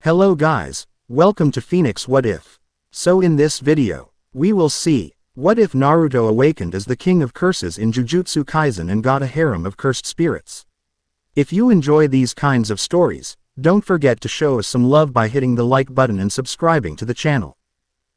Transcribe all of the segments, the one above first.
Hello guys, welcome to Phoenix What If. So in this video, we will see, what if Naruto awakened as the king of curses in Jujutsu Kaisen and got a harem of cursed spirits? If you enjoy these kinds of stories, don't forget to show us some love by hitting the like button and subscribing to the channel.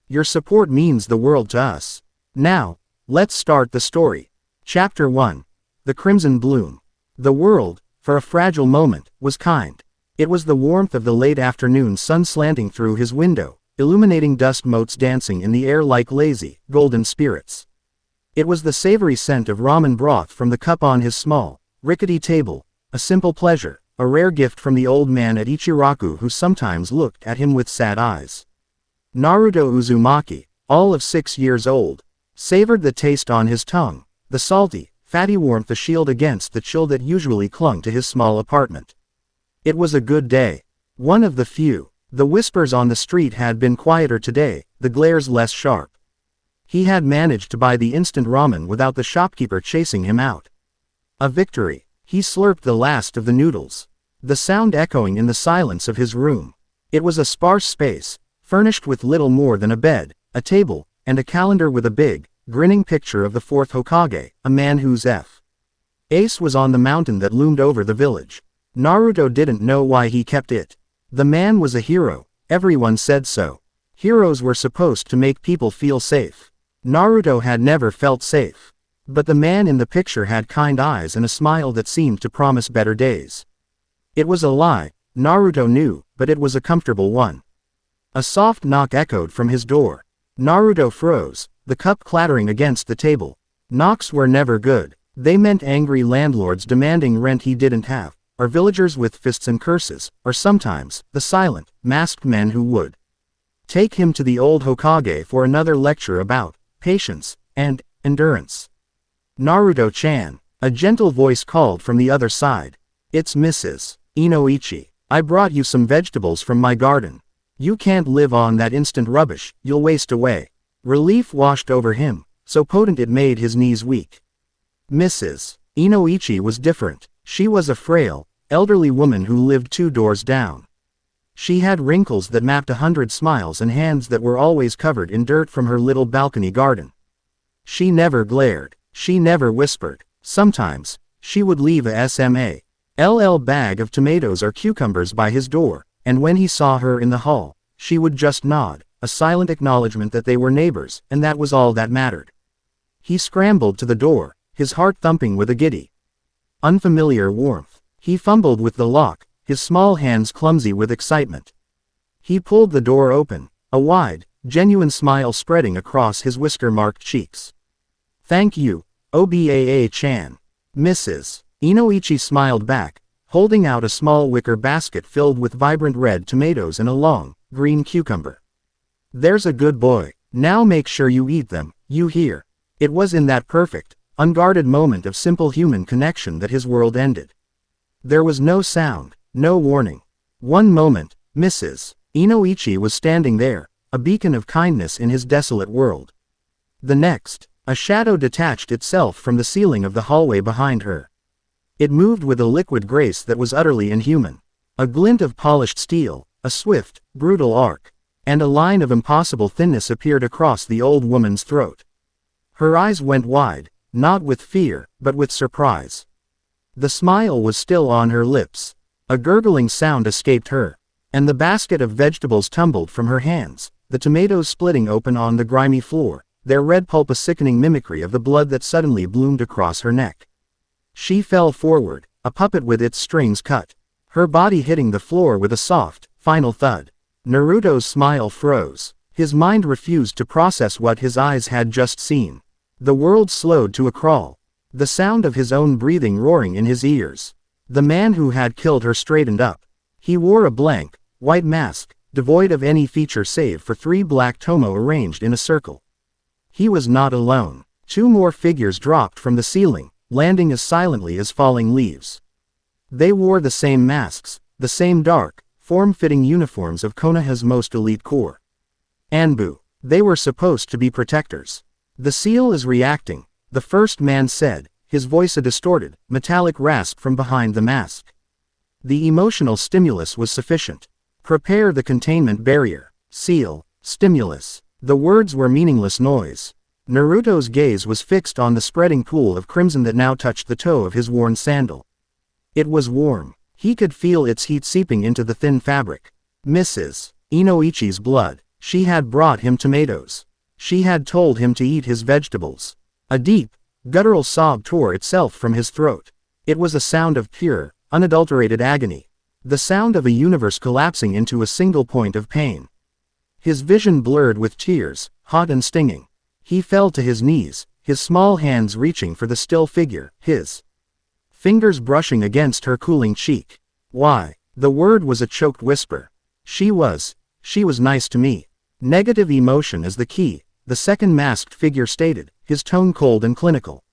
Your support means the world to us. Now, let's start the story. Chapter 1. The Crimson Bloom. The world, for a fragile moment, was kind. It was the warmth of the late afternoon sun slanting through his window, illuminating dust motes dancing in the air like lazy, golden spirits. It was the savory scent of ramen broth from the cup on his small, rickety table, a simple pleasure, a rare gift from the old man at Ichiraku who sometimes looked at him with sad eyes. Naruto Uzumaki, all of 6 years old, savored the taste on his tongue, the salty, fatty warmth a shield against the chill that usually clung to his small apartment. It was a good day. One of the few. The whispers on the street had been quieter today, the glares less sharp. He had managed to buy the instant ramen without the shopkeeper chasing him out. A victory. He slurped the last of the noodles. The sound echoing in the silence of his room. It was a sparse space, furnished with little more than a bed, a table, and a calendar with a big, grinning picture of the fourth Hokage, a man whose ace was on the mountain that loomed over the village. Naruto didn't know why he kept it. The man was a hero, everyone said so. Heroes were supposed to make people feel safe. Naruto had never felt safe. But the man in the picture had kind eyes and a smile that seemed to promise better days. It was a lie, Naruto knew, but it was a comfortable one. A soft knock echoed from his door. Naruto froze, the cup clattering against the table. Knocks were never good. They meant angry landlords demanding rent he didn't have, or villagers with fists and curses, or sometimes, the silent, masked men who would take him to the old Hokage for another lecture about patience and endurance. Naruto-chan, a gentle voice called from the other side. It's Mrs. Inoichi. I brought you some vegetables from my garden. You can't live on that instant rubbish, you'll waste away. Relief washed over him, so potent it made his knees weak. Mrs. Inoichi was different. She was a frail, elderly woman who lived 2 doors down. She had wrinkles that mapped 100 smiles and hands that were always covered in dirt from her little balcony garden. She never glared. She never whispered. Sometimes, she would leave a SMALL bag of tomatoes or cucumbers by his door, and when he saw her in the hall, she would just nod, a silent acknowledgement that they were neighbors, and that was all that mattered. He scrambled to the door, his heart thumping with a giddy, unfamiliar warmth. He fumbled with the lock, his small hands clumsy with excitement. He pulled the door open, a wide, genuine smile spreading across his whisker-marked cheeks. Thank you, Obaa-chan. Mrs. Inoichi smiled back, holding out a small wicker basket filled with vibrant red tomatoes and a long, green cucumber. There's a good boy. Now make sure you eat them, you hear. It was in that perfect, unguarded moment of simple human connection that his world ended. There was no sound, no warning. One moment, Mrs. Inoichi was standing there, a beacon of kindness in his desolate world. The next, a shadow detached itself from the ceiling of the hallway behind her. It moved with a liquid grace that was utterly inhuman. A glint of polished steel, a swift, brutal arc, and a line of impossible thinness appeared across the old woman's throat. Her eyes went wide, not with fear, but with surprise. The smile was still on her lips. A gurgling sound escaped her, and the basket of vegetables tumbled from her hands, the tomatoes splitting open on the grimy floor, their red pulp a sickening mimicry of the blood that suddenly bloomed across her neck. She fell forward, a puppet with its strings cut, her body hitting the floor with a soft, final thud. Naruto's smile froze. His mind refused to process what his eyes had just seen. The world slowed to a crawl. The sound of his own breathing roaring in his ears. The man who had killed her straightened up. He wore a blank, white mask, devoid of any feature save for 3 black tomo arranged in a circle. He was not alone. 2 more figures dropped from the ceiling, landing as silently as falling leaves. They wore the same masks, the same dark, form-fitting uniforms of Konoha's most elite corps. Anbu. They were supposed to be protectors. The seal is reacting, the first man said, his voice a distorted, metallic rasp from behind the mask. The emotional stimulus was sufficient. Prepare the containment barrier. Seal. Stimulus. The words were meaningless noise. Naruto's gaze was fixed on the spreading pool of crimson that now touched the toe of his worn sandal. It was warm. He could feel its heat seeping into the thin fabric. Mrs. Inoichi's blood. She had brought him tomatoes. She had told him to eat his vegetables. A deep, guttural sob tore itself from his throat. It was a sound of pure, unadulterated agony. The sound of a universe collapsing into a single point of pain. His vision blurred with tears, hot and stinging. He fell to his knees, his small hands reaching for the still figure, his fingers brushing against her cooling cheek. Why? The word was a choked whisper. She was nice to me. Negative emotion is the key, the second masked figure stated, his tone cold and clinical.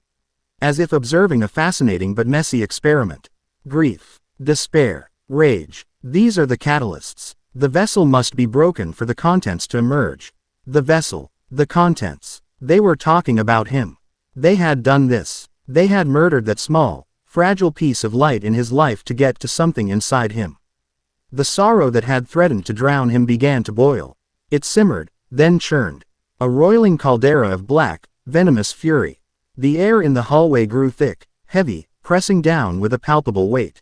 As if observing a fascinating but messy experiment. Grief, despair, rage. These are the catalysts. The vessel must be broken for the contents to emerge. The vessel, the contents. They were talking about him. They had done this. They had murdered that small, fragile piece of light in his life to get to something inside him. The sorrow that had threatened to drown him began to boil. It simmered, then churned. A roiling caldera of black, venomous fury. The air in the hallway grew thick, heavy, pressing down with a palpable weight.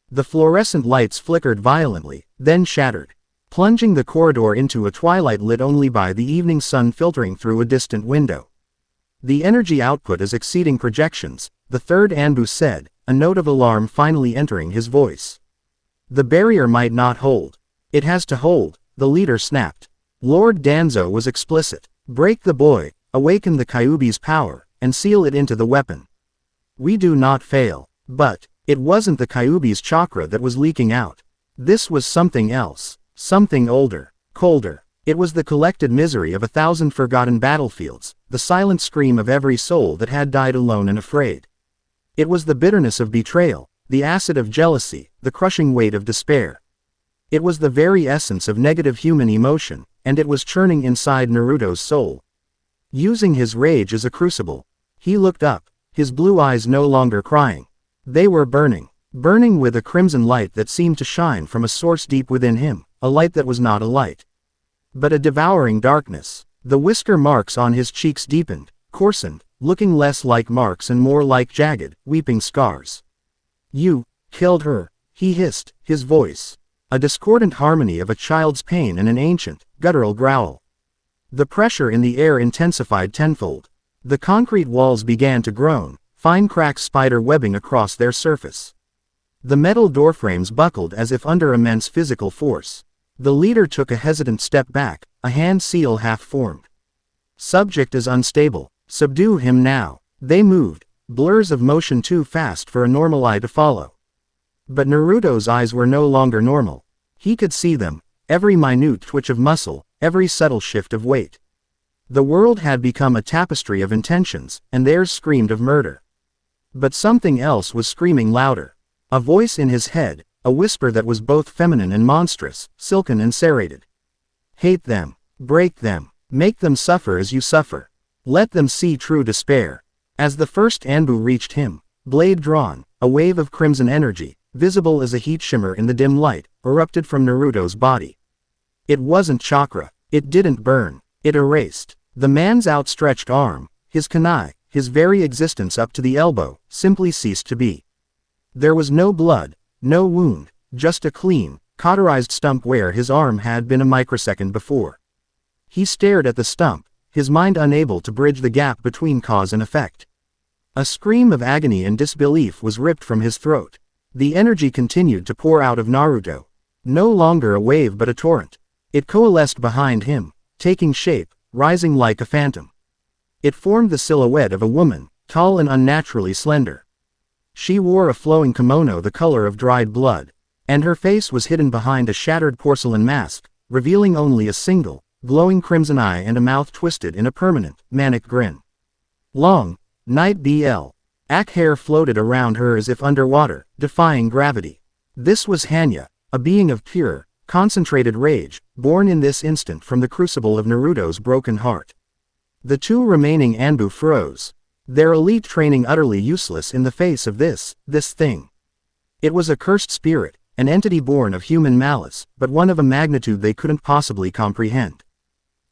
The fluorescent lights flickered violently, then shattered, plunging the corridor into a twilight lit only by the evening sun filtering through a distant window. The energy output is exceeding projections, the third Anbu said, a note of alarm finally entering his voice. The barrier might not hold. It has to hold, the leader snapped. Lord Danzo was explicit. Break the boy, awaken the Kyuubi's power, and seal it into the weapon. We do not fail. But it wasn't the Kyuubi's chakra that was leaking out. This was something else. Something older, colder. It was the collected misery of 1,000 forgotten battlefields, the silent scream of every soul that had died alone and afraid. It was the bitterness of betrayal, the acid of jealousy, the crushing weight of despair. It was the very essence of negative human emotion, and it was churning inside Naruto's soul. Using his rage as a crucible, he looked up, his blue eyes no longer crying. They were burning, burning with a crimson light that seemed to shine from a source deep within him, a light that was not a light, but a devouring darkness. The whisker marks on his cheeks deepened, coarsened, looking less like marks and more like jagged, weeping scars. You killed her, he hissed, his voice a discordant harmony of a child's pain and an ancient, guttural growl. The pressure in the air intensified tenfold. The concrete walls began to groan, fine cracks spider webbing across their surface. The metal doorframes buckled as if under immense physical force. The leader took a hesitant step back, a hand seal half formed. Subject is unstable. Subdue him now. They moved, blurs of motion too fast for a normal eye to follow. But Naruto's eyes were no longer normal. He could see them, every minute twitch of muscle, every subtle shift of weight. The world had become a tapestry of intentions, and theirs screamed of murder. But something else was screaming louder. A voice in his head, a whisper that was both feminine and monstrous, silken and serrated. Hate them. Break them. Make them suffer as you suffer. Let them see true despair. As the first Anbu reached him, blade drawn, a wave of crimson energy, visible as a heat shimmer in the dim light, erupted from Naruto's body. It wasn't chakra. It didn't burn. It erased. The man's outstretched arm, his kunai, his very existence up to the elbow, simply ceased to be. There was no blood, no wound, just a clean, cauterized stump where his arm had been a microsecond before. He stared at the stump, his mind unable to bridge the gap between cause and effect. A scream of agony and disbelief was ripped from his throat. The energy continued to pour out of Naruto. No longer a wave but a torrent. It coalesced behind him, taking shape, rising like a phantom. It formed the silhouette of a woman, tall and unnaturally slender. She wore a flowing kimono the color of dried blood, and her face was hidden behind a shattered porcelain mask, revealing only a single, glowing crimson eye and a mouth twisted in a permanent, manic grin. Long, night black hair floated around her as if underwater, defying gravity. This was Hanya, a being of pure, concentrated rage, born in this instant from the crucible of Naruto's broken heart. The two remaining Anbu froze, their elite training utterly useless in the face of this thing. It was a cursed spirit, an entity born of human malice, but one of a magnitude they couldn't possibly comprehend.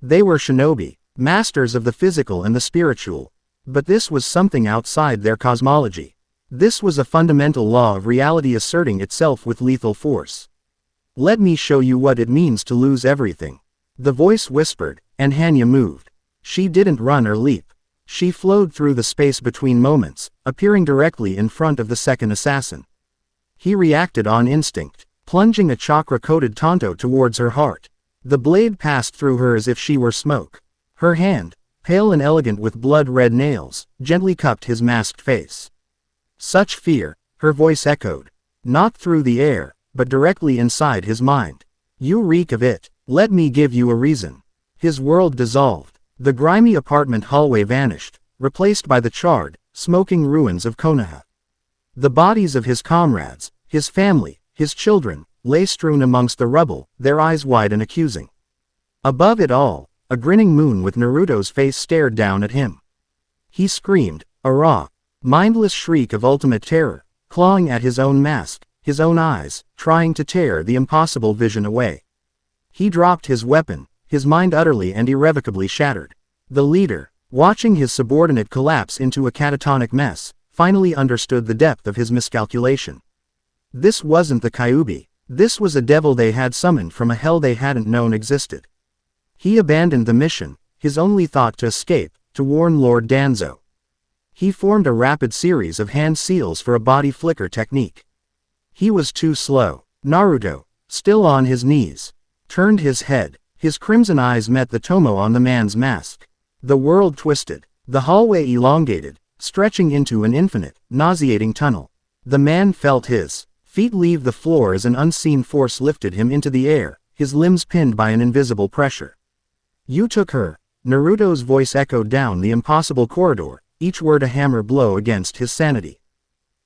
They were shinobi, masters of the physical and the spiritual. But this was something outside their cosmology. This was a fundamental law of reality asserting itself with lethal force. Let me show you what it means to lose everything. The voice whispered, and Hanya moved. She didn't run or leap. She flowed through the space between moments, appearing directly in front of the second assassin. He reacted on instinct, plunging a chakra-coated tanto towards her heart. The blade passed through her as if she were smoke. Her hand, pale and elegant with blood-red nails, gently cupped his masked face. Such fear, her voice echoed. Not through the air, but directly inside his mind. You reek of it. Let me give you a reason. His world dissolved. The grimy apartment hallway vanished, replaced by the charred, smoking ruins of Konoha. The bodies of his comrades, his family, his children, lay strewn amongst the rubble, their eyes wide and accusing. Above it all, a grinning moon with Naruto's face stared down at him. He screamed, a raw, mindless shriek of ultimate terror, clawing at his own mask, his own eyes, trying to tear the impossible vision away. He dropped his weapon, his mind utterly and irrevocably shattered. The leader, watching his subordinate collapse into a catatonic mess, finally understood the depth of his miscalculation. This wasn't the Kyuubi. This was a devil they had summoned from a hell they hadn't known existed. He abandoned the mission, his only thought to escape, to warn Lord Danzo. He formed a rapid series of hand seals for a body flicker technique. He was too slow. Naruto, still on his knees, turned his head. His crimson eyes met the tomo on the man's mask. The world twisted. The hallway elongated, stretching into an infinite, nauseating tunnel. The man felt his feet leave the floor as an unseen force lifted him into the air, his limbs pinned by an invisible pressure. You took her. Naruto's voice echoed down the impossible corridor, each word a hammer blow against his sanity.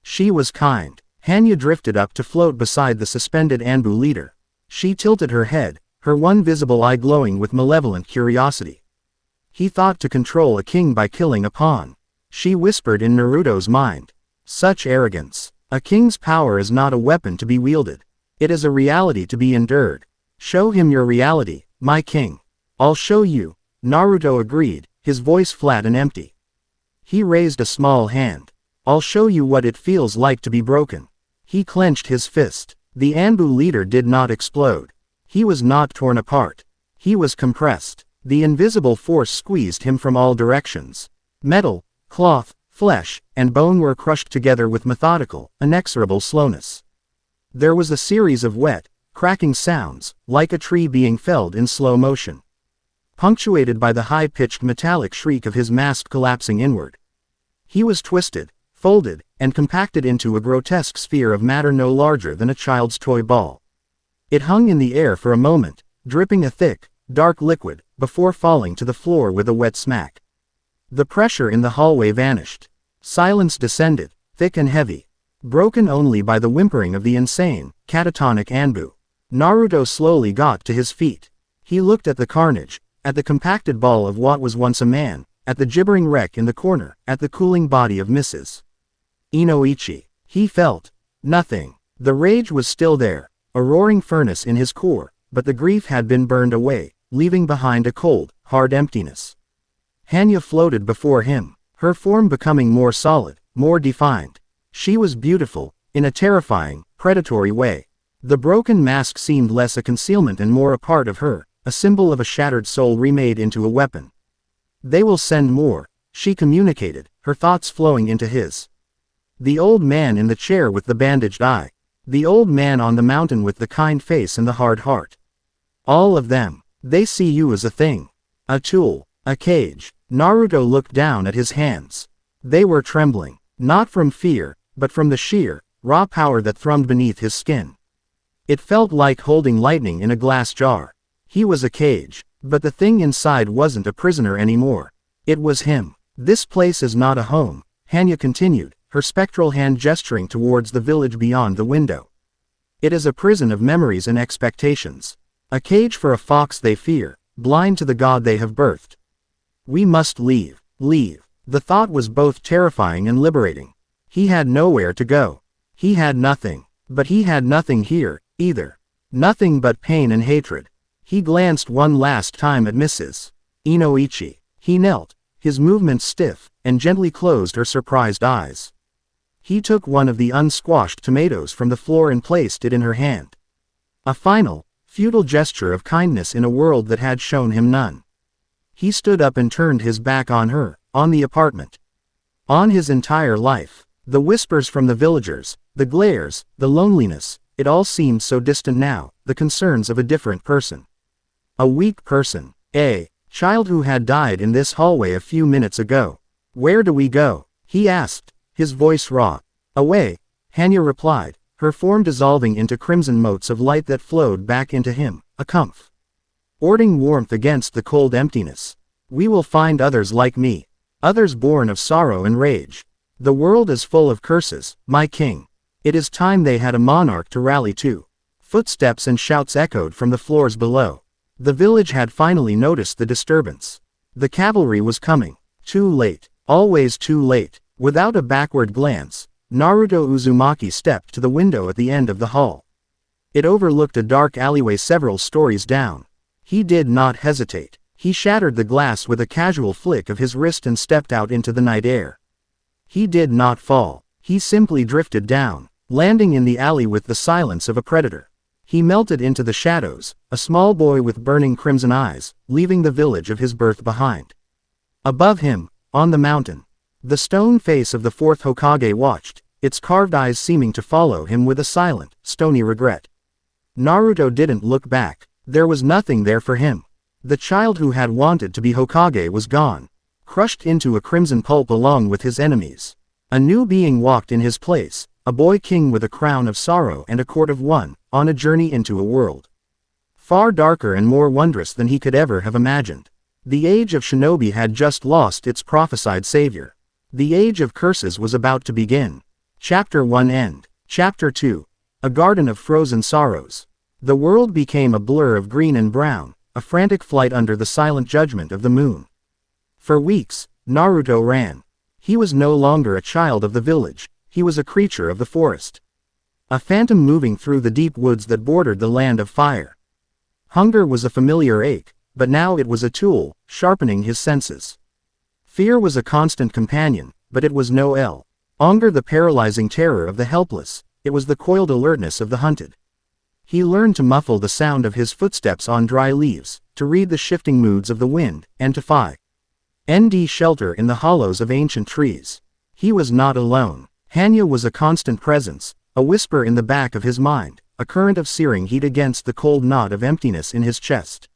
She was kind. Hanya drifted up to float beside the suspended Anbu leader. She tilted her head, her one visible eye glowing with malevolent curiosity. He thought to control a king by killing a pawn. She whispered in Naruto's mind. Such arrogance. A king's power is not a weapon to be wielded. It is a reality to be endured. Show him your reality, my king. I'll show you. Naruto agreed, his voice flat and empty. He raised a small hand. I'll show you what it feels like to be broken. He clenched his fist. The Anbu leader did not explode. He was not torn apart. He was compressed. The invisible force squeezed him from all directions. Metal, cloth, flesh, and bone were crushed together with methodical, inexorable slowness. There was a series of wet, cracking sounds, like a tree being felled in slow motion, punctuated by the high-pitched metallic shriek of his mask collapsing inward. He was twisted, folded, and compacted into a grotesque sphere of matter no larger than a child's toy ball. It hung in the air for a moment, dripping a thick, dark liquid, before falling to the floor with a wet smack. The pressure in the hallway vanished. Silence descended, thick and heavy, broken only by the whimpering of the insane, catatonic Anbu. Naruto slowly got to his feet. He looked at the carnage, at the compacted ball of what was once a man, at the gibbering wreck in the corner, at the cooling body of Mrs. Inoichi. He felt nothing. The rage was still there, a roaring furnace in his core, but the grief had been burned away, leaving behind a cold, hard emptiness. Hanya floated before him, her form becoming more solid, more defined. She was beautiful, in a terrifying, predatory way. The broken mask seemed less a concealment and more a part of her, a symbol of a shattered soul remade into a weapon. They will send more, she communicated, her thoughts flowing into his. The old man in the chair with the bandaged eye. The old man on the mountain with the kind face and the hard heart. All of them. They see you as a thing. A tool. A cage. Naruto looked down at his hands. They were trembling. Not from fear, but from the sheer, raw power that thrummed beneath his skin. It felt like holding lightning in a glass jar. He was a cage, but the thing inside wasn't a prisoner anymore. It was him. This place is not a home, Hanya continued, her spectral hand gesturing towards the village beyond the window. It is a prison of memories and expectations. A cage for a fox they fear, blind to the god they have birthed. We must leave. Leave. The thought was both terrifying and liberating. He had nowhere to go. He had nothing. But he had nothing here, either. Nothing but pain and hatred. He glanced one last time at Mrs. Inoichi. He knelt, his movements stiff, and gently closed her surprised eyes. He took one of the unsquashed tomatoes from the floor and placed it in her hand. A final, futile gesture of kindness in a world that had shown him none. He stood up and turned his back on her, on the apartment. On his entire life. The whispers from the villagers, the glares, the loneliness, it all seemed so distant now, the concerns of a different person. A weak person. A child who had died in this hallway a few minutes ago. Where do we go? He asked, his voice raw. Away, Hanya replied, her form dissolving into crimson motes of light that flowed back into him, a comforting warmth against the cold emptiness. We will find others like me. Others born of sorrow and rage. The world is full of curses, my king. It is time they had a monarch to rally to. Footsteps and shouts echoed from the floors below. The village had finally noticed the disturbance. The cavalry was coming. Too late. Always too late. Without a backward glance, Naruto Uzumaki stepped to the window at the end of the hall. It overlooked a dark alleyway several stories down. He did not hesitate. He shattered the glass with a casual flick of his wrist and stepped out into the night air. He did not fall. He simply drifted down, landing in the alley with the silence of a predator. He melted into the shadows, a small boy with burning crimson eyes, leaving the village of his birth behind. Above him, on the mountain, the stone face of the fourth Hokage watched, its carved eyes seeming to follow him with a silent, stony regret. Naruto didn't look back. There was nothing there for him. The child who had wanted to be Hokage was gone, crushed into a crimson pulp along with his enemies. A new being walked in his place, a boy king with a crown of sorrow and a court of one, on a journey into a world far darker and more wondrous than he could ever have imagined. The age of shinobi had just lost its prophesied savior. The age of curses was about to begin. Chapter 1 End. Chapter 2. A garden of frozen sorrows. The world became a blur of green and brown, a frantic flight under the silent judgment of the moon. For weeks, Naruto ran. He was no longer a child of the village, he was a creature of the forest. A phantom moving through the deep woods that bordered the land of fire. Hunger was a familiar ache, but now it was a tool, sharpening his senses. Fear was a constant companion, but it was no longer the paralyzing terror of the helpless, it was the coiled alertness of the hunted. He learned to muffle the sound of his footsteps on dry leaves, to read the shifting moods of the wind, and to find shelter in the hollows of ancient trees. He was not alone. Hanya was a constant presence, a whisper in the back of his mind, a current of searing heat against the cold knot of emptiness in his chest.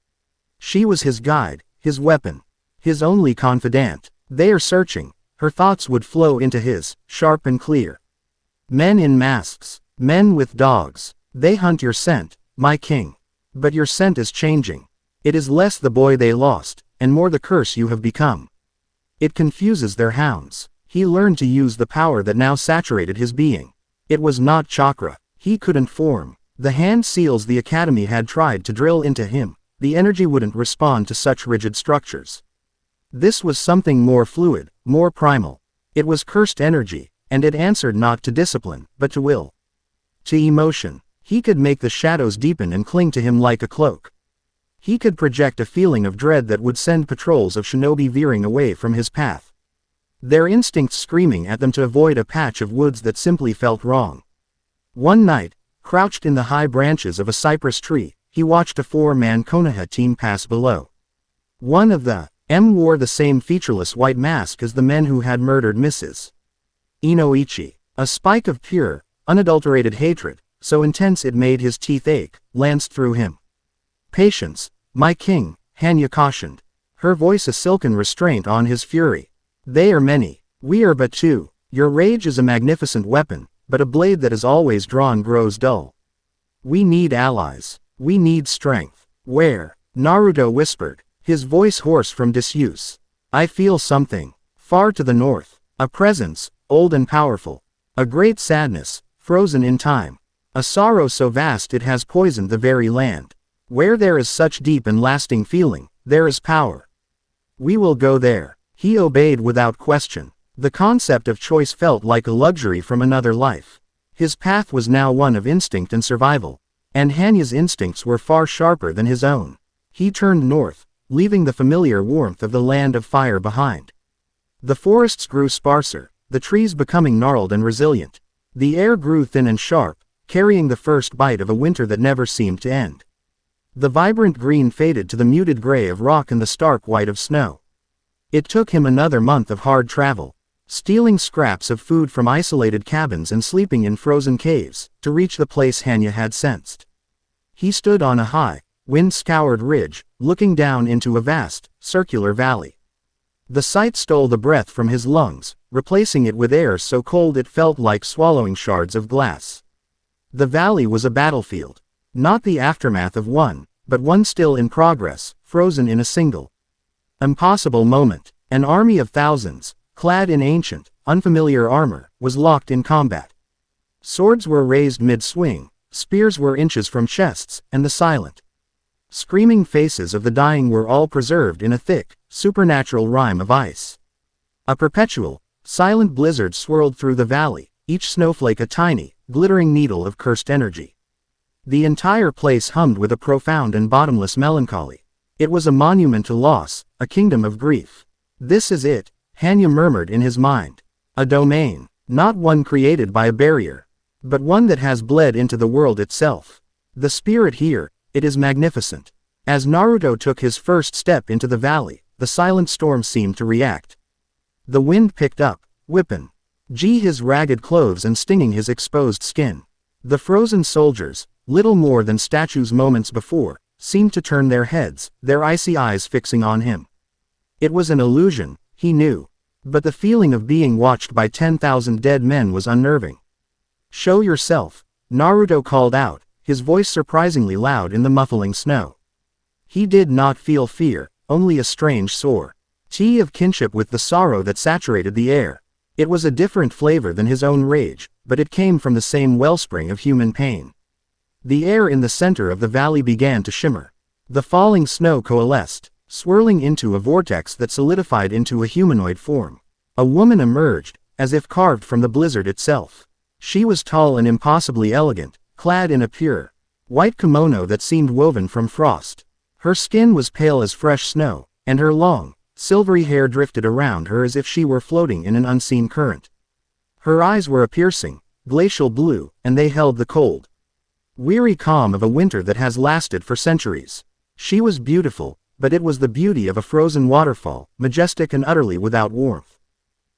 She was his guide, his weapon, his only confidant. They are searching, her thoughts would flow into his, sharp and clear. Men in masks, men with dogs, they hunt your scent, my king. But your scent is changing. It is less the boy they lost, and more the curse you have become. It confuses their hounds. He learned to use the power that now saturated his being. It was not chakra. He couldn't form the hand seals the academy had tried to drill into him. The energy wouldn't respond to such rigid structures. This was something more fluid, more primal. It was cursed energy, and it answered not to discipline, but to will. To emotion. He could make the shadows deepen and cling to him like a cloak. He could project a feeling of dread that would send patrols of shinobi veering away from his path. Their instincts screaming at them to avoid a patch of woods that simply felt wrong. One night, crouched in the high branches of a cypress tree, he watched a four-man Konoha team pass below. One of them wore the same featureless white mask as the men who had murdered Mrs. Inoichi. A spike of pure, unadulterated hatred, so intense it made his teeth ache, lanced through him. Patience, my king, Hanya cautioned, her voice a silken restraint on his fury. They are many, we are but two. Your rage is a magnificent weapon, but a blade that is always drawn grows dull. We need allies. We need strength. Where? Naruto whispered, his voice hoarse from disuse. I feel something. Far to the north. A presence, old and powerful. A great sadness, frozen in time. A sorrow so vast it has poisoned the very land. Where there is such deep and lasting feeling, there is power. We will go there. He obeyed without question. The concept of choice felt like a luxury from another life. His path was now one of instinct and survival. And Hanya's instincts were far sharper than his own. He turned north, leaving the familiar warmth of the land of fire behind. The forests grew sparser, the trees becoming gnarled and resilient. The air grew thin and sharp, carrying the first bite of a winter that never seemed to end. The vibrant green faded to the muted gray of rock and the stark white of snow. It took him another month of hard travel, stealing scraps of food from isolated cabins and sleeping in frozen caves, to reach the place Hanya had sensed. He stood on a high, wind-scoured ridge, looking down into a vast, circular valley. The sight stole the breath from his lungs, replacing it with air so cold it felt like swallowing shards of glass. The valley was a battlefield. Not the aftermath of one, but one still in progress, frozen in a single, impossible moment. An army of thousands, clad in ancient, unfamiliar armor, was locked in combat. Swords were raised mid-swing, spears were inches from chests, and the silent, screaming faces of the dying were all preserved in a thick, supernatural rime of ice. A perpetual, silent blizzard swirled through the valley, each snowflake a tiny, glittering needle of cursed energy. The entire place hummed with a profound and bottomless melancholy. It was a monument to loss, a kingdom of grief. This is it, Hanya murmured in his mind. A domain, not one created by a barrier, but one that has bled into the world itself. The spirit here, it is magnificent. As Naruto took his first step into the valley, the silent storm seemed to react. The wind picked up, whipping his ragged clothes and stinging his exposed skin. The frozen soldiers, little more than statues moments before, seemed to turn their heads, their icy eyes fixing on him. It was an illusion, he knew. But the feeling of being watched by 10,000 dead men was unnerving. "Show yourself," Naruto called out, his voice surprisingly loud in the muffling snow. He did not feel fear, only a strange sore tea of kinship with the sorrow that saturated the air. It was a different flavor than his own rage, but it came from the same wellspring of human pain. The air in the center of the valley began to shimmer. The falling snow coalesced, swirling into a vortex that solidified into a humanoid form. A woman emerged, as if carved from the blizzard itself. She was tall and impossibly elegant, clad in a pure, white kimono that seemed woven from frost. Her skin was pale as fresh snow, and her long, silvery hair drifted around her as if she were floating in an unseen current. Her eyes were a piercing, glacial blue, and they held the cold, weary calm of a winter that has lasted for centuries. She was beautiful, but it was the beauty of a frozen waterfall, majestic and utterly without warmth.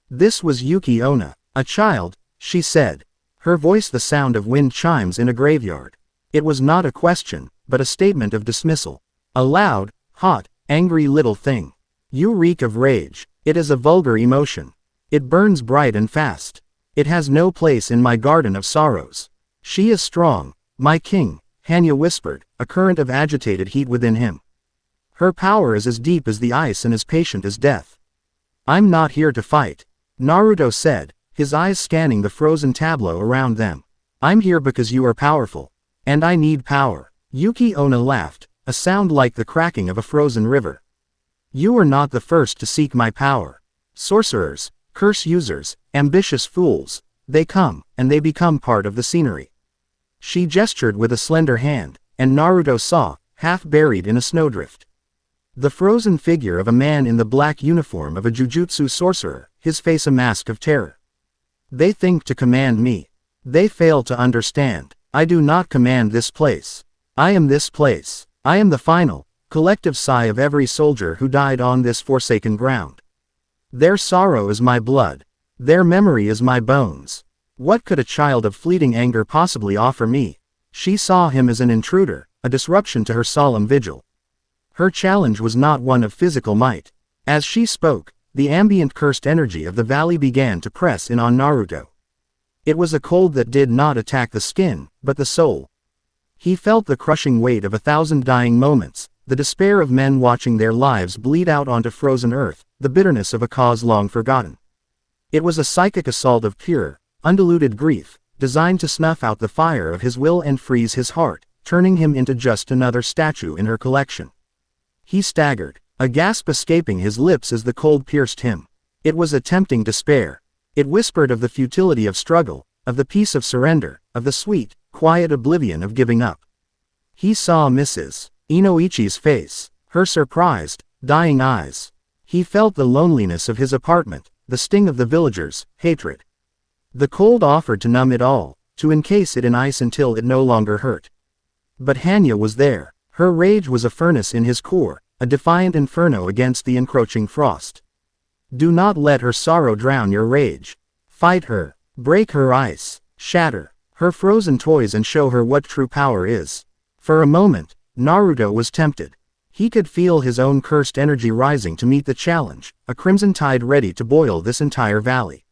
This was Yuki Onna, a child, she said, her voice the sound of wind chimes in a graveyard. It was not a question, but a statement of dismissal. A loud, hot, angry little thing. You reek of rage. It is a vulgar emotion. It burns bright and fast. It has no place in my garden of sorrows. She is strong, my king, Hanya whispered, a current of agitated heat within him. Her power is as deep as the ice and as patient as death. I'm not here to fight, Naruto said, his eyes scanning the frozen tableau around them. I'm here because you are powerful. And I need power. Yuki Onna laughed, a sound like the cracking of a frozen river. You are not the first to seek my power. Sorcerers, curse users, ambitious fools, they come, and they become part of the scenery. She gestured with a slender hand, and Naruto saw, half buried in a snowdrift, the frozen figure of a man in the black uniform of a Jujutsu sorcerer, his face a mask of terror. They think to command me. They fail to understand. I do not command this place. I am this place. I am the final, collective sigh of every soldier who died on this forsaken ground. Their sorrow is my blood. Their memory is my bones. What could a child of fleeting anger possibly offer me? She saw him as an intruder, a disruption to her solemn vigil. Her challenge was not one of physical might. As she spoke, the ambient cursed energy of the valley began to press in on Naruto. It was a cold that did not attack the skin, but the soul. He felt the crushing weight of 1,000 dying moments, the despair of men watching their lives bleed out onto frozen earth, the bitterness of a cause long forgotten. It was a psychic assault of pure, undiluted grief, designed to snuff out the fire of his will and freeze his heart, turning him into just another statue in her collection. He staggered, a gasp escaping his lips as the cold pierced him. It was a tempting despair. It whispered of the futility of struggle, of the peace of surrender, of the sweet, quiet oblivion of giving up. He saw Mrs. Inoichi's face, her surprised, dying eyes. He felt the loneliness of his apartment, the sting of the villagers' hatred. The cold offered to numb it all, to encase it in ice until it no longer hurt. But Hanya was there. Her rage was a furnace in his core, a defiant inferno against the encroaching frost. Do not let her sorrow drown your rage. Fight her. Break her ice. Shatter her frozen toys and show her what true power is. For a moment, Naruto was tempted. He could feel his own cursed energy rising to meet the challenge, a crimson tide ready to boil this entire valley.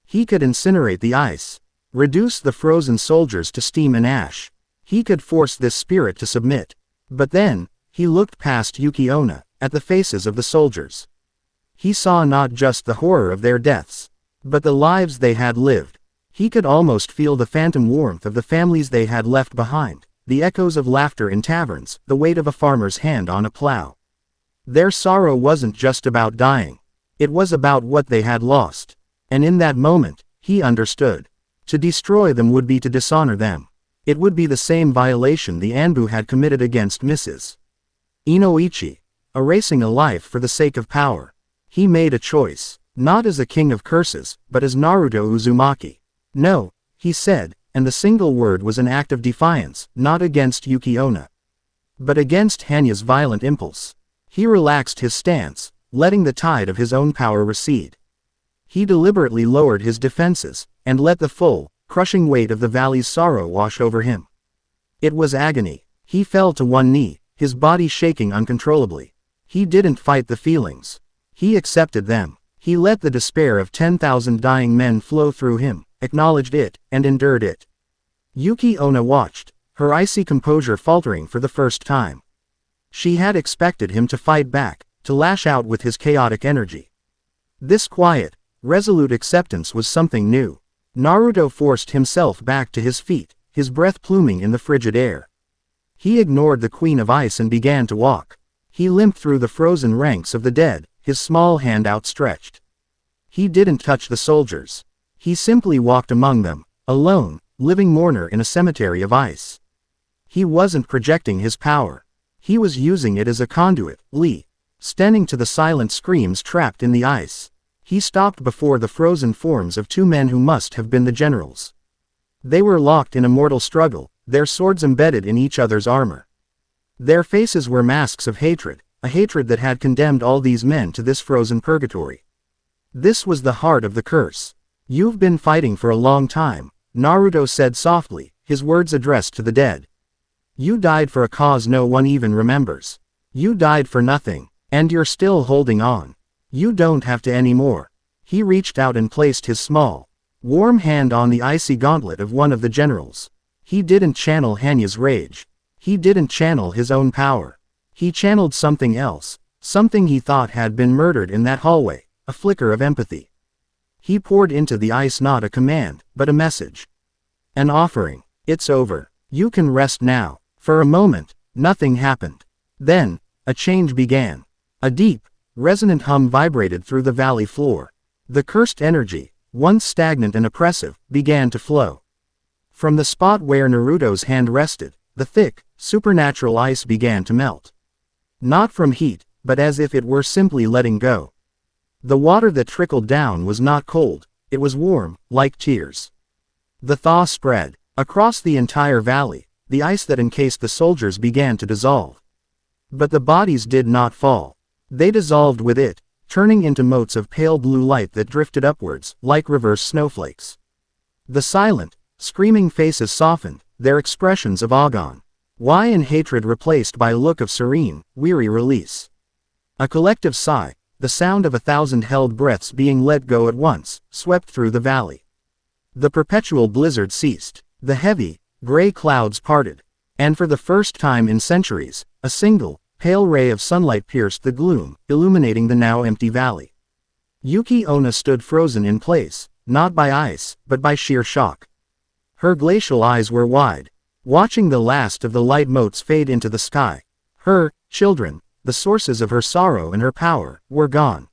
He could incinerate the ice, reduce the frozen soldiers to steam and ash. He could force this spirit to submit. But then, he looked past Yuki Onna, at the faces of the soldiers. He saw not just the horror of their deaths, but the lives they had lived. He could almost feel the phantom warmth of the families they had left behind, the echoes of laughter in taverns, the weight of a farmer's hand on a plow. Their sorrow wasn't just about dying. It was about what they had lost. And in that moment, he understood. To destroy them would be to dishonor them. It would be the same violation the Anbu had committed against Mrs. Inoichi, erasing a life for the sake of power. He made a choice, not as a king of curses, but as Naruto Uzumaki. No, he said, and the single word was an act of defiance, not against Yuki Onna, but against Hanya's violent impulse. He relaxed his stance, letting the tide of his own power recede. He deliberately lowered his defenses, and let the full, crushing weight of the valley's sorrow wash over him. It was agony. He fell to one knee, his body shaking uncontrollably. He didn't fight the feelings. He accepted them. He let the despair of 10,000 dying men flow through him, acknowledged it, and endured it. Yuki Onna watched, her icy composure faltering for the first time. She had expected him to fight back, to lash out with his chaotic energy. This quiet, resolute acceptance was something new. Naruto forced himself back to his feet, his breath pluming in the frigid air. He ignored the Queen of Ice and began to walk. He limped through the frozen ranks of the dead, his small hand outstretched. He didn't touch the soldiers. He simply walked among them, alone, living mourner in a cemetery of ice. He wasn't projecting his power. He was using it as a conduit, standing to the silent screams trapped in the ice. He stopped before the frozen forms of two men who must have been the generals. They were locked in a mortal struggle, their swords embedded in each other's armor. Their faces were masks of hatred, a hatred that had condemned all these men to this frozen purgatory. This was the heart of the curse. You've been fighting for a long time, Naruto said softly, his words addressed to the dead. You died for a cause no one even remembers. You died for nothing, and you're still holding on. You don't have to anymore. He reached out and placed his small, warm hand on the icy gauntlet of one of the generals. He didn't channel Hanya's rage. He didn't channel his own power. He channeled something else, something he thought had been murdered in that hallway, a flicker of empathy. He poured into the ice not a command, but a message. An offering. It's over. You can rest now. For a moment, nothing happened. Then, a change began. A deep, resonant hum vibrated through the valley floor. The cursed energy, once stagnant and oppressive, began to flow. From the spot where Naruto's hand rested, the thick, supernatural ice began to melt. Not from heat, but as if it were simply letting go. The water that trickled down was not cold, it was warm, like tears. The thaw spread. Across the entire valley, the ice that encased the soldiers began to dissolve. But the bodies did not fall. They dissolved with it, turning into motes of pale blue light that drifted upwards, like reverse snowflakes. The silent, screaming faces softened, their expressions of awe and hatred replaced by a look of serene, weary release. A collective sigh, the sound of 1,000 held breaths being let go at once, swept through the valley. The perpetual blizzard ceased. The heavy, gray clouds parted. And for the first time in centuries, a single, pale ray of sunlight pierced the gloom, illuminating the now empty valley. Yuki Onna stood frozen in place, not by ice, but by sheer shock. Her glacial eyes were wide, watching the last of the light motes fade into the sky. Her children, the sources of her sorrow and her power, were gone.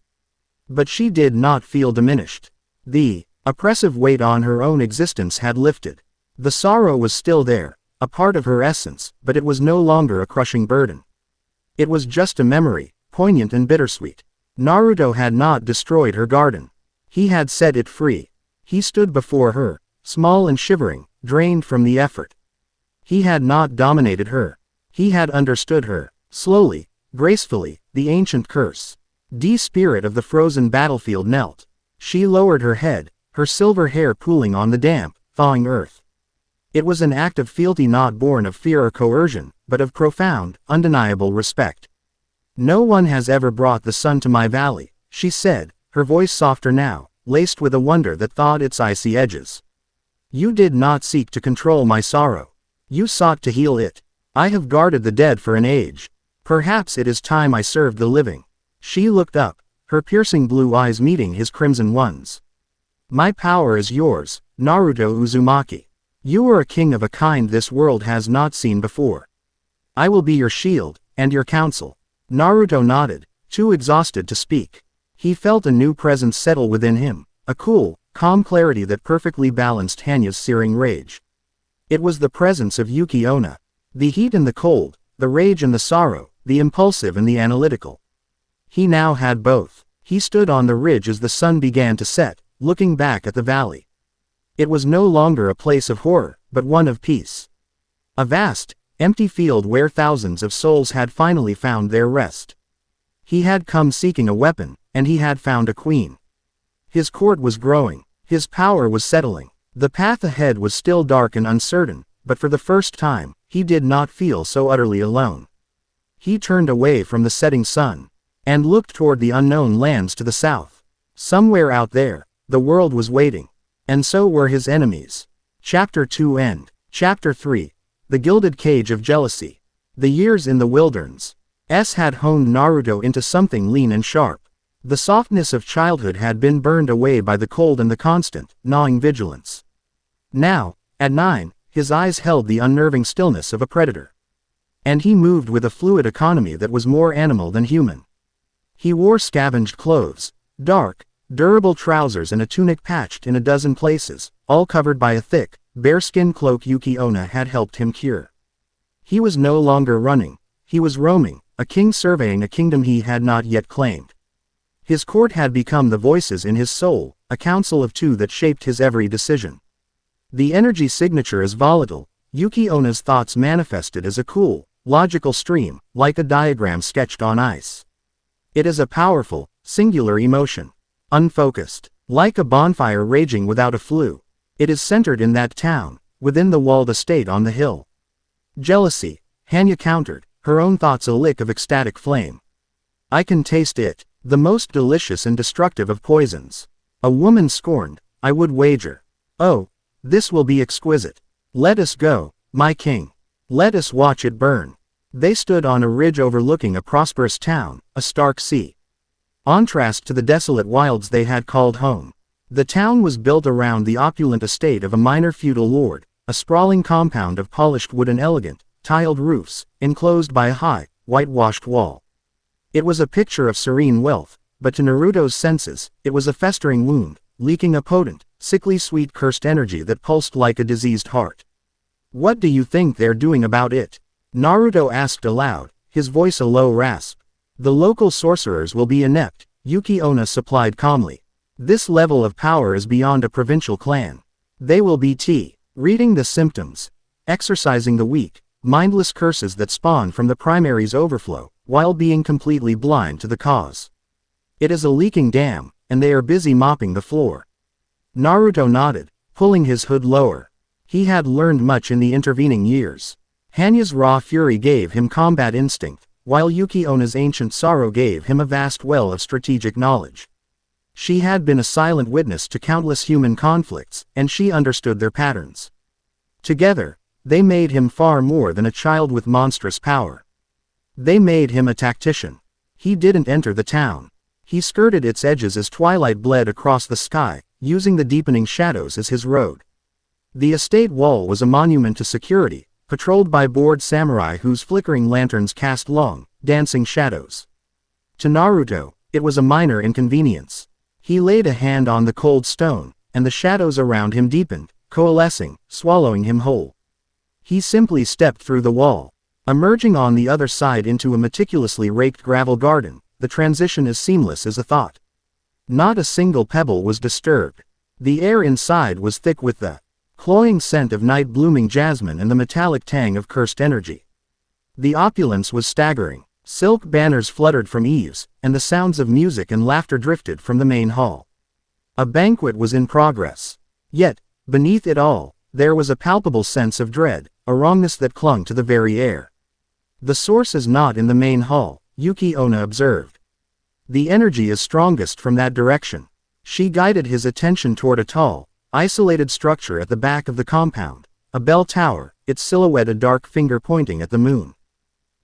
But she did not feel diminished. The Oppressive weight on her own existence had lifted. The sorrow was still there, a part of her essence, but it was no longer a crushing burden. It was just a memory, poignant and bittersweet. Naruto had not destroyed her garden. He had set it free. He stood before her, small and shivering, drained from the effort. He had not dominated her. He had understood her. Slowly, gracefully, the ancient curse. The spirit of the frozen battlefield knelt. She lowered her head, her silver hair pooling on the damp, thawing earth. It was an act of fealty not born of fear or coercion, but of profound, undeniable respect. "No one has ever brought the sun to my valley," she said, her voice softer now, laced with a wonder that thawed its icy edges. "You did not seek to control my sorrow. You sought to heal it. I have guarded the dead for an age. Perhaps it is time I served the living." She looked up, her piercing blue eyes meeting his crimson ones. "My power is yours, Naruto Uzumaki. You are a king of a kind this world has not seen before. I will be your shield, and your counsel." Naruto nodded, too exhausted to speak. He felt a new presence settle within him, a cool, calm clarity that perfectly balanced Hanya's searing rage. It was the presence of Yuki Onna. The heat and the cold, the rage and the sorrow, the impulsive and the analytical. He now had both. He stood on the ridge as the sun began to set, looking back at the valley. It was no longer a place of horror, but one of peace. A vast, empty field where thousands of souls had finally found their rest. He had come seeking a weapon, and he had found a queen. His court was growing. His power was settling. The path ahead was still dark and uncertain, but for the first time, he did not feel so utterly alone. He turned away from the setting sun, and looked toward the unknown lands to the south. Somewhere out there, the world was waiting. And so were his enemies. Chapter 2 End. Chapter 3. The Gilded Cage of Jealousy. The years in the wilderness had honed Naruto into something lean and sharp. The softness of childhood had been burned away by the cold and the constant, gnawing vigilance. Now, at 9, his eyes held the unnerving stillness of a predator. And he moved with a fluid economy that was more animal than human. He wore scavenged clothes, dark, durable trousers and a tunic patched in a dozen places, all covered by a thick, bearskin cloak Yuki Onna had helped him cure. He was no longer running, he was roaming, a king surveying a kingdom he had not yet claimed. His court had become the voices in his soul, a council of two that shaped his every decision. The energy signature is volatile. Yuki Onna's thoughts manifested as a cool, logical stream, like a diagram sketched on ice. It is a powerful, singular emotion. Unfocused, like a bonfire raging without a flue. It is centered in that town, within the walled estate on the hill. Jealousy, Hanya countered, her own thoughts a lick of ecstatic flame. "I can taste it, the most delicious and destructive of poisons. A woman scorned, I would wager. Oh, this will be exquisite. Let us go, my king. Let us watch it burn." They stood on a ridge overlooking a prosperous town, a stark sea. Contrast to the desolate wilds they had called home. The town was built around the opulent estate of a minor feudal lord, a sprawling compound of polished wood and elegant, tiled roofs, enclosed by a high, whitewashed wall. It was a picture of serene wealth, but to Naruto's senses, it was a festering wound, leaking a potent, sickly sweet cursed energy that pulsed like a diseased heart. "What do you think they're doing about it?" Naruto asked aloud, his voice a low rasp. "The local sorcerers will be inept," Yuki Onna supplied calmly. "This level of power is beyond a provincial clan. They will be reading the symptoms, exorcising the weak, mindless curses that spawn from the primary's overflow, while being completely blind to the cause. It is a leaking dam, and they are busy mopping the floor." Naruto nodded, pulling his hood lower. He had learned much in the intervening years. Hanya's raw fury gave him combat instinct, while Yuki Onna's ancient sorrow gave him a vast well of strategic knowledge. She had been a silent witness to countless human conflicts, and she understood their patterns. Together, they made him far more than a child with monstrous power. They made him a tactician. He didn't enter the town. He skirted its edges as twilight bled across the sky, using the deepening shadows as his road. The estate wall was a monument to security, patrolled by bored samurai whose flickering lanterns cast long, dancing shadows. To Naruto, it was a minor inconvenience. He laid a hand on the cold stone, and the shadows around him deepened, coalescing, swallowing him whole. He simply stepped through the wall, emerging on the other side into a meticulously raked gravel garden, the transition as seamless as a thought. Not a single pebble was disturbed. The air inside was thick with the cloying scent of night-blooming jasmine and the metallic tang of cursed energy. The opulence was staggering. Silk banners fluttered from eaves, and the sounds of music and laughter drifted from the main hall. A banquet was in progress. Yet, beneath it all, there was a palpable sense of dread, a wrongness that clung to the very air. The source is not in the main hall, Yuki Onna observed. The energy is strongest from that direction. She guided his attention toward a tall, isolated structure at the back of the compound, a bell tower, its silhouette a dark finger pointing at the moon.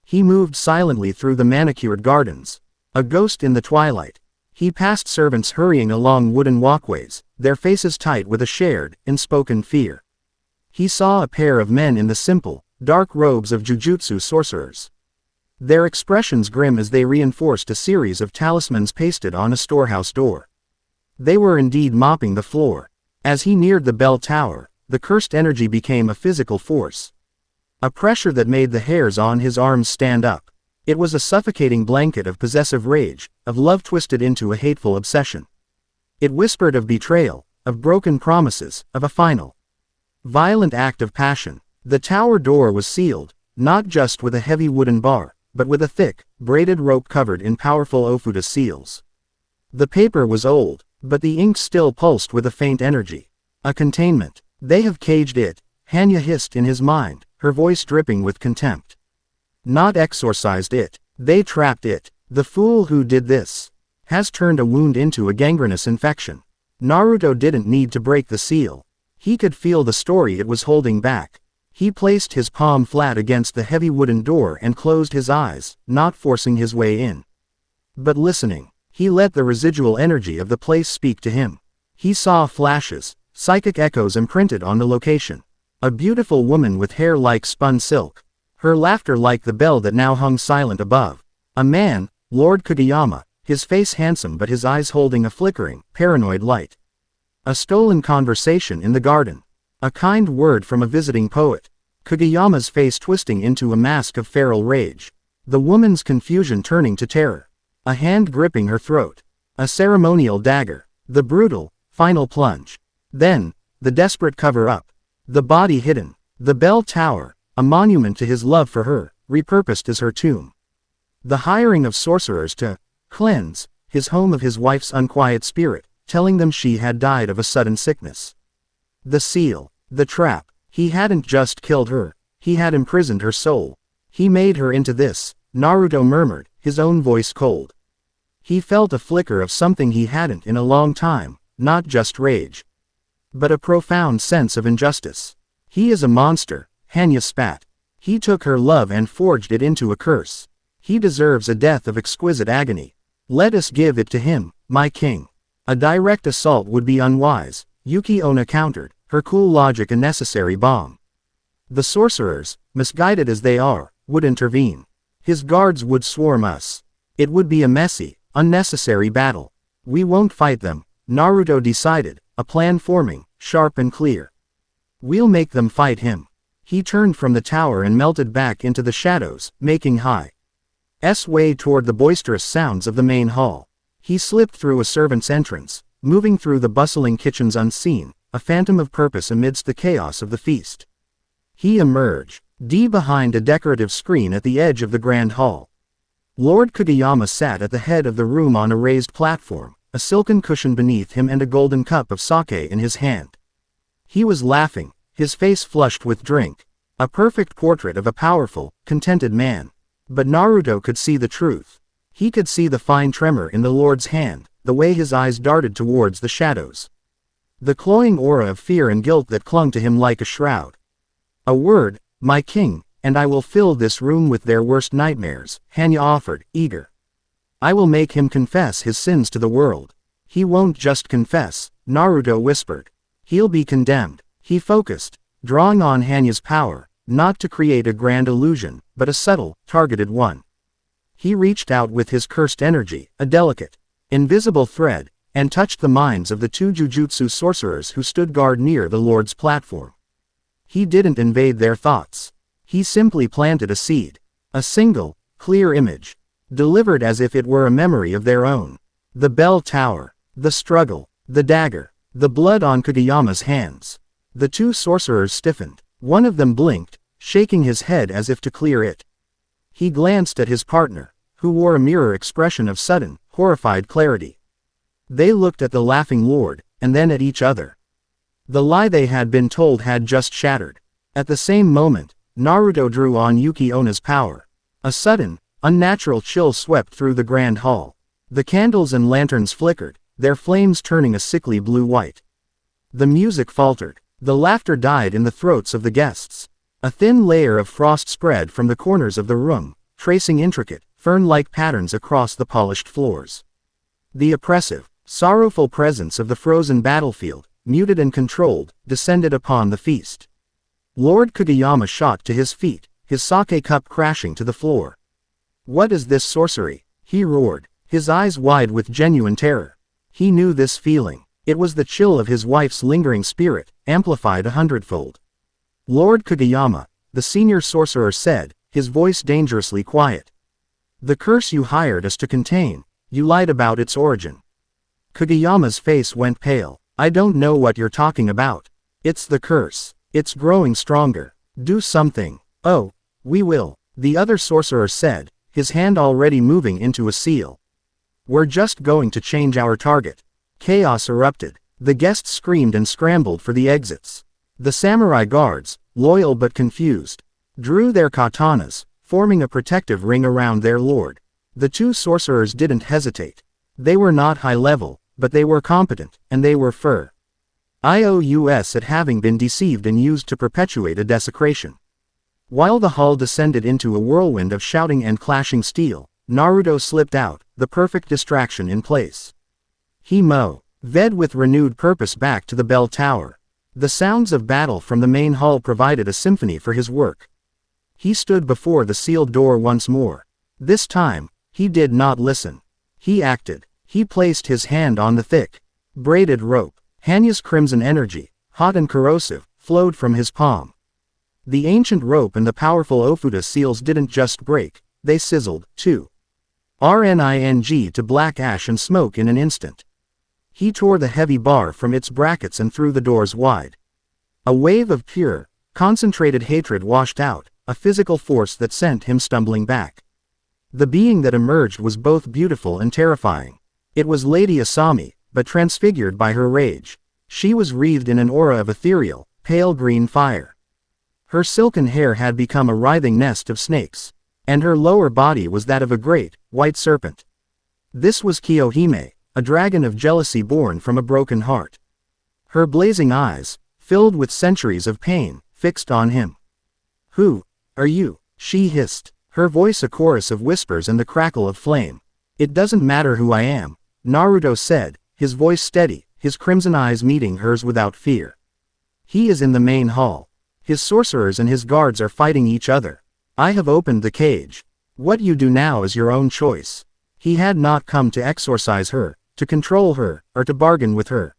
He moved silently through the manicured gardens, a ghost in the twilight. He passed servants hurrying along wooden walkways, their faces tight with a shared, unspoken fear. He saw a pair of men in the simple, dark robes of Jujutsu sorcerers. Their expressions grim as they reinforced a series of talismans pasted on a storehouse door. They were indeed mopping the floor. As he neared the bell tower, the cursed energy became a physical force. A pressure that made the hairs on his arms stand up. It was a suffocating blanket of possessive rage, of love twisted into a hateful obsession. It whispered of betrayal, of broken promises, of a final, violent act of passion. The tower door was sealed, not just with a heavy wooden bar, but with a thick, braided rope covered in powerful Ofuda seals. The paper was old, but the ink still pulsed with a faint energy. A containment. They have caged it, Hanya hissed in his mind, her voice dripping with contempt. Not exorcised it. They trapped it. The fool who did this has turned a wound into a gangrenous infection. Naruto didn't need to break the seal. He could feel the story it was holding back. He placed his palm flat against the heavy wooden door and closed his eyes, not forcing his way in, but listening. He let the residual energy of the place speak to him. He saw flashes, psychic echoes imprinted on the location. A beautiful woman with hair like spun silk. Her laughter like the bell that now hung silent above. A man, Lord Kageyama, his face handsome but his eyes holding a flickering, paranoid light. A stolen conversation in the garden. A kind word from a visiting poet. Kageyama's face twisting into a mask of feral rage. The woman's confusion turning to terror. A hand gripping her throat. A ceremonial dagger. The brutal, final plunge. Then, the desperate cover-up. The body hidden. The bell tower, a monument to his love for her, repurposed as her tomb. The hiring of sorcerers to cleanse his home of his wife's unquiet spirit, telling them she had died of a sudden sickness. The seal. The trap. He hadn't just killed her. He had imprisoned her soul. He made her into this, Naruto murmured, his own voice cold. He felt a flicker of something he hadn't in a long time, not just rage, but a profound sense of injustice. He is a monster, Hanya spat. He took her love and forged it into a curse. He deserves a death of exquisite agony. Let us give it to him, my king. A direct assault would be unwise, Yuki Onna countered, her cool logic a necessary bomb. The sorcerers, misguided as they are, would intervene. His guards would swarm us. It would be a messy, unnecessary battle. We won't fight them, Naruto decided, a plan forming, sharp and clear. We'll make them fight him. He turned from the tower and melted back into the shadows, making his way toward the boisterous sounds of the main hall. He slipped through a servant's entrance, moving through the bustling kitchens unseen, a phantom of purpose amidst the chaos of the feast. He emerged, behind a decorative screen at the edge of the grand hall. Lord Kageyama sat at the head of the room on a raised platform, a silken cushion beneath him and a golden cup of sake in his hand. He was laughing, his face flushed with drink. A perfect portrait of a powerful, contented man. But Naruto could see the truth. He could see the fine tremor in the Lord's hand, the way his eyes darted towards the shadows. The cloying aura of fear and guilt that clung to him like a shroud. A word, my king, and I will fill this room with their worst nightmares, Hanya offered, eager. I will make him confess his sins to the world. He won't just confess, Naruto whispered. He'll be condemned. He focused, drawing on Hanya's power, not to create a grand illusion, but a subtle, targeted one. He reached out with his cursed energy, a delicate, invisible thread, and touched the minds of the two Jujutsu sorcerers who stood guard near the Lord's platform. He didn't invade their thoughts. He simply planted a seed. A single, clear image. Delivered as if it were a memory of their own. The bell tower. The struggle. The dagger. The blood on Kageyama's hands. The two sorcerers stiffened. One of them blinked, shaking his head as if to clear it. He glanced at his partner, who wore a mirror expression of sudden, horrified clarity. They looked at the laughing lord, and then at each other. The lie they had been told had just shattered. At the same moment, Naruto drew on Yuki Ona's power. A sudden, unnatural chill swept through the grand hall. The candles and lanterns flickered, their flames turning a sickly blue-white. The music faltered. The laughter died in the throats of the guests. A thin layer of frost spread from the corners of the room, tracing intricate, fern-like patterns across the polished floors. The oppressive, sorrowful presence of the frozen battlefield, muted and controlled, descended upon the feast. Lord Kageyama shot to his feet, his sake cup crashing to the floor. "What is this sorcery?" he roared, his eyes wide with genuine terror. He knew this feeling. It was the chill of his wife's lingering spirit, amplified 100-fold. "Lord Kageyama," the senior sorcerer said, his voice dangerously quiet. "The curse you hired us to contain, you lied about its origin." Kageyama's face went pale. "I don't know what you're talking about. It's the curse. It's growing stronger. Do something." "Oh, we will," the other sorcerer said, his hand already moving into a seal. "We're just going to change our target." Chaos erupted. The guests screamed and scrambled for the exits. The samurai guards, loyal but confused, drew their katanas, forming a protective ring around their lord. The two sorcerers didn't hesitate. They were not high-level, but they were competent, and they were furious at having been deceived and used to perpetuate a desecration. While the hall descended into a whirlwind of shouting and clashing steel, Naruto slipped out, the perfect distraction in place. He moved with renewed purpose back to the bell tower. The sounds of battle from the main hall provided a symphony for his work. He stood before the sealed door once more. This time, he did not listen. He acted. He placed his hand on the thick, braided rope. Hanya's crimson energy, hot and corrosive, flowed from his palm. The ancient rope and the powerful Ofuda seals didn't just break, they sizzled, too. Turning to black ash and smoke in an instant. He tore the heavy bar from its brackets and threw the doors wide. A wave of pure, concentrated hatred washed out, a physical force that sent him stumbling back. The being that emerged was both beautiful and terrifying. It was Lady Asami, but transfigured by her rage. She was wreathed in an aura of ethereal, pale green fire. Her silken hair had become a writhing nest of snakes, and her lower body was that of a great, white serpent. This was Kiyohime, a dragon of jealousy born from a broken heart. Her blazing eyes, filled with centuries of pain, fixed on him. "Who are you?" she hissed, her voice a chorus of whispers and the crackle of flame. "It doesn't matter who I am," Naruto said, his voice steady, his crimson eyes meeting hers without fear. "He is in the main hall. His sorcerers and his guards are fighting each other. I have opened the cage. What you do now is your own choice." He had not come to exorcise her, to control her, or to bargain with her.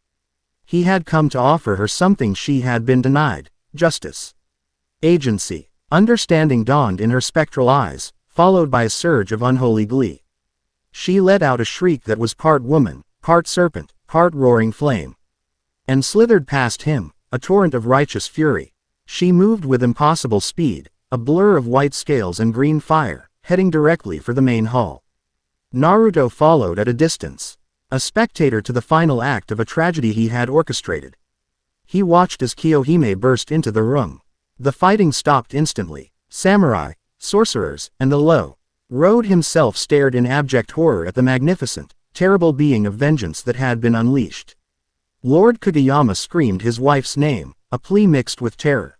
He had come to offer her something she had been denied: justice. Agency. Understanding dawned in her spectral eyes, followed by a surge of unholy glee. She let out a shriek that was part woman, part serpent, part roaring flame. And slithered past him, a torrent of righteous fury. She moved with impossible speed, a blur of white scales and green fire, heading directly for the main hall. Naruto followed at a distance, a spectator to the final act of a tragedy he had orchestrated. He watched as Kiyohime burst into the room. The fighting stopped instantly. Samurai, sorcerers, and the Lord himself stared in abject horror at the magnificent, terrible being of vengeance that had been unleashed. Lord Kageyama screamed his wife's name, a plea mixed with terror.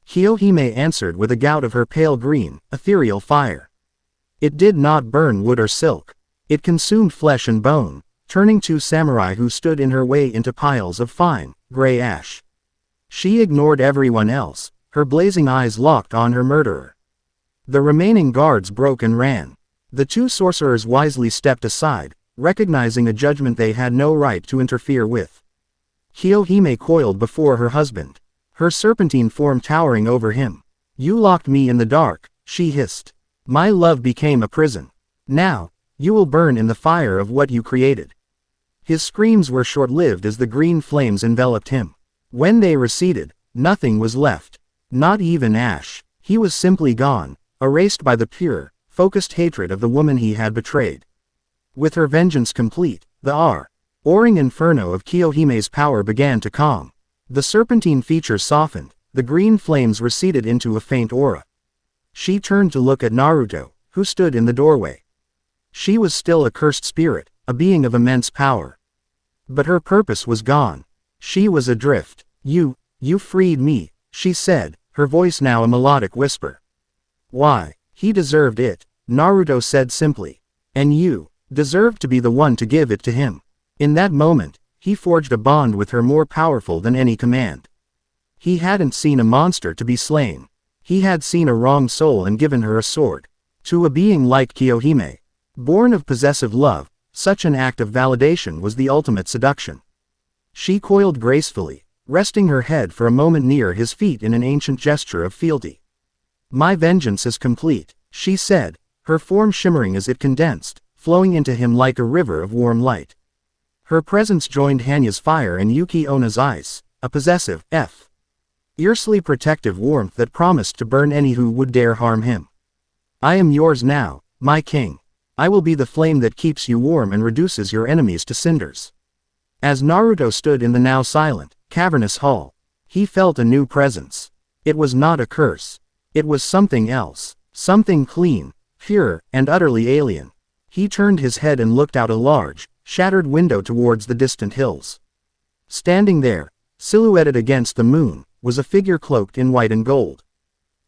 Kiyohime answered with a gout of her pale green, ethereal fire. It did not burn wood or silk. It consumed flesh and bone, turning two samurai who stood in her way into piles of fine, gray ash. She ignored everyone else, her blazing eyes locked on her murderer. The remaining guards broke and ran. The two sorcerers wisely stepped aside, recognizing a judgment they had no right to interfere with. Kiyohime coiled before her husband, her serpentine form towering over him. "You locked me in the dark," she hissed. "My love became a prison. Now, you will burn in the fire of what you created." His screams were short-lived as the green flames enveloped him. When they receded, nothing was left. Not even ash. He was simply gone, erased by the pure, focused hatred of the woman he had betrayed. With her vengeance complete, the roaring inferno of Kiyohime's power began to calm. The serpentine features softened, the green flames receded into a faint aura. She turned to look at Naruto, who stood in the doorway. She was still a cursed spirit, a being of immense power. But her purpose was gone. She was adrift. You freed me," she said, her voice now a melodic whisper. "Why? He deserved it," Naruto said simply. "And you deserved to be the one to give it to him." In that moment, he forged a bond with her more powerful than any command. He hadn't seen a monster to be slain. He had seen a wrong soul and given her a sword. To a being like Kiyohime, born of possessive love, such an act of validation was the ultimate seduction. She coiled gracefully, resting her head for a moment near his feet in an ancient gesture of fealty. "My vengeance is complete," she said, her form shimmering as it condensed, flowing into him like a river of warm light. Her presence joined Hanya's fire and Yuki Ona's ice, a possessive, fiercely protective warmth that promised to burn any who would dare harm him. "I am yours now, my king. I will be the flame that keeps you warm and reduces your enemies to cinders." As Naruto stood in the now silent, cavernous hall, he felt a new presence. It was not a curse. It was something else, something clean, pure, and utterly alien. He turned his head and looked out a large, shattered window towards the distant hills. Standing there, silhouetted against the moon, was a figure cloaked in white and gold.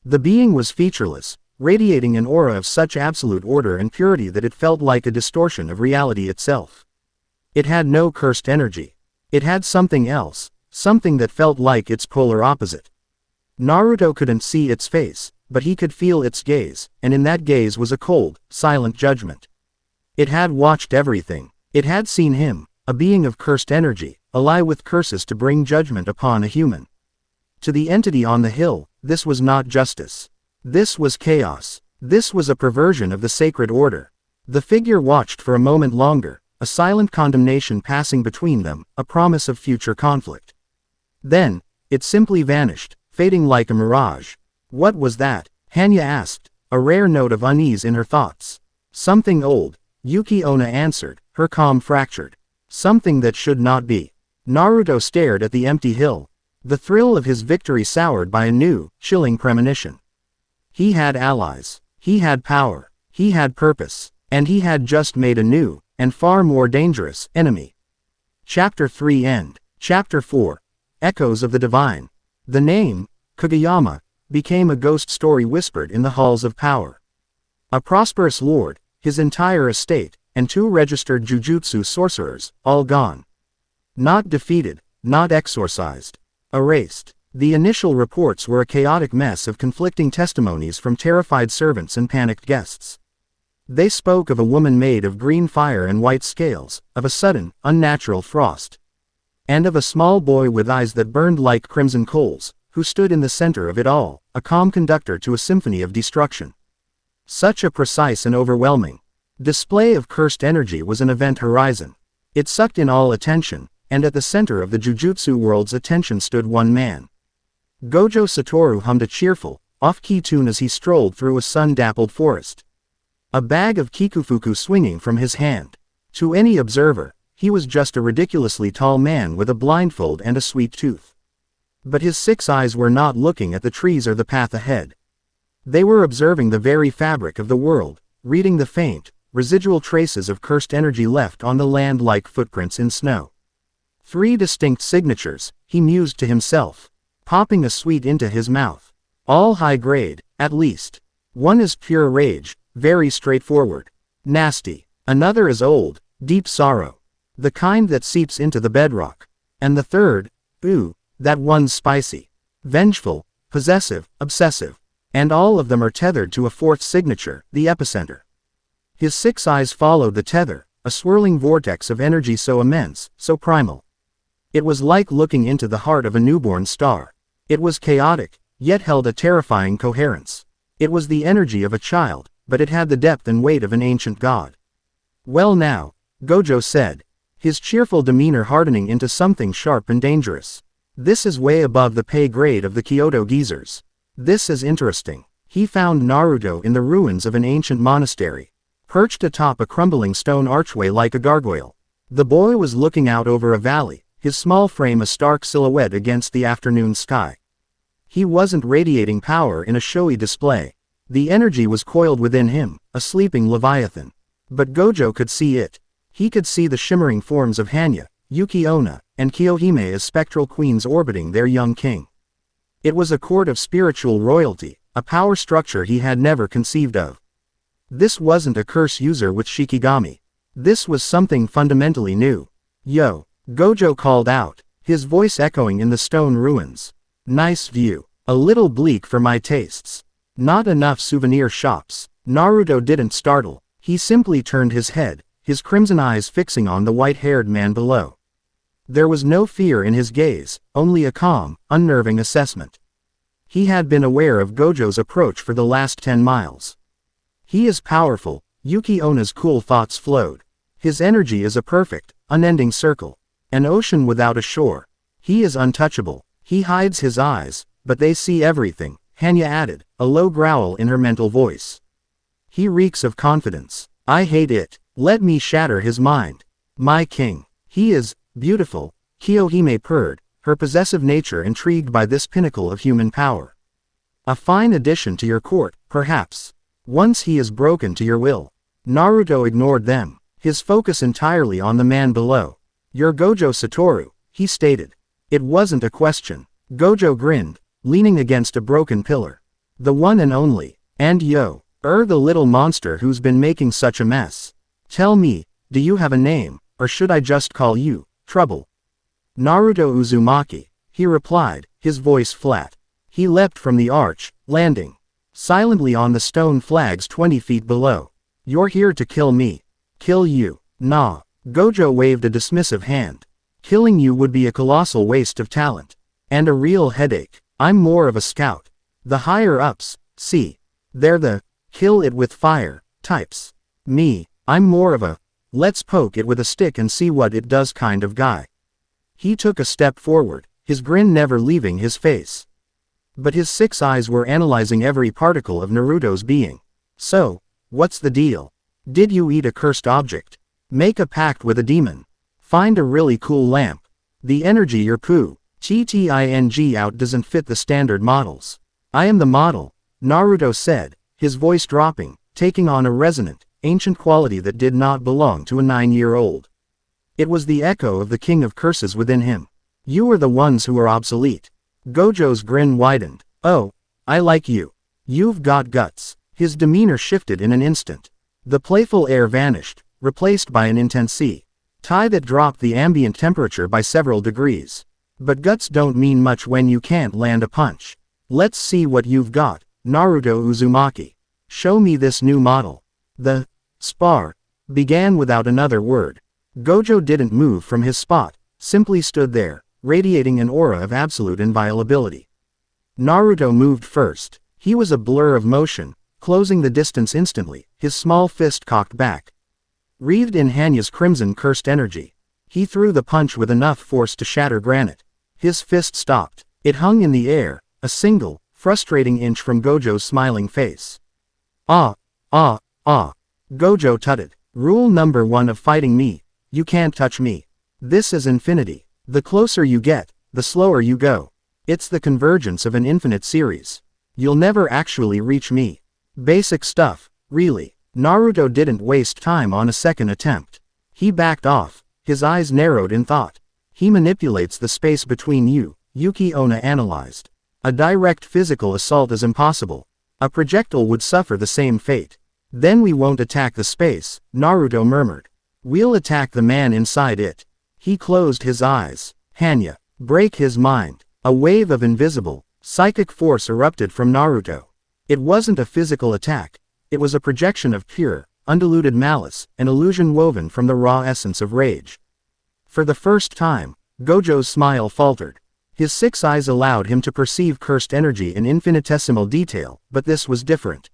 The being was featureless, radiating an aura of such absolute order and purity that it felt like a distortion of reality itself. It had no cursed energy. It had something else, something that felt like its polar opposite. Naruto couldn't see its face, but he could feel its gaze, and in that gaze was a cold, silent judgment. It had watched everything. It had seen him, a being of cursed energy, ally with curses to bring judgment upon a human. To the entity on the hill, this was not justice. This was chaos. This was a perversion of the sacred order. The figure watched for a moment longer, a silent condemnation passing between them, a promise of future conflict. Then, it simply vanished, fading like a mirage. "What was that?" Hanya asked, a rare note of unease in her thoughts. "Something old," Yuki Onna answered, her calm fractured. "Something that should not be." Naruto stared at the empty hill, the thrill of his victory soured by a new, chilling premonition. He had allies, he had power, he had purpose, and he had just made a new, and far more dangerous, enemy. Chapter 3 End. Chapter 4. Echoes of the Divine. The name, Kageyama, became a ghost story whispered in the halls of power. A prosperous lord, his entire estate, and 2 registered jujutsu sorcerers, all gone. Not defeated, not exorcised. Erased. The initial reports were a chaotic mess of conflicting testimonies from terrified servants and panicked guests. They spoke of a woman made of green fire and white scales, of a sudden, unnatural frost, and of a small boy with eyes that burned like crimson coals, who stood in the center of it all, a calm conductor to a symphony of destruction. Such a precise and overwhelming display of cursed energy was an event horizon. It sucked in all attention, and at the center of the jujutsu world's attention stood one man. Gojo Satoru hummed a cheerful, off-key tune as he strolled through a sun-dappled forest, a bag of kikufuku swinging from his hand. To any observer, he was just a ridiculously tall man with a blindfold and a sweet tooth. But his 6 eyes were not looking at the trees or the path ahead. They were observing the very fabric of the world, reading the faint, residual traces of cursed energy left on the land like footprints in snow. 3 distinct signatures, he mused to himself, popping a sweet into his mouth. All high grade, at least. One is pure rage, very straightforward. Nasty. Another is old, deep sorrow, the kind that seeps into the bedrock. And the third, that one's spicy, vengeful, possessive, obsessive. And all of them are tethered to a 4th signature, the epicenter. His 6 eyes followed the tether, a swirling vortex of energy so immense, so primal. It was like looking into the heart of a newborn star. It was chaotic, yet held a terrifying coherence. It was the energy of a child, but it had the depth and weight of an ancient god. "Well now," Gojo said, his cheerful demeanor hardening into something sharp and dangerous. "This is way above the pay grade of the Kyoto geezers. This is interesting." He found Naruto in the ruins of an ancient monastery, perched atop a crumbling stone archway like a gargoyle. The boy was looking out over a valley, his small frame a stark silhouette against the afternoon sky. He wasn't radiating power in a showy display. The energy was coiled within him, a sleeping leviathan. But Gojo could see it. He could see the shimmering forms of Hanya, Yuki Onna, and Kiyohime as spectral queens orbiting their young king. It was a court of spiritual royalty, a power structure he had never conceived of. This wasn't a curse user with Shikigami. This was something fundamentally new. "Yo," Gojo called out, his voice echoing in the stone ruins. "Nice view. A little bleak for my tastes. Not enough souvenir shops." Naruto didn't startle. He simply turned his head, his crimson eyes fixing on the white-haired man below. There was no fear in his gaze, only a calm, unnerving assessment. He had been aware of Gojo's approach for the last 10 miles. "He is powerful," Yuki Onna's cool thoughts flowed. "His energy is a perfect, unending circle. An ocean without a shore. He is untouchable. He hides his eyes, but they see everything," Hanya added, a low growl in her mental voice. "He reeks of confidence. I hate it. Let me shatter his mind. My king. He is beautiful," Kiyohime purred, her possessive nature intrigued by this pinnacle of human power. "A fine addition to your court, perhaps. Once he is broken to your will." Naruto ignored them, his focus entirely on the man below. "You're Gojo Satoru," he stated. It wasn't a question. Gojo grinned, leaning against a broken pillar. "The one and only. And yo, the little monster who's been making such a mess. Tell me, do you have a name, or should I just call you Trouble?" "Naruto Uzumaki," he replied, his voice flat. He leapt from the arch, landing silently on the stone flags 20 feet below. "You're here to kill me." "Kill you? Nah." Gojo waved a dismissive hand. "Killing you would be a colossal waste of talent. And a real headache. I'm more of a scout. The higher-ups, see. They're the kill it with fire types. Me, I'm more of a let's poke it with a stick and see what it does kind of guy." He took a step forward, his grin never leaving his face. But his 6 eyes were analyzing every particle of Naruto's being. "So, what's the deal? Did you eat a cursed object? Make a pact with a demon? Find a really cool lamp? The energy your TTING out doesn't fit the standard models." "I am the model," Naruto said, his voice dropping, taking on a resonant, ancient quality that did not belong to a 9-year-old. It was the echo of the king of curses within him. "You are the ones who are obsolete." Gojo's grin widened. "Oh, I like you. You've got guts." His demeanor shifted in an instant. The playful air vanished, replaced by an intense tie that dropped the ambient temperature by several degrees. "But guts don't mean much when you can't land a punch. Let's see what you've got, Naruto Uzumaki. Show me this new model." The spar began without another word. Gojo didn't move from his spot, simply stood there, radiating an aura of absolute inviolability. Naruto moved first. He was a blur of motion, closing the distance instantly, his small fist cocked back. Wreathed in Hanya's crimson cursed energy, he threw the punch with enough force to shatter granite. His fist stopped. It hung in the air, a single, frustrating inch from Gojo's smiling face. Ah, Gojo tutted. "Rule number 1 of fighting me, you can't touch me. This is infinity. The closer you get, the slower you go. It's the convergence of an infinite series. You'll never actually reach me." Basic stuff, really. Naruto didn't waste time on a second attempt. He backed off, his eyes narrowed in thought. "He manipulates the space between you," Yuki Onna analyzed. "A direct physical assault is impossible. A projectile would suffer the same fate." "Then we won't attack the space," Naruto murmured. "We'll attack the man inside it." He closed his eyes. "Hanya, break his mind." A wave of invisible, psychic force erupted from Naruto. It wasn't a physical attack. It was a projection of pure, undiluted malice, an illusion woven from the raw essence of rage. For the first time, Gojo's smile faltered. His 6 eyes allowed him to perceive cursed energy in infinitesimal detail, but this was different.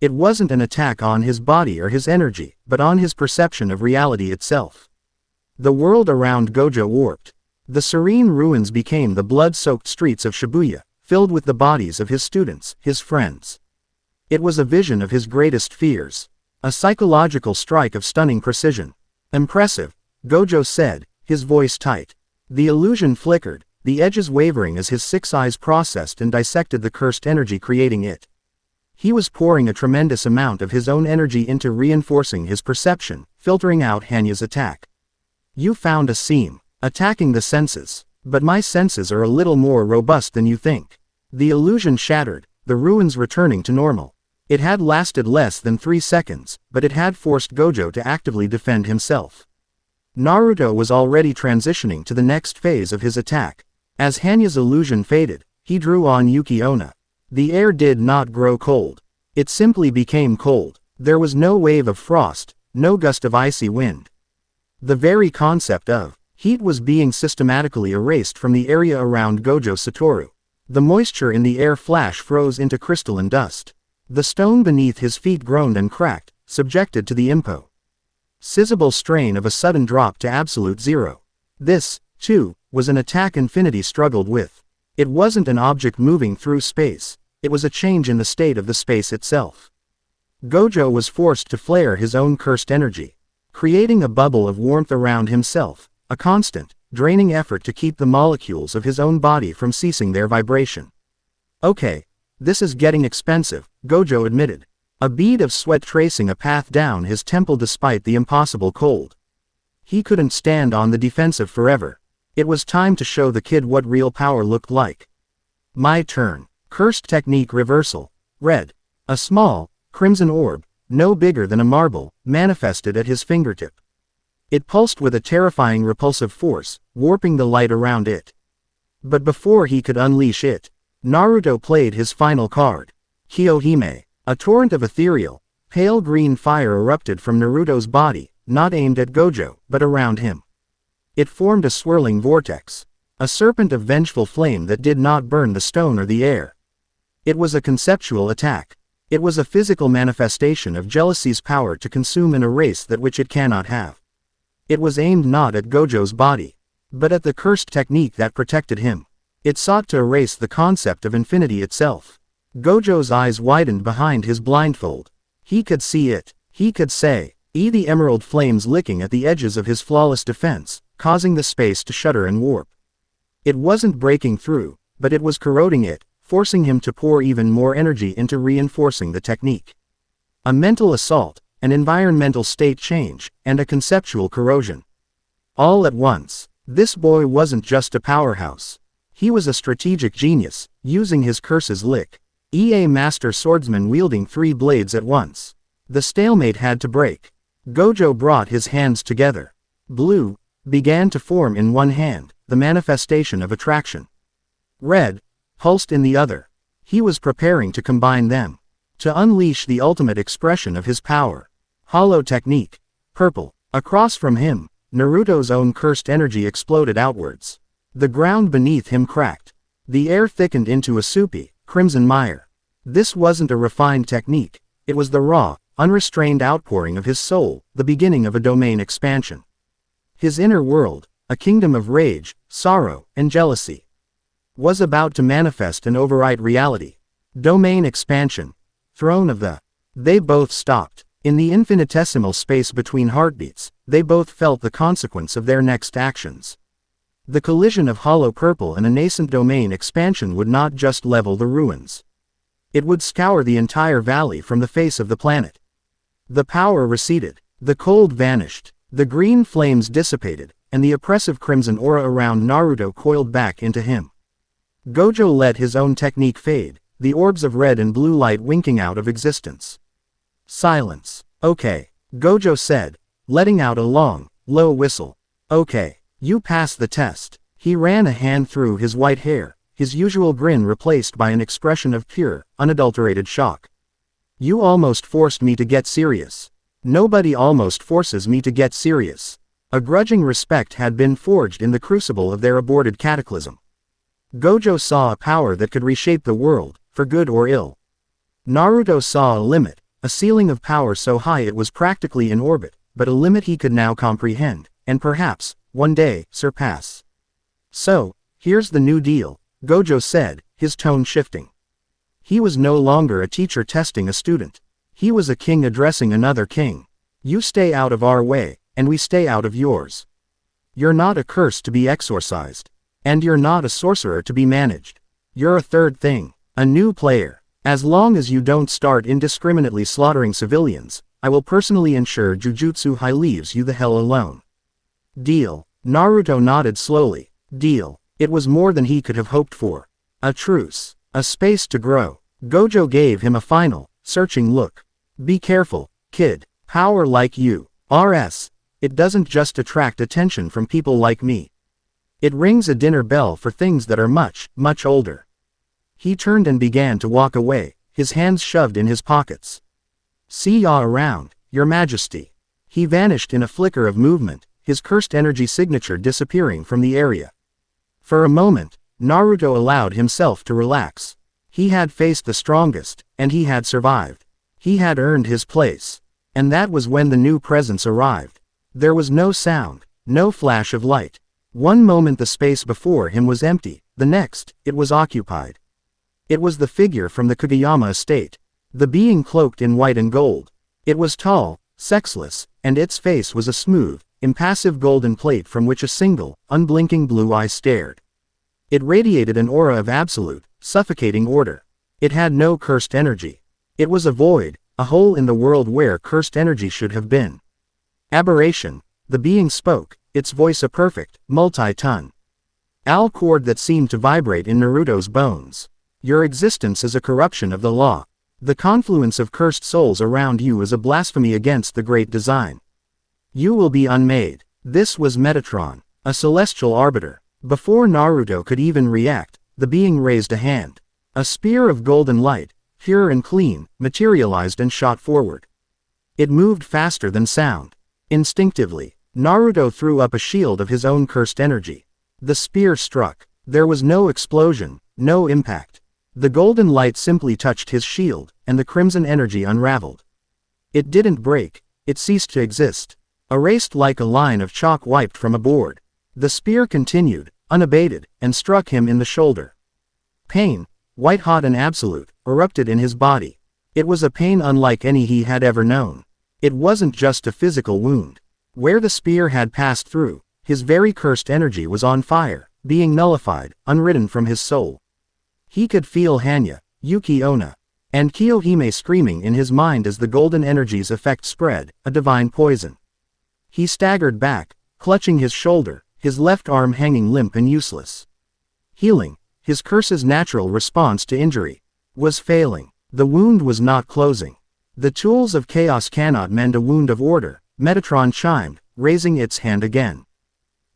It wasn't an attack on his body or his energy, but on his perception of reality itself. The world around Gojo warped. The serene ruins became the blood-soaked streets of Shibuya, filled with the bodies of his students, his friends. It was a vision of his greatest fears. A psychological strike of stunning precision. Impressive, Gojo said, his voice tight. The illusion flickered, the edges wavering as his 6 eyes processed and dissected the cursed energy creating it. He was pouring a tremendous amount of his own energy into reinforcing his perception, filtering out Hanya's attack. You found a seam, attacking the senses. But my senses are a little more robust than you think. The illusion shattered, the ruins returning to normal. It had lasted less than 3 seconds, but it had forced Gojo to actively defend himself. Naruto was already transitioning to the next phase of his attack. As Hanya's illusion faded, he drew on Yuki Onna. The air did not grow cold. It simply became cold. There was no wave of frost, no gust of icy wind. The very concept of heat was being systematically erased from the area around Gojo Satoru. The moisture in the air flash froze into crystalline dust. The stone beneath his feet groaned and cracked, subjected to the impossible strain of a sudden drop to absolute zero. This, too, was an attack infinity struggled with. It wasn't an object moving through space, it was a change in the state of the space itself. Gojo was forced to flare his own cursed energy, creating a bubble of warmth around himself, a constant, draining effort to keep the molecules of his own body from ceasing their vibration. Okay, this is getting expensive, Gojo admitted, a bead of sweat tracing a path down his temple despite the impossible cold. He couldn't stand on the defensive forever. It was time to show the kid what real power looked like. My turn. Cursed technique reversal. Red. A small, crimson orb, no bigger than a marble, manifested at his fingertip. It pulsed with a terrifying repulsive force, warping the light around it. But before he could unleash it, Naruto played his final card. Kyohime. A torrent of ethereal, pale green fire erupted from Naruto's body, not aimed at Gojo, but around him. It formed a swirling vortex, a serpent of vengeful flame that did not burn the stone or the air. It was a conceptual attack. It was a physical manifestation of jealousy's power to consume and erase that which it cannot have. It was aimed not at Gojo's body, but at the cursed technique that protected him. It sought to erase the concept of infinity itself. Gojo's eyes widened behind his blindfold. He could see it. He could say, the emerald flames licking at the edges of his flawless defense, causing the space to shudder and warp. It wasn't breaking through, but it was corroding it, forcing him to pour even more energy into reinforcing the technique. A mental assault, an environmental state change, and a conceptual corrosion. All at once. This boy wasn't just a powerhouse. He was a strategic genius, using his curses a master swordsman wielding 3 blades at once. The stalemate had to break. Gojo brought his hands together. Blue began to form in one hand, the manifestation of attraction. Red pulsed in the other. He was preparing to combine them, to unleash the ultimate expression of his power. Hollow technique. Purple. Across from him, Naruto's own cursed energy exploded outwards. The ground beneath him cracked. The air thickened into a soupy, crimson mire. This wasn't a refined technique, it was the raw, unrestrained outpouring of his soul, the beginning of a domain expansion. His inner world, a kingdom of rage, sorrow, and jealousy, was about to manifest and overwrite reality. Domain expansion. Throne of the. They both stopped. In the infinitesimal space between heartbeats, they both felt the consequence of their next actions. The collision of hollow purple and a nascent domain expansion would not just level the ruins. It would scour the entire valley from the face of the planet. The power receded. The cold vanished. The green flames dissipated, and the oppressive crimson aura around Naruto coiled back into him. Gojo let his own technique fade, the orbs of red and blue light winking out of existence. Silence. Okay, Gojo said, letting out a long, low whistle. Okay, you passed the test. He ran a hand through his white hair, his usual grin replaced by an expression of pure, unadulterated shock. You almost forced me to get serious. Nobody almost forces me to get serious. A grudging respect had been forged in the crucible of their aborted cataclysm. Gojo saw a power that could reshape the world, for good or ill. Naruto saw a limit, a ceiling of power so high it was practically in orbit, but a limit he could now comprehend, and perhaps, one day, surpass. So, here's the new deal, Gojo said, his tone shifting. He was no longer a teacher testing a student. He was a king addressing another king. You stay out of our way, and we stay out of yours. You're not a curse to be exorcised. And you're not a sorcerer to be managed. You're a third thing, a new player. As long as you don't start indiscriminately slaughtering civilians, I will personally ensure Jujutsu High leaves you the hell alone. Deal. Naruto nodded slowly. Deal. It was more than he could have hoped for. A truce. A space to grow. Gojo gave him a final, searching look. Be careful, kid. Power like you. RS. It doesn't just attract attention from people like me. It rings a dinner bell for things that are much, much older. He turned and began to walk away, his hands shoved in his pockets. See ya around, your majesty. He vanished in a flicker of movement, his cursed energy signature disappearing from the area. For a moment, Naruto allowed himself to relax. He had faced the strongest, and he had survived. He had earned his place. And that was when the new presence arrived. There was no sound, no flash of light. One moment the space before him was empty, the next, it was occupied. It was the figure from the Kageyama estate. The being cloaked in white and gold. It was tall, sexless, and its face was a smooth, impassive golden plate from which a single, unblinking blue eye stared. It radiated an aura of absolute, suffocating order. It had no cursed energy. It was a void, a hole in the world where cursed energy should have been. Aberration. The being spoke, its voice a perfect, multi-ton chord that seemed to vibrate in Naruto's bones. Your existence is a corruption of the law. The confluence of cursed souls around you is a blasphemy against the great design. You will be unmade. This was Metatron, a celestial arbiter. Before Naruto could even react, the being raised a hand. A spear of golden light, pure and clean, materialized and shot forward. It moved faster than sound. Instinctively, Naruto threw up a shield of his own cursed energy. The spear struck. There was no explosion, no impact. The golden light simply touched his shield, and the crimson energy unraveled. It didn't break, it ceased to exist. Erased like a line of chalk wiped from a board. The spear continued, unabated, and struck him in the shoulder. Pain, white-hot and absolute, erupted in his body. It was a pain unlike any he had ever known. It wasn't just a physical wound. Where the spear had passed through, his very cursed energy was on fire, being nullified, unwritten from his soul. He could feel Hanya, Yuki Onna, and Kiyohime screaming in his mind as the golden energy's effect spread, a divine poison. He staggered back, clutching his shoulder, his left arm hanging limp and useless. Healing, his curse's natural response to injury, was failing. The wound was not closing. The tools of chaos cannot mend a wound of order, Metatron chimed, raising its hand again.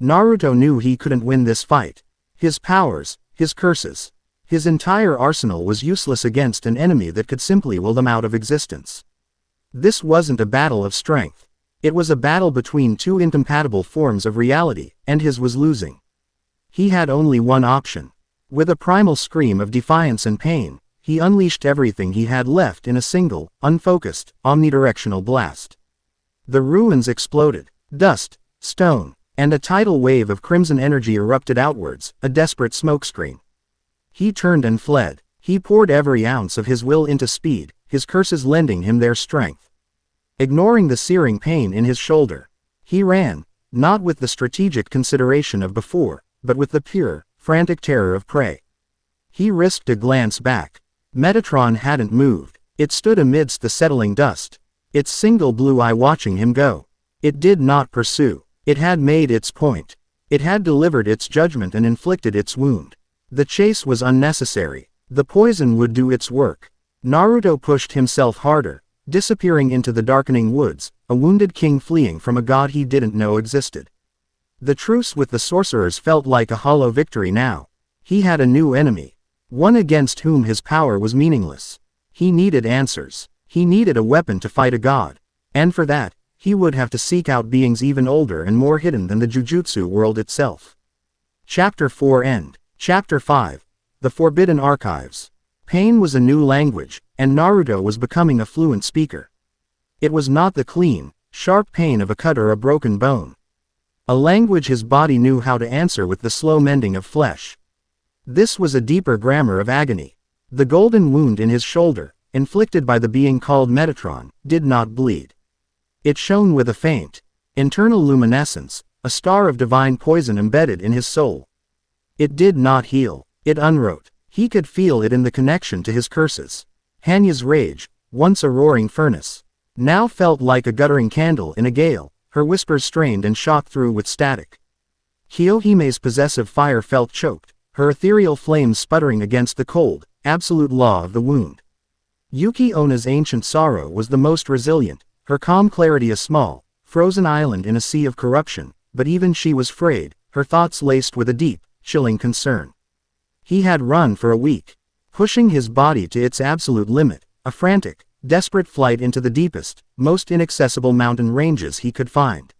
Naruto knew he couldn't win this fight. His powers, his curses, his entire arsenal was useless against an enemy that could simply will them out of existence. This wasn't a battle of strength. It was a battle between two incompatible forms of reality, and his was losing. He had only one option. With a primal scream of defiance and pain, he unleashed everything he had left in a single, unfocused, omnidirectional blast. The ruins exploded. Dust, stone, and a tidal wave of crimson energy erupted outwards, a desperate smokescreen. He turned and fled. He poured every ounce of his will into speed, his curses lending him their strength. Ignoring the searing pain in his shoulder, he ran, not with the strategic consideration of before, but with the pure, frantic terror of prey. He risked a glance back. Metatron hadn't moved. It stood amidst the settling dust, its single blue eye watching him go. It did not pursue. It had made its point. It had delivered its judgment and inflicted its wound. The chase was unnecessary. The poison would do its work. Naruto pushed himself harder, disappearing into the darkening woods, a wounded king fleeing from a god he didn't know existed. The truce with the sorcerers felt like a hollow victory now. He had a new enemy. One against whom his power was meaningless. He needed answers. He needed a weapon to fight a god. And for that, he would have to seek out beings even older and more hidden than the Jujutsu world itself. Chapter 4 End. Chapter 5. The Forbidden Archives. Pain was a new language, and Naruto was becoming a fluent speaker. It was not the clean, sharp pain of a cut or a broken bone. A language his body knew how to answer with the slow mending of flesh. This was a deeper grammar of agony. The golden wound in his shoulder, inflicted by the being called Metatron, did not bleed. It shone with a faint, internal luminescence, a star of divine poison embedded in his soul. It did not heal, it unwrote. He could feel it in the connection to his curses. Hanya's rage, once a roaring furnace, now felt like a guttering candle in a gale, her whispers strained and shot through with static. Kiyohime's possessive fire felt choked, her ethereal flames sputtering against the cold, absolute law of the wound. Yuki Ona's ancient sorrow was the most resilient, her calm clarity a small, frozen island in a sea of corruption, but even she was frayed, her thoughts laced with a deep, chilling concern. He had run for a week, pushing his body to its absolute limit, a frantic, desperate flight into the deepest, most inaccessible mountain ranges he could find.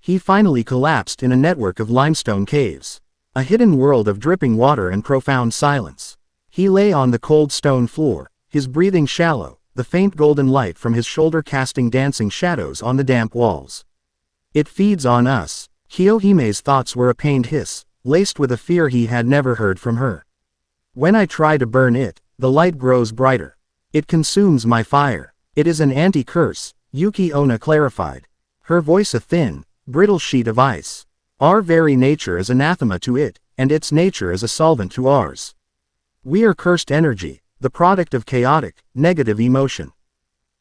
He finally collapsed in a network of limestone caves, a hidden world of dripping water and profound silence. He lay on the cold stone floor, his breathing shallow, the faint golden light from his shoulder casting dancing shadows on the damp walls. It feeds on us. Kiyohime's thoughts were a pained hiss, laced with a fear he had never heard from her. When I try to burn it, the light grows brighter. It consumes my fire. It is an anti-curse, Yuki Onna clarified, her voice a thin, brittle sheet of ice. Our very nature is anathema to it, and its nature is a solvent to ours. We are cursed energy, the product of chaotic, negative emotion.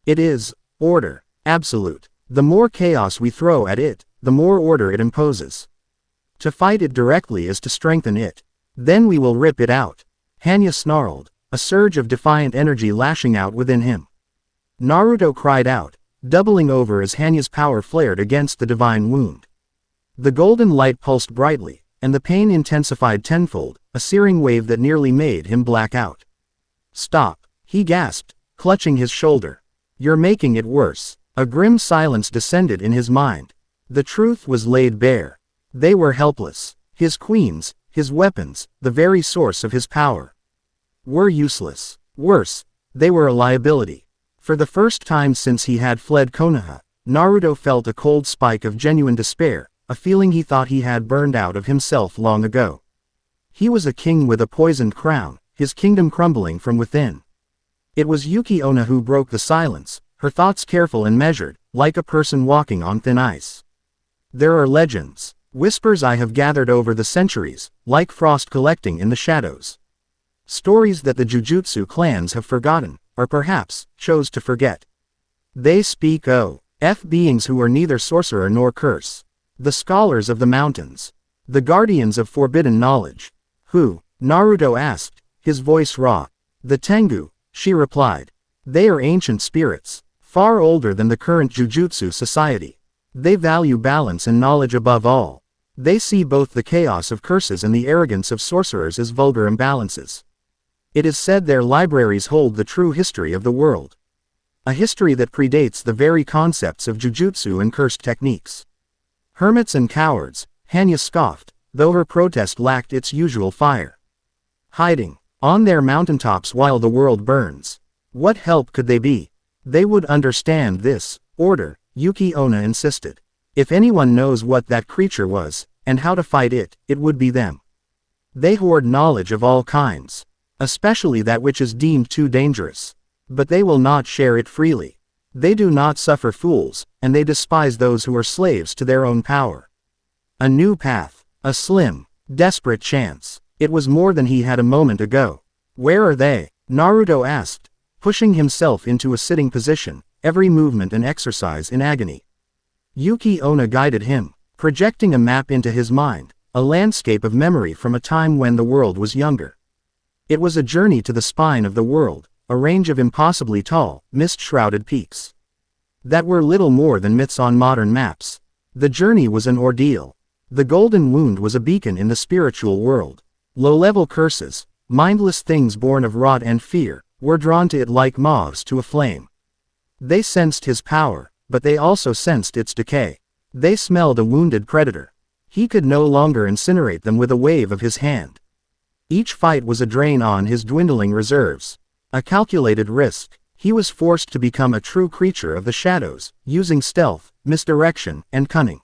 It is order, absolute. The more chaos we throw at it, the more order it imposes. To fight it directly is to strengthen it. Then we will rip it out. Hanya snarled, a surge of defiant energy lashing out within him. Naruto cried out, doubling over as Hanya's power flared against the divine wound. The golden light pulsed brightly, and the pain intensified tenfold, a searing wave that nearly made him black out. Stop, he gasped, clutching his shoulder. You're making it worse. A grim silence descended in his mind. The truth was laid bare. They were helpless. His queens, his weapons, the very source of his power, were useless. Worse, they were a liability. For the first time since he had fled Konoha, Naruto felt a cold spike of genuine despair, a feeling he thought he had burned out of himself long ago. He was a king with a poisoned crown, his kingdom crumbling from within. It was Yuki Onna who broke the silence, her thoughts careful and measured, like a person walking on thin ice. There are legends, whispers I have gathered over the centuries, like frost collecting in the shadows. Stories that the Jujutsu clans have forgotten, or perhaps, chose to forget. They speak of beings who are neither sorcerer nor curse. The scholars of the mountains. The guardians of forbidden knowledge. Who? Naruto asked, his voice raw. The Tengu, she replied. They are ancient spirits, far older than the current Jujutsu society. They value balance and knowledge above all. They see both the chaos of curses and the arrogance of sorcerers as vulgar imbalances. It is said their libraries hold the true history of the world. A history that predates the very concepts of Jujutsu and cursed techniques. Hermits and cowards, Hanya scoffed, though her protest lacked its usual fire. Hiding on their mountaintops while the world burns. What help could they be? They would understand this order, Yuki Onna insisted. If anyone knows what that creature was, and how to fight it, it would be them. They hoard knowledge of all kinds, especially that which is deemed too dangerous. But they will not share it freely. They do not suffer fools, and they despise those who are slaves to their own power. A new path, a slim, desperate chance. It was more than he had a moment ago. Where are they? Naruto asked, pushing himself into a sitting position, every movement an exercise in agony. Yuki Onna guided him, projecting a map into his mind, a landscape of memory from a time when the world was younger. It was a journey to the spine of the world, a range of impossibly tall, mist-shrouded peaks that were little more than myths on modern maps. The journey was an ordeal. The golden wound was a beacon in the spiritual world. Low-level curses, mindless things born of rot and fear, were drawn to it like moths to a flame. They sensed his power, but they also sensed its decay. They smelled a wounded predator. He could no longer incinerate them with a wave of his hand. Each fight was a drain on his dwindling reserves. A calculated risk. He was forced to become a true creature of the shadows, using stealth, misdirection, and cunning.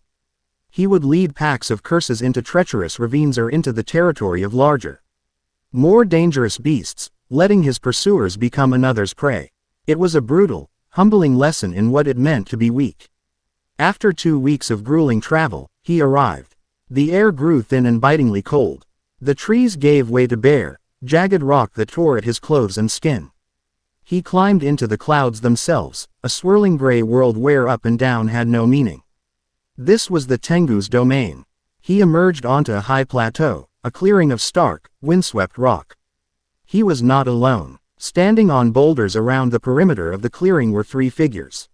He would lead packs of curses into treacherous ravines or into the territory of larger, more dangerous beasts, letting his pursuers become another's prey. It was a brutal, humbling lesson in what it meant to be weak. After 2 weeks of grueling travel, he arrived. The air grew thin and bitingly cold. The trees gave way to bare, jagged rock that tore at his clothes and skin. He climbed into the clouds themselves, a swirling gray world where up and down had no meaning. This was the Tengu's domain. He emerged onto a high plateau, a clearing of stark, windswept rock. He was not alone. Standing on boulders around the perimeter of the clearing were 3 figures.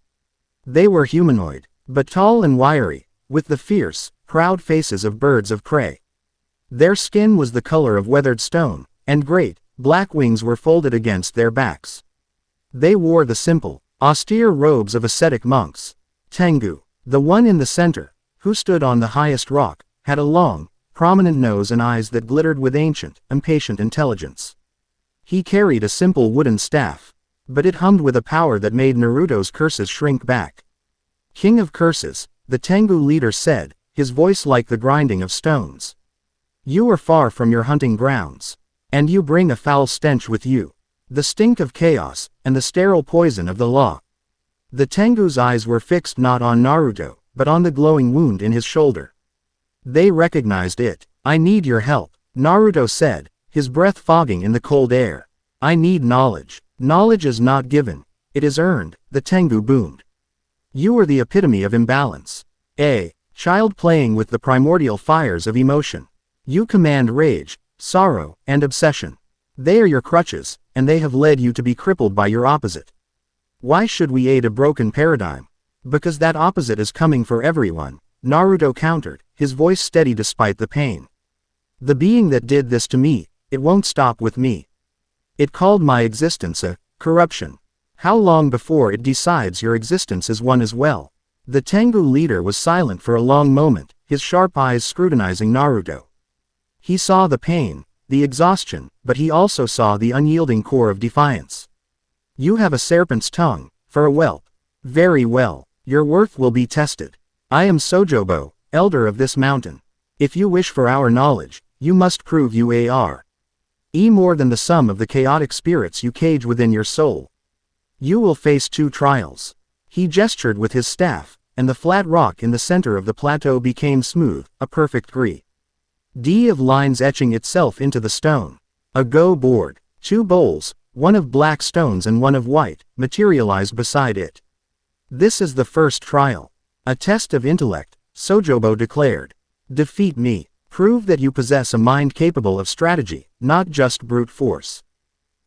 They were humanoid, but tall and wiry, with the fierce, proud faces of birds of prey. Their skin was the color of weathered stone, and great, black wings were folded against their backs. They wore the simple, austere robes of ascetic monks. Tengu, the one in the center, who stood on the highest rock, had a long, prominent nose and eyes that glittered with ancient, impatient intelligence. He carried a simple wooden staff, but it hummed with a power that made Naruto's curses shrink back. "King of Curses," the Tengu leader said, his voice like the grinding of stones. "You are far from your hunting grounds, and you bring a foul stench with you. The stink of chaos, and the sterile poison of the law." The Tengu's eyes were fixed not on Naruto, but on the glowing wound in his shoulder. They recognized it. "I need your help," Naruto said, his breath fogging in the cold air. "I need knowledge. Knowledge is not given, it is earned," the Tengu boomed. "You are the epitome of imbalance. A child playing with the primordial fires of emotion. You command rage, sorrow, and obsession. They are your crutches, and they have led you to be crippled by your opposite. Why should we aid a broken paradigm? Because that opposite is coming for everyone," Naruto countered, his voice steady despite the pain. "The being that did this to me, it won't stop with me. It called my existence a corruption. How long before it decides your existence is one as well?" The Tengu leader was silent for a long moment, his sharp eyes scrutinizing Naruto. He saw the pain, the exhaustion, but he also saw the unyielding core of defiance. "You have a serpent's tongue, for a whelp. Very well, your worth will be tested. I am Sojobo, elder of this mountain. If you wish for our knowledge, you must prove you are more than the sum of the chaotic spirits you cage within your soul. You will face 2 trials." He gestured with his staff, and the flat rock in the center of the plateau became smooth, a perfect D of lines etching itself into the stone. A go board, 2 bowls, one of black stones and one of white, materialized beside it. "This is the first trial. A test of intellect," Sojobo declared. "Defeat me. Prove that you possess a mind capable of strategy, not just brute force."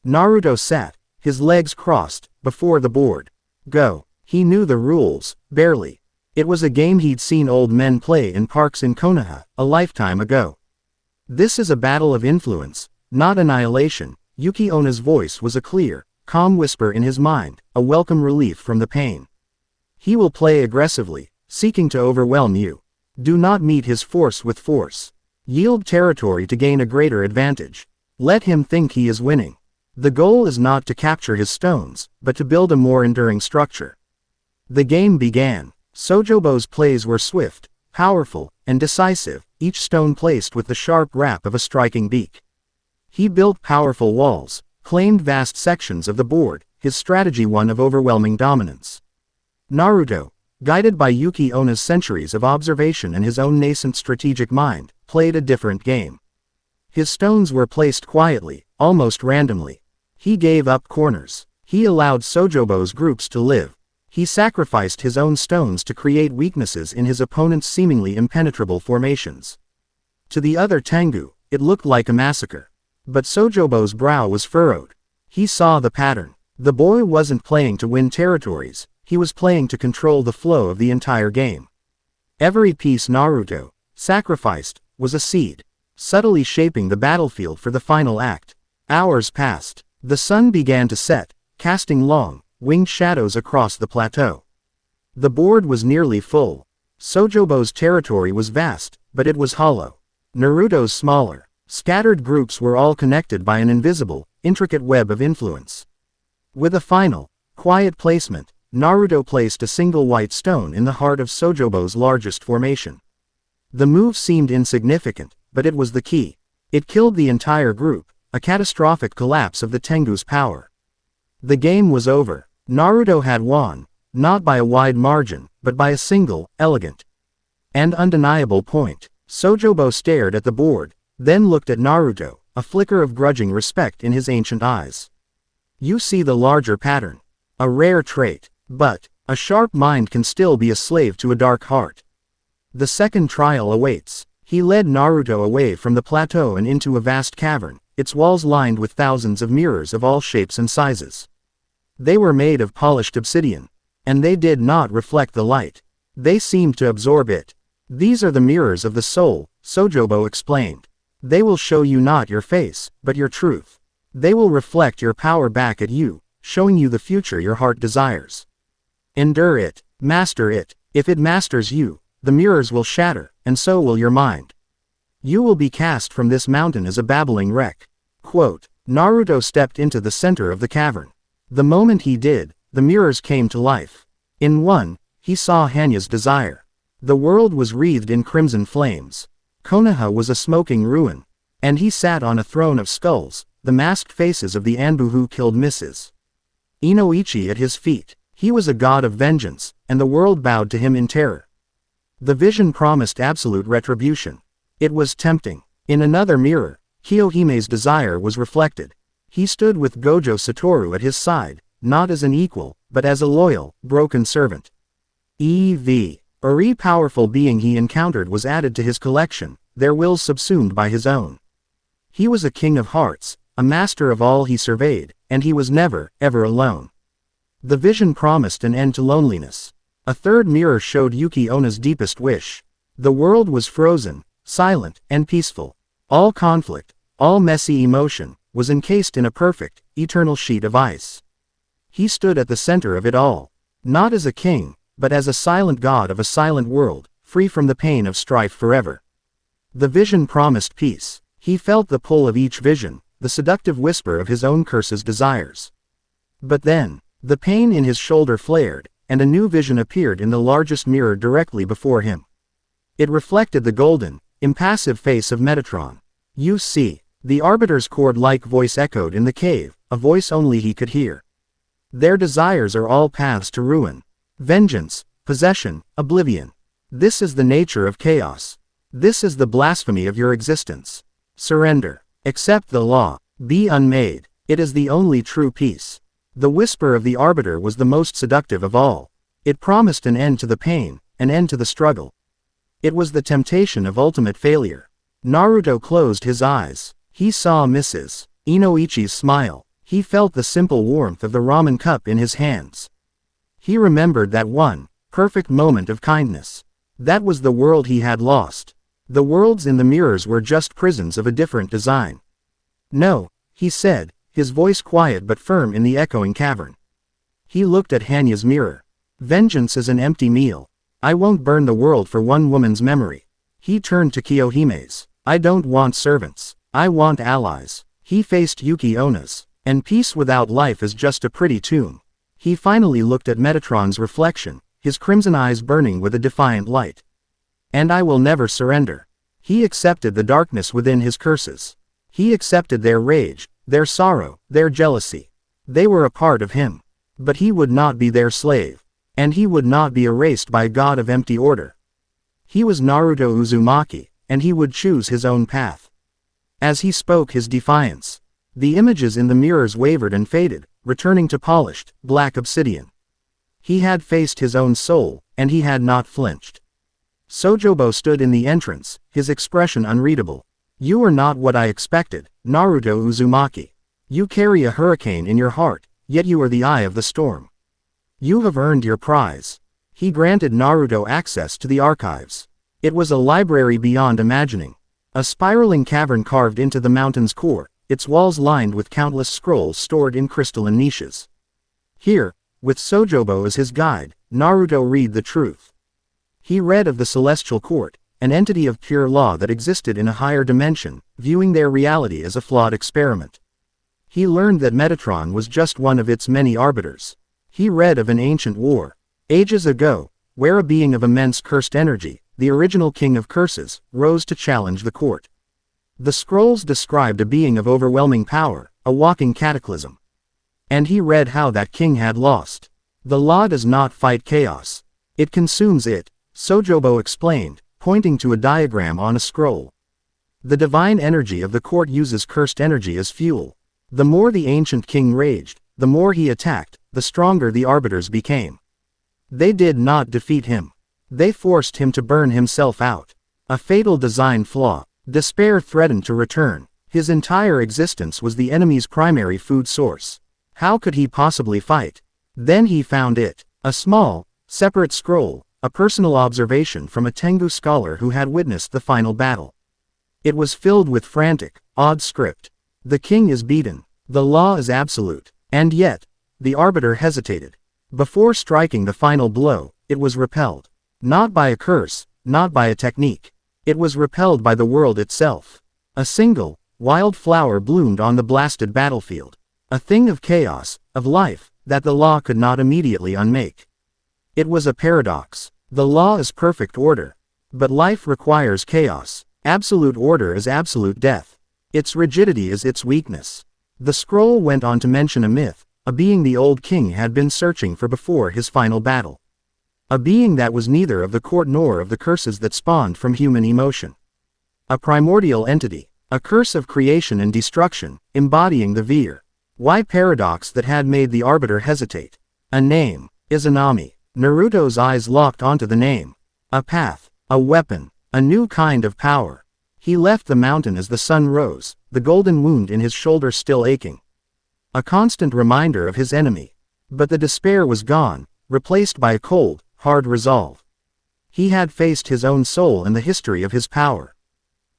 Naruto sat, his legs crossed, before the board. Go. He knew the rules, barely. It was a game he'd seen old men play in parks in Konoha, a lifetime ago. "This is a battle of influence, not annihilation." Yuki Ona's voice was a clear, calm whisper in his mind, a welcome relief from the pain. "He will play aggressively, seeking to overwhelm you. Do not meet his force with force. Yield territory to gain a greater advantage. Let him think he is winning. The goal is not to capture his stones, but to build a more enduring structure." The game began. Sojobo's plays were swift, powerful, and decisive, each stone placed with the sharp rap of a striking beak. He built powerful walls, claimed vast sections of the board, his strategy one of overwhelming dominance. Naruto, guided by Yuki Ona's centuries of observation and his own nascent strategic mind, played a different game. His stones were placed quietly, almost randomly. He gave up corners. He allowed Sojobo's groups to live. He sacrificed his own stones to create weaknesses in his opponent's seemingly impenetrable formations. To the other Tengu, it looked like a massacre. But Sojobo's brow was furrowed. He saw the pattern. The boy wasn't playing to win territories, he was playing to control the flow of the entire game. Every piece Naruto sacrificed was a seed, subtly shaping the battlefield for the final act. Hours passed. The sun began to set, casting long, winged shadows across the plateau. The board was nearly full. Sojobo's territory was vast, but it was hollow. Naruto's smaller. Scattered groups were all connected by an invisible, intricate web of influence. With a final, quiet placement, Naruto placed a single white stone in the heart of Sojobo's largest formation. The move seemed insignificant, but it was the key. It killed the entire group, a catastrophic collapse of the Tengu's power. The game was over. Naruto had won, not by a wide margin, but by a single, elegant, and undeniable point. Sojobo stared at the board, then looked at Naruto, a flicker of grudging respect in his ancient eyes. You see the larger pattern. A rare trait. But, a sharp mind can still be a slave to a dark heart. The second trial awaits. He led Naruto away from the plateau and into a vast cavern, its walls lined with thousands of mirrors of all shapes and sizes. They were made of polished obsidian. And they did not reflect the light. They seemed to absorb it. These are the mirrors of the soul, Sojobo explained. They will show you not your face, but your truth. They will reflect your power back at you, showing you the future your heart desires. Endure it, master it. If it masters you, the mirrors will shatter, and so will your mind. You will be cast from this mountain as a babbling wreck. Quote, Naruto stepped into the center of the cavern. The moment he did, the mirrors came to life. In one, he saw Hanya's desire. The world was wreathed in crimson flames. Konoha was a smoking ruin. And he sat on a throne of skulls, the masked faces of the Anbu who killed Mrs. Inoichi at his feet. He was a god of vengeance, and the world bowed to him in terror. The vision promised absolute retribution. It was tempting. In another mirror, Kiyohime's desire was reflected. He stood with Gojo Satoru at his side, not as an equal, but as a loyal, broken servant. Every powerful being he encountered was added to his collection, their wills subsumed by his own. He was a king of hearts, a master of all he surveyed, and he was never, ever alone. The vision promised an end to loneliness. A third mirror showed Yuki Ona's deepest wish. The world was frozen, silent, and peaceful. All conflict, all messy emotion, was encased in a perfect, eternal sheet of ice. He stood at the center of it all. Not as a king, but as a silent god of a silent world, free from the pain of strife forever. The vision promised peace. He felt the pull of each vision, the seductive whisper of his own curse's desires. But then, the pain in his shoulder flared, and a new vision appeared in the largest mirror directly before him. It reflected the golden, impassive face of Metatron. You see, the Arbiter's chord-like voice echoed in the cave, a voice only he could hear. Their desires are all paths to ruin. Vengeance, possession, oblivion. This is the nature of chaos. This is the blasphemy of your existence. Surrender. Accept the law. Be unmade. It is the only true peace. The whisper of the Arbiter was the most seductive of all. It promised an end to the pain, an end to the struggle. It was the temptation of ultimate failure. Naruto closed his eyes. He saw Mrs. Inoichi's smile. He felt the simple warmth of the ramen cup in his hands. He remembered that one, perfect moment of kindness. That was the world he had lost. The worlds in the mirrors were just prisons of a different design. No, he said, his voice quiet but firm in the echoing cavern. He looked at Hanya's mirror. Vengeance is an empty meal. I won't burn the world for one woman's memory. He turned to Kiyohime's. I don't want servants. I want allies. He faced Yuki Ona's. And peace without life is just a pretty tomb. He finally looked at Metatron's reflection, his crimson eyes burning with a defiant light. And I will never surrender. He accepted the darkness within his curses. He accepted their rage, their sorrow, their jealousy. They were a part of him. But he would not be their slave. And he would not be erased by a god of empty order. He was Naruto Uzumaki, and he would choose his own path. As he spoke his defiance, the images in the mirrors wavered and faded, returning to polished, black obsidian. He had faced his own soul, and he had not flinched. Sojobo stood in the entrance, his expression unreadable. You are not what I expected, Naruto Uzumaki. You carry a hurricane in your heart, yet you are the eye of the storm. You have earned your prize. He granted Naruto access to the archives. It was a library beyond imagining. A spiraling cavern carved into the mountain's core, its walls lined with countless scrolls stored in crystalline niches. Here, With Sojobo as his guide, Naruto read the truth. He read of the Celestial Court, an entity of pure law that existed in a higher dimension, viewing their reality as a flawed experiment. He learned that Metatron was just one of its many arbiters. He read of an ancient war, ages ago, where a being of immense cursed energy, the original king of curses, rose to challenge the court. The scrolls described a being of overwhelming power, a walking cataclysm. And he read how that king had lost. The law does not fight chaos. It consumes it, Sojobo explained, pointing to a diagram on a scroll. The divine energy of the court uses cursed energy as fuel. The more the ancient king raged, the more he attacked, the stronger the arbiters became. They did not defeat him. They forced him to burn himself out. A fatal design flaw. Despair threatened to return. His entire existence was the enemy's primary food source. How could he possibly fight? Then he found it. A small, separate scroll, a personal observation from a Tengu scholar who had witnessed the final battle. It was filled with frantic, odd script. The king is beaten. The law is absolute. And yet, the arbiter hesitated. Before striking the final blow, it was repelled. Not by a curse, not by a technique. It was repelled by the world itself. A single, wild flower bloomed on the blasted battlefield. A thing of chaos, of life, that the law could not immediately unmake. It was a paradox. The law is perfect order. But life requires chaos. Absolute order is absolute death. Its rigidity is its weakness. The scroll went on to mention a myth, a being the old king had been searching for before his final battle. A being that was neither of the court nor of the curses that spawned from human emotion. A primordial entity, a curse of creation and destruction, embodying the Vir. Why paradox that had made the arbiter hesitate? A name, Izanami. Naruto's eyes locked onto the name. A path, a weapon, a new kind of power. He left the mountain as the sun rose, the golden wound in his shoulder still aching. A constant reminder of his enemy. But the despair was gone, replaced by a cold, hard resolve. He had faced his own soul and the history of his power.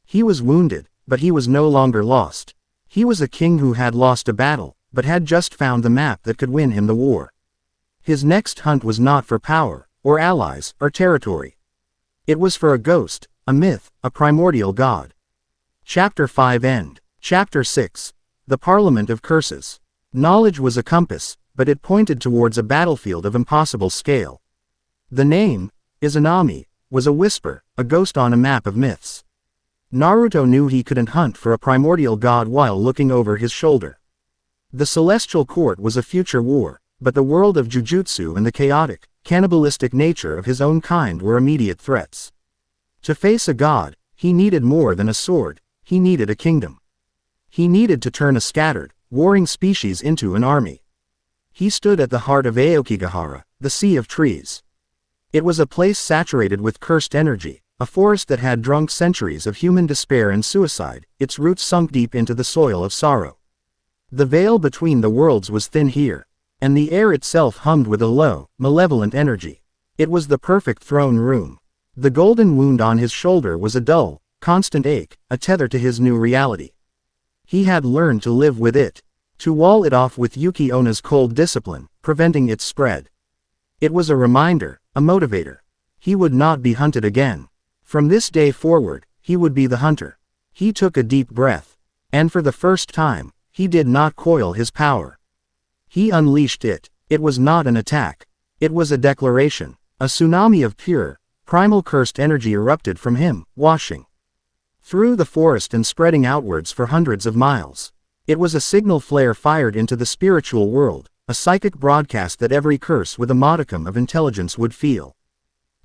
He was wounded, but he was no longer lost. He was a king who had lost a battle, but had just found the map that could win him the war. His next hunt was not for power, or allies, or territory. It was for a ghost, a myth, a primordial god. Chapter 5 End. Chapter 6. The Parliament of Curses. Knowledge was a compass, but it pointed towards a battlefield of impossible scale. The name, Izanami, was a whisper, a ghost on a map of myths. Naruto knew he couldn't hunt for a primordial god while looking over his shoulder. The Celestial Court was a future war, but the world of Jujutsu and the chaotic, cannibalistic nature of his own kind were immediate threats. To face a god, he needed more than a sword, he needed a kingdom. He needed to turn a scattered, warring species into an army. He stood at the heart of Aokigahara, the Sea of Trees. It was a place saturated with cursed energy, a forest that had drunk centuries of human despair and suicide, its roots sunk deep into the soil of sorrow. The veil between the worlds was thin here, and the air itself hummed with a low, malevolent energy. It was the perfect throne room. The golden wound on his shoulder was a dull, constant ache, a tether to his new reality. He had learned to live with it, to wall it off with Yuki Ona's cold discipline, preventing its spread. It was a reminder, a motivator. He would not be hunted again. From this day forward, he would be the hunter. He took a deep breath. And for the first time, he did not coil his power. He unleashed it. It was not an attack. It was a declaration. A tsunami of pure, primal cursed energy erupted from him, washing through the forest and spreading outwards for hundreds of miles. It was a signal flare fired into the spiritual world, a psychic broadcast that every curse with a modicum of intelligence would feel.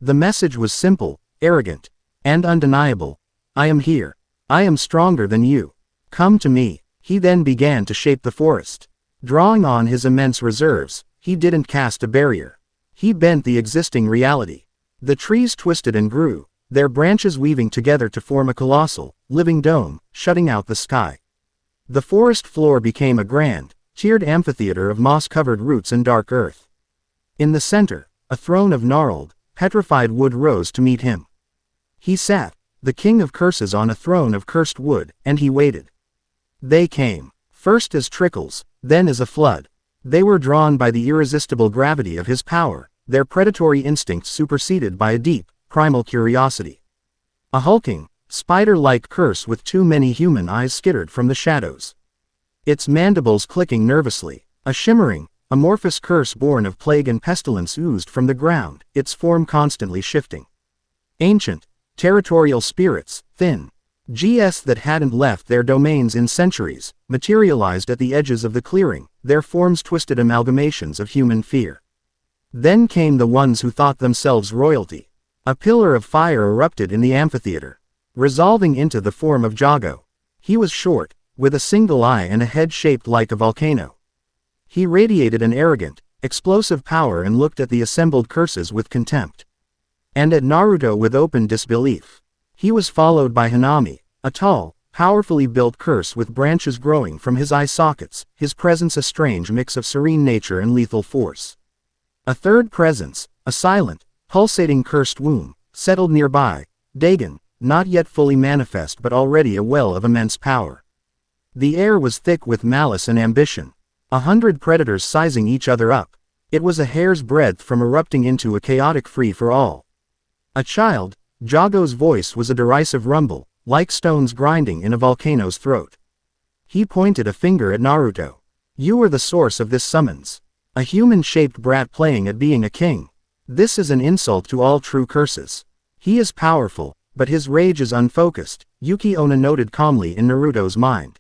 The message was simple, arrogant, and undeniable. I am here. I am stronger than you. Come to me. He then began to shape the forest. Drawing on his immense reserves, he didn't cast a barrier. He bent the existing reality. The trees twisted and grew, their branches weaving together to form a colossal, living dome, shutting out the sky. The forest floor became a grand, tiered amphitheater of moss-covered roots and dark earth. In the center, a throne of gnarled, petrified wood rose to meet him. He sat, the king of curses on a throne of cursed wood, and he waited. They came, first as trickles, then as a flood. They were drawn by the irresistible gravity of his power, their predatory instincts superseded by a deep, primal curiosity. A hulking, spider-like curse with too many human eyes skittered from the shadows. Its mandibles clicking nervously, a shimmering, amorphous curse born of plague and pestilence oozed from the ground, its form constantly shifting. Ancient, territorial spirits, thin GS that hadn't left their domains in centuries, materialized at the edges of the clearing, their forms twisted amalgamations of human fear. Then came the ones who thought themselves royalty. A pillar of fire erupted in the amphitheater, resolving into the form of Jago. He was short, with a single eye and a head shaped like a volcano. He radiated an arrogant, explosive power and looked at the assembled curses with contempt. And at Naruto with open disbelief. He was followed by Hanami, a tall, powerfully built curse with branches growing from his eye sockets, his presence a strange mix of serene nature and lethal force. A third presence, a silent, pulsating cursed womb, settled nearby, Dagon, not yet fully manifest but already a well of immense power. The air was thick with malice and ambition. 100 predators sizing each other up. It was a hair's breadth from erupting into a chaotic free-for-all. A child, Jago's voice was a derisive rumble, like stones grinding in a volcano's throat. He pointed a finger at Naruto. You are the source of this summons. A human-shaped brat playing at being a king. This is an insult to all true curses. He is powerful, but his rage is unfocused, Yuki Onna noted calmly in Naruto's mind.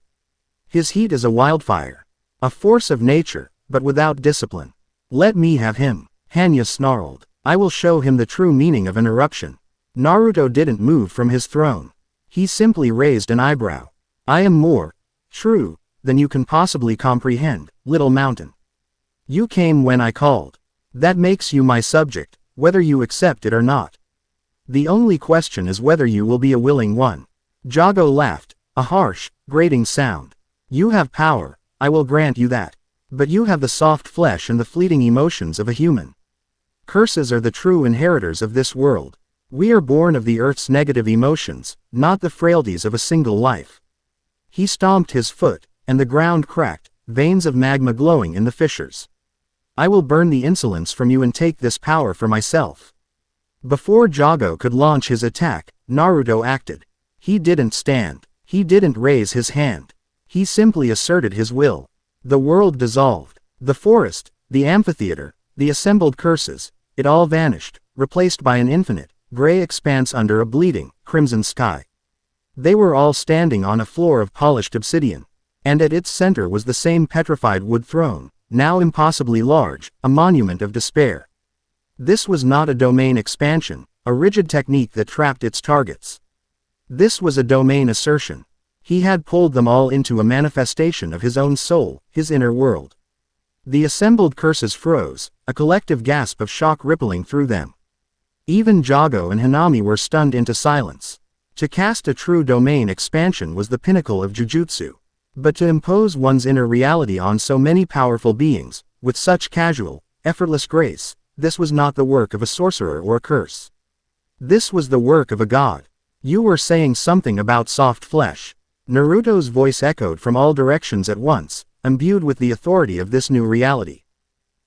His heat is a wildfire. A force of nature, but without discipline. Let me have him, Hanya snarled. I will show him the true meaning of an eruption. Naruto didn't move from his throne. He simply raised an eyebrow. I am more true than you can possibly comprehend, little mountain. You came when I called. That makes you my subject, whether you accept it or not. The only question is whether you will be a willing one. Jago laughed, a harsh, grating sound. You have power, I will grant you that. But you have the soft flesh and the fleeting emotions of a human. Curses are the true inheritors of this world. We are born of the earth's negative emotions, not the frailties of a single life. He stomped his foot, and the ground cracked, veins of magma glowing in the fissures. I will burn the insolence from you and take this power for myself. Before Jago could launch his attack, Naruto acted. He didn't stand. He didn't raise his hand. He simply asserted his will. The world dissolved. The forest, the amphitheater, the assembled curses, it all vanished, replaced by an infinite, gray expanse under a bleeding, crimson sky. They were all standing on a floor of polished obsidian. And at its center was the same petrified wood throne, now impossibly large, a monument of despair. This was not a domain expansion, a rigid technique that trapped its targets. This was a domain assertion. He had pulled them all into a manifestation of his own soul, his inner world. The assembled curses froze, a collective gasp of shock rippling through them. Even Jago and Hanami were stunned into silence. To cast a true domain expansion was the pinnacle of Jujutsu. But to impose one's inner reality on so many powerful beings, with such casual, effortless grace, this was not the work of a sorcerer or a curse. This was the work of a god. You were saying something about soft flesh. Naruto's voice echoed from all directions at once, imbued with the authority of this new reality.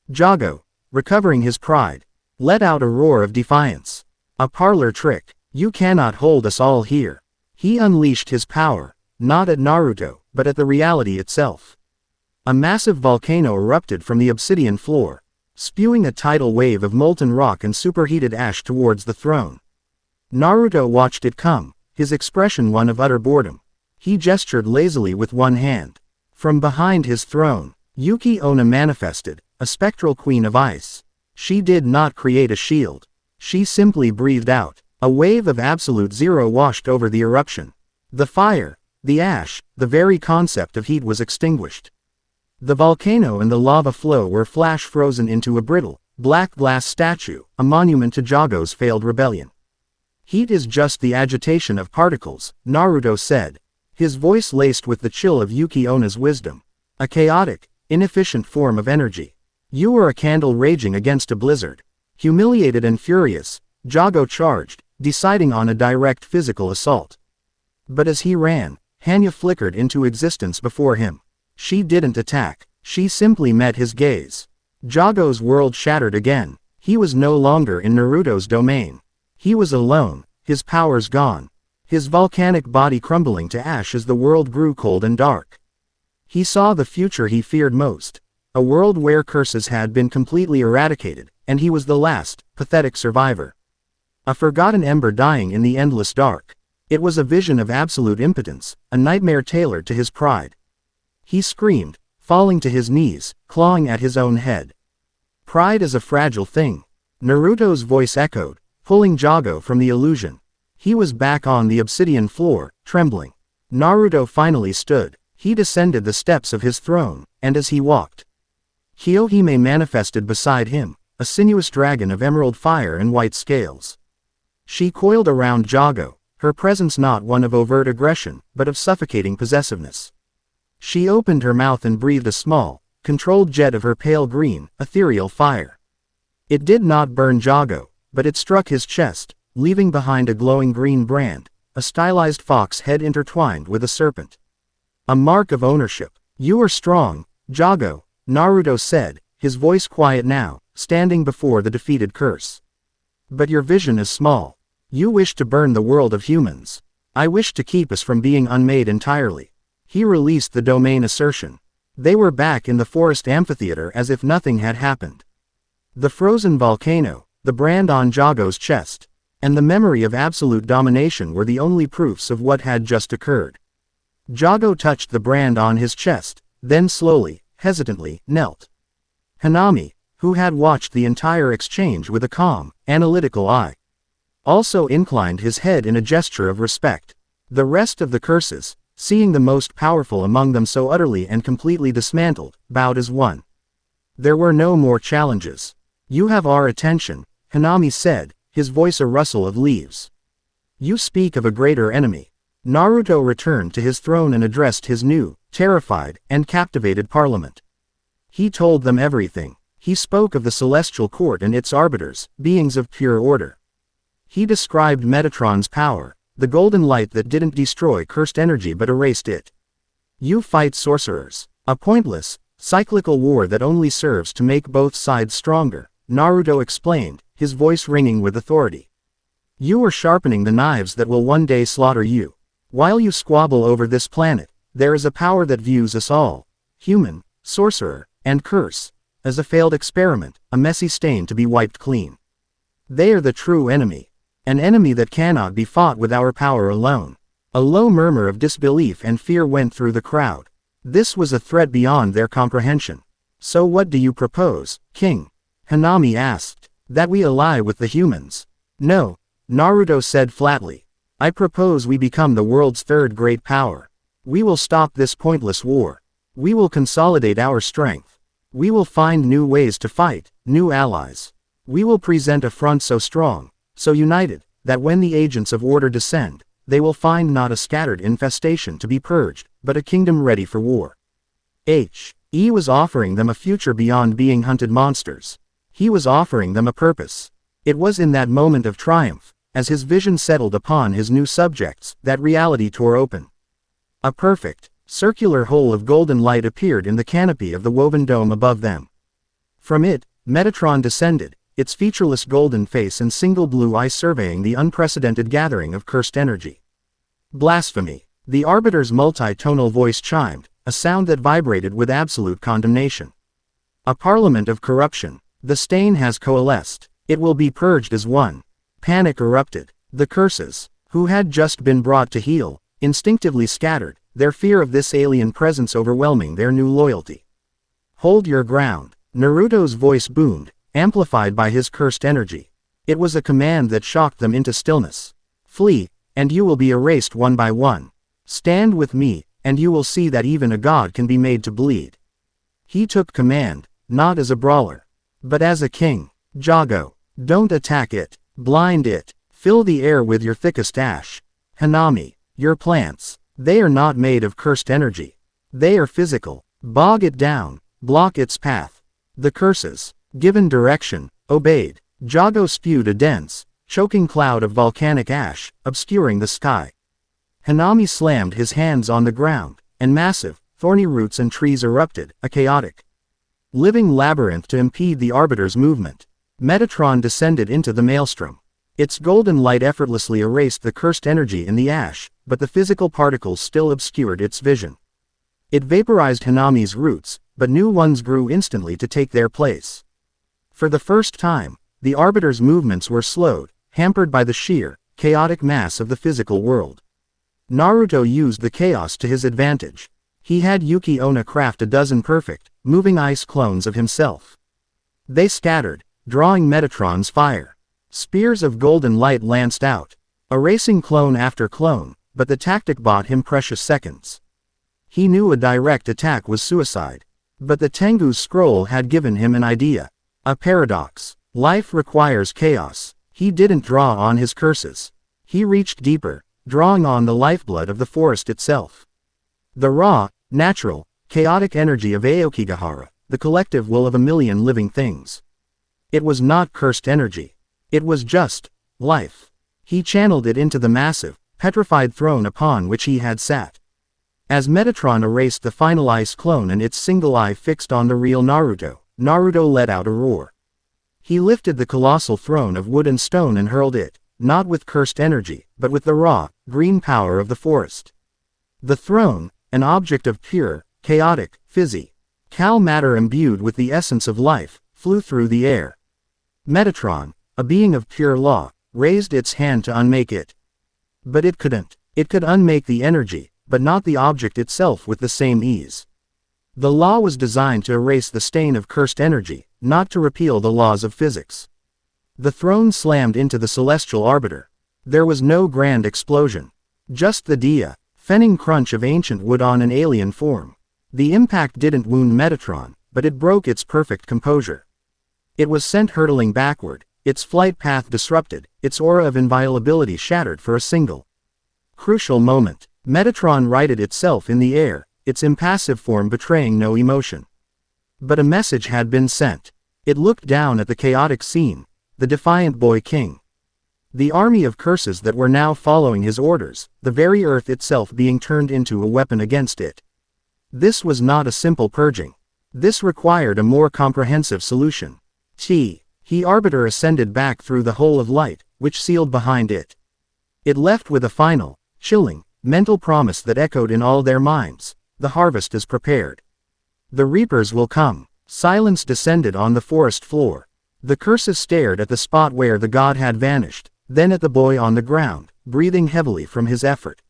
Jago, recovering his pride, let out a roar of defiance. A parlor trick. You cannot hold us all here. He unleashed his power, not at Naruto, but at the reality itself. A massive volcano erupted from the obsidian floor, spewing a tidal wave of molten rock and superheated ash towards the throne. Naruto watched it come, his expression one of utter boredom. He gestured lazily with one hand. From behind his throne, Yuki Onna manifested, a spectral queen of ice. She did not create a shield. She simply breathed out. A wave of absolute zero washed over the eruption. The fire, the ash, the very concept of heat was extinguished. The volcano and the lava flow were flash frozen into a brittle, black glass statue, a monument to Jago's failed rebellion. Heat is just the agitation of particles, Naruto said, his voice laced with the chill of Yuki Onna's wisdom. A chaotic, inefficient form of energy. You are a candle raging against a blizzard. Humiliated and furious, Jago charged, deciding on a direct physical assault. But as he ran, Hanya flickered into existence before him. She didn't attack. She simply met his gaze. Jago's world shattered again. He was no longer in Naruto's domain. He was alone, his powers gone. His volcanic body crumbling to ash as the world grew cold and dark. He saw the future he feared most. A world where curses had been completely eradicated, and he was the last, pathetic survivor. A forgotten ember dying in the endless dark. It was a vision of absolute impotence, a nightmare tailored to his pride. He screamed, falling to his knees, clawing at his own head. Pride is a fragile thing. Naruto's voice echoed, pulling Jago from the illusion. He was back on the obsidian floor, trembling. Naruto finally stood. He descended the steps of his throne, and as he walked, Kiyohime manifested beside him, a sinuous dragon of emerald fire and white scales. She coiled around Jago, her presence not one of overt aggression, but of suffocating possessiveness. She opened her mouth and breathed a small, controlled jet of her pale green, ethereal fire. It did not burn Jago, but it struck his chest, leaving behind a glowing green brand, a stylized fox head intertwined with a serpent. A mark of ownership. You are strong, Jago, Naruto said, his voice quiet now, standing before the defeated curse. But your vision is small. You wish to burn the world of humans. I wish to keep us from being unmade entirely. He released the domain assertion. They were back in the forest amphitheater as if nothing had happened. The frozen volcano, the brand on Jago's chest, and the memory of absolute domination were the only proofs of what had just occurred. Jago touched the brand on his chest, then slowly, hesitantly, knelt. Hanami, who had watched the entire exchange with a calm, analytical eye, also inclined his head in a gesture of respect. The rest of the curses, seeing the most powerful among them so utterly and completely dismantled, bowed as one. There were no more challenges. You have our attention, Hanami said, his voice a rustle of leaves. You speak of a greater enemy. Naruto returned to his throne and addressed his new, terrified, and captivated parliament. He told them everything. He spoke of the celestial court and its arbiters, beings of pure order. He described Metatron's power, the golden light that didn't destroy cursed energy but erased it. You fight sorcerers. A pointless, cyclical war that only serves to make both sides stronger, Naruto explained, his voice ringing with authority. You are sharpening the knives that will one day slaughter you. While you squabble over this planet, there is a power that views us all, human, sorcerer, and curse, as a failed experiment, a messy stain to be wiped clean. They are the true enemy. An enemy that cannot be fought with our power alone. A low murmur of disbelief and fear went through the crowd. This was a threat beyond their comprehension. So what do you propose, King? Hanami asked. That we ally with the humans. No, Naruto said flatly. I propose we become the world's third great power. We will stop this pointless war. We will consolidate our strength. We will find new ways to fight, new allies. We will present a front so strong, so united, that when the agents of order descend, they will find not a scattered infestation to be purged, but a kingdom ready for war. He was offering them a future beyond being hunted monsters. He was offering them a purpose. It was in that moment of triumph, as his vision settled upon his new subjects, that reality tore open. A perfect, circular hole of golden light appeared in the canopy of the woven dome above them. From it, Metatron descended, its featureless golden face and single blue eye surveying the unprecedented gathering of cursed energy. Blasphemy. The Arbiter's multi-tonal voice chimed, a sound that vibrated with absolute condemnation. A parliament of corruption. The stain has coalesced. It will be purged as one. Panic erupted. The curses, who had just been brought to heel, instinctively scattered, their fear of this alien presence overwhelming their new loyalty. Hold your ground. Naruto's voice boomed, amplified by his cursed energy. It was a command that shocked them into stillness. Flee, and you will be erased one by one. Stand with me, and you will see that even a god can be made to bleed. He took command, not as a brawler, but as a king. Jago, don't attack it. Blind it. Fill the air with your thickest ash. Hanami, your plants, they are not made of cursed energy. They are physical. Bog it down, block its path. The curses, given direction, obeyed. Jago spewed a dense, choking cloud of volcanic ash, obscuring the sky. Hanami slammed his hands on the ground, and massive, thorny roots and trees erupted, a chaotic, living labyrinth to impede the Arbiter's movement. Metatron descended into the maelstrom. Its golden light effortlessly erased the cursed energy in the ash, but the physical particles still obscured its vision. It vaporized Hanami's roots, but new ones grew instantly to take their place. For the first time, the Arbiter's movements were slowed, hampered by the sheer, chaotic mass of the physical world. Naruto used the chaos to his advantage. He had Yuki Onna craft a dozen perfect, moving ice clones of himself. They scattered, drawing Metatron's fire. Spears of golden light lanced out, erasing clone after clone, but the tactic bought him precious seconds. He knew a direct attack was suicide. But the Tengu's scroll had given him an idea. A paradox. Life requires chaos. He didn't draw on his curses. He reached deeper, drawing on the lifeblood of the forest itself. The raw, natural, chaotic energy of Aokigahara, the collective will of a million living things. It was not cursed energy. It was just life. He channeled it into the massive, petrified throne upon which he had sat. As Metatron erased the final ice clone and its single eye fixed on the real Naruto, Naruto let out a roar. He lifted the colossal throne of wood and stone and hurled it, not with cursed energy, but with the raw, green power of the forest. The throne, an object of pure, chaotic, physical matter imbued with the essence of life, flew through the air. Metatron, a being of pure law, raised its hand to unmake it. But it couldn't. It could unmake the energy, but not the object itself with the same ease. The law was designed to erase the stain of cursed energy, not to repeal the laws of physics. The throne slammed into the celestial arbiter. There was no grand explosion. Just the deafening crunch of ancient wood on an alien form. The impact didn't wound Metatron, but it broke its perfect composure. It was sent hurtling backward, its flight path disrupted, its aura of inviolability shattered for a single crucial moment. Metatron righted itself in the air, its impassive form betraying no emotion. But a message had been sent. It looked down at the chaotic scene, the defiant boy king. The army of curses that were now following his orders, the very earth itself being turned into a weapon against it. This was not a simple purging. This required a more comprehensive solution. He Arbiter ascended back through the hole of light, which sealed behind it. It left with a final, chilling, mental promise that echoed in all their minds: the harvest is prepared. The reapers will come. Silence descended on the forest floor. The curses stared at the spot where the god had vanished, then at the boy on the ground, breathing heavily from his effort.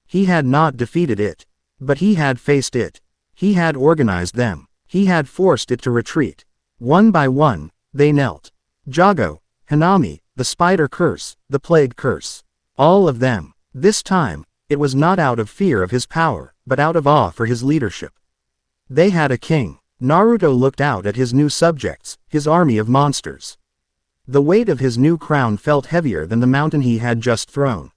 He had not defeated it. But he had faced it. He had organized them. He had forced it to retreat. One by one, they knelt. Jago, Hanami, the spider curse, the plague curse. All of them. This time, it was not out of fear of his power, but out of awe for his leadership. They had a king. Naruto looked out at his new subjects, his army of monsters. The weight of his new crown felt heavier than the mountain he had just thrown.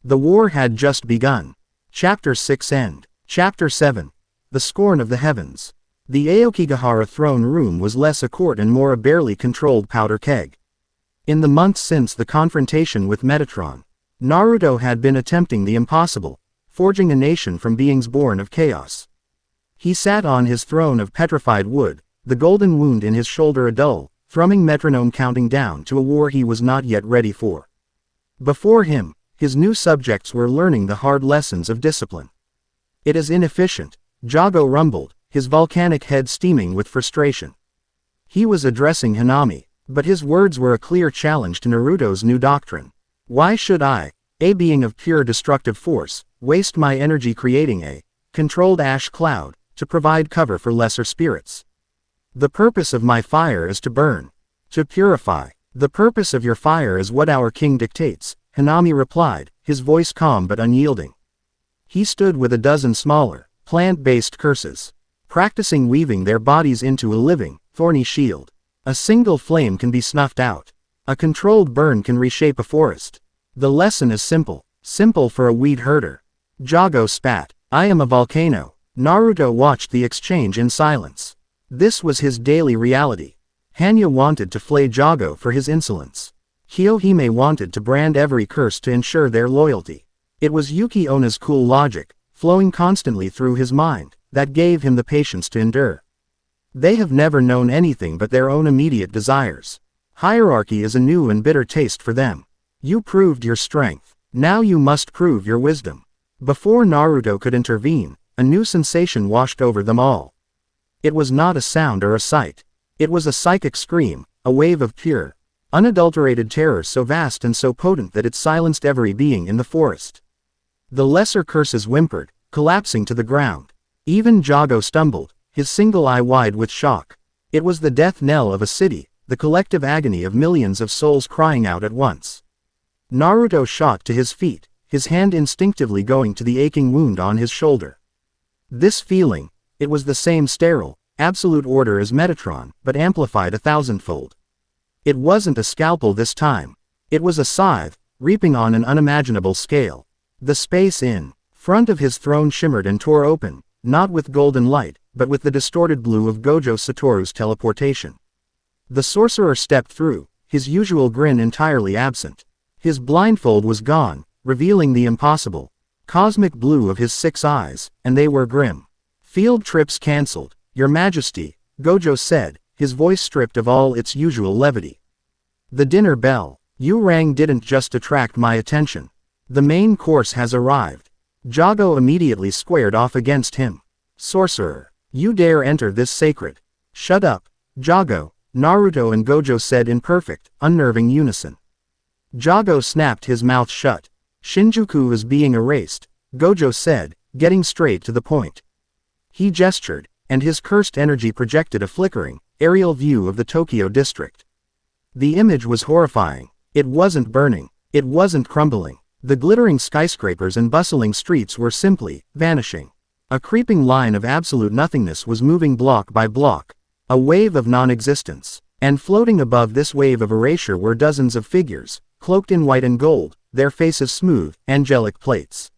The war had just begun. Chapter 6 End. Chapter 7. The Scorn of the Heavens. The Aokigahara throne room was less a court and more a barely controlled powder keg. In the months since the confrontation with Metatron, Naruto had been attempting the impossible, forging a nation from beings born of chaos. He sat on his throne of petrified wood, the golden wound in his shoulder a dull, thrumming metronome counting down to a war he was not yet ready for. Before him, his new subjects were learning the hard lessons of discipline. It is inefficient, Jago rumbled, his volcanic head steaming with frustration. He was addressing Hanami, but his words were a clear challenge to Naruto's new doctrine. Why should I, a being of pure destructive force, waste my energy creating a controlled ash cloud to provide cover for lesser spirits? The purpose of my fire is to burn, to purify. The purpose of your fire is what our king dictates, Hanami replied, his voice calm but unyielding. He stood with a dozen smaller, plant-based curses, practicing weaving their bodies into a living, thorny shield. A single flame can be snuffed out. A controlled burn can reshape a forest. The lesson is simple, simple for a weed herder. Jago spat. I am a volcano. Naruto watched the exchange in silence. This was his daily reality. Hanya wanted to flay Jago for his insolence. Kiyohime wanted to brand every curse to ensure their loyalty. It was Yuki Onna's cool logic, flowing constantly through his mind. that gave him the patience to endure. They have never known anything but their own immediate desires. Hierarchy is a new and bitter taste for them. You proved your strength. Now you must prove your wisdom. Before Naruto could intervene, a new sensation washed over them all. It was not a sound or a sight. It was a psychic scream, a wave of pure, unadulterated terror so vast and so potent that it silenced every being in the forest. The lesser curses whimpered, collapsing to the ground. Even Jago stumbled, his single eye wide with shock. It was the death knell of a city, the collective agony of millions of souls crying out at once. Naruto shot to his feet, his hand instinctively going to the aching wound on his shoulder. This feeling, it was the same sterile, absolute order as Metatron, but amplified 1,000-fold. It wasn't a scalpel this time. It was a scythe, reaping on an unimaginable scale. The space in front of his throne shimmered and tore open, not with golden light, but with the distorted blue of Gojo Satoru's teleportation. The sorcerer stepped through, his usual grin entirely absent. His blindfold was gone, revealing the impossible cosmic blue of his 6 eyes, and they were grim. Field trips cancelled, Your Majesty, Gojo said, his voice stripped of all its usual levity. The dinner bell you rang didn't just attract my attention. The main course has arrived. Jago immediately squared off against him. Sorcerer, you dare enter this sacred? Shut up, Jago, Naruto and Gojo said in perfect, unnerving unison. Jago snapped his mouth shut. Shinjuku is being erased, Gojo said, getting straight to the point. He gestured, and his cursed energy projected a flickering, aerial view of the Tokyo district. The image was horrifying. It wasn't burning. It wasn't crumbling. The glittering skyscrapers and bustling streets were simply vanishing. A creeping line of absolute nothingness was moving block by block, a wave of non-existence. And floating above this wave of erasure were dozens of figures, cloaked in white and gold, their faces smooth, angelic plates.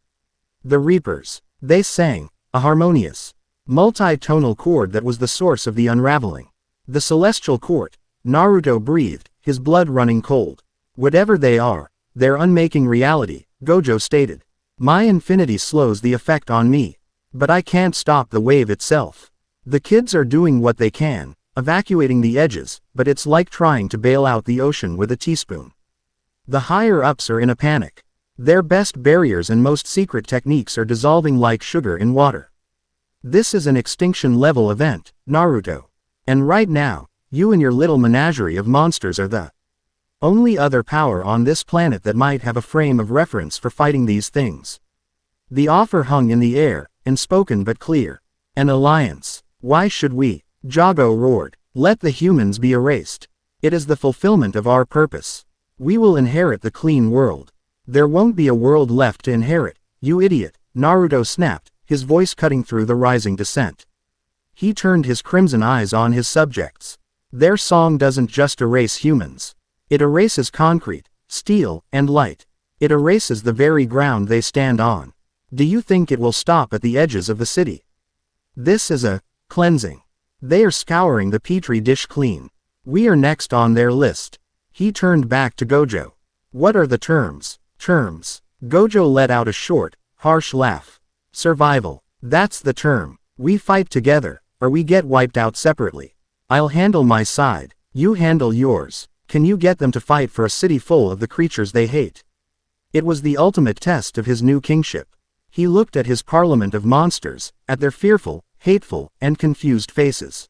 The Reapers. They sang, a harmonious, multi-tonal chord that was the source of the unraveling. The Celestial Court, Naruto breathed, his blood running cold. Whatever they are, they're unmaking reality, Gojo stated. My infinity slows the effect on me. But I can't stop the wave itself. The kids are doing what they can, evacuating the edges, but it's like trying to bail out the ocean with a teaspoon. The higher-ups are in a panic. Their best barriers and most secret techniques are dissolving like sugar in water. This is an extinction-level event, Naruto. And right now, you and your little menagerie of monsters are the only other power on this planet that might have a frame of reference for fighting these things. The offer hung in the air, unspoken but clear. An alliance. Why should we? Jago roared. Let the humans be erased. It is the fulfillment of our purpose. We will inherit the clean world. There won't be a world left to inherit, you idiot, Naruto snapped, his voice cutting through the rising dissent. He turned his crimson eyes on his subjects. Their song doesn't just erase humans. It erases concrete, steel, and light. It erases the very ground they stand on. Do you think it will stop at the edges of the city? This is a cleansing. They are scouring the petri dish clean. We are next on their list. He turned back to Gojo. What are the terms? Terms. Gojo let out a short, harsh laugh. Survival. That's the term. We fight together, or we get wiped out separately. I'll handle my side. You handle yours. Can you get them to fight for a city full of the creatures they hate? It was the ultimate test of his new kingship. He looked at his parliament of monsters, at their fearful, hateful, and confused faces.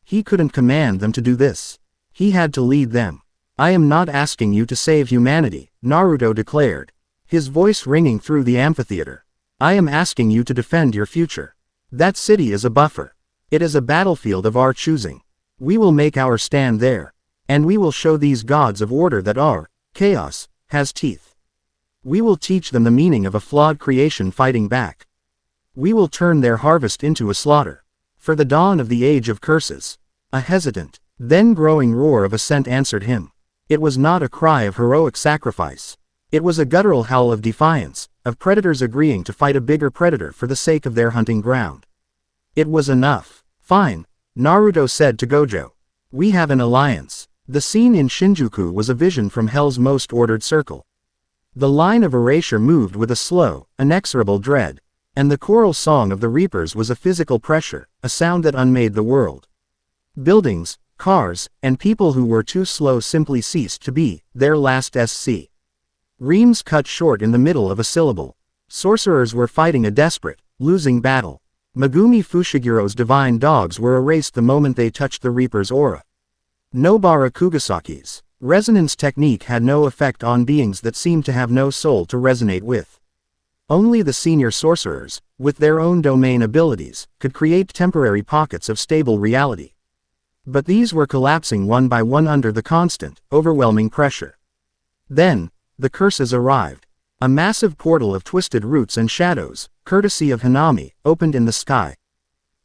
He couldn't command them to do this. He had to lead them. I am not asking you to save humanity, Naruto declared, his voice ringing through the amphitheater. I am asking you to defend your future. That city is a buffer. It is a battlefield of our choosing. We will make our stand there. And we will show these gods of order that our chaos has teeth. We will teach them the meaning of a flawed creation fighting back. We will turn their harvest into a slaughter. For the dawn of the age of curses. A hesitant, then growing roar of assent answered him. It was not a cry of heroic sacrifice. It was a guttural howl of defiance, of predators agreeing to fight a bigger predator for the sake of their hunting ground. It was enough. Fine, Naruto said to Gojo. We have an alliance. The scene in Shinjuku was a vision from Hell's most ordered circle. The line of erasure moved with a slow, inexorable dread. And the choral song of the reapers was a physical pressure, a sound that unmade the world. Buildings, cars, and people who were too slow simply ceased to be, their last SC. Reams cut short in the middle of a syllable. Sorcerers were fighting a desperate, losing battle. Megumi Fushigiro's divine dogs were erased the moment they touched the reaper's aura. Nobara Kugasaki's resonance technique had no effect on beings that seemed to have no soul to resonate with. Only the senior sorcerers, with their own domain abilities, could create temporary pockets of stable reality. But these were collapsing one by one under the constant, overwhelming pressure. Then, the curses arrived. A massive portal of twisted roots and shadows, courtesy of Hanami, opened in the sky.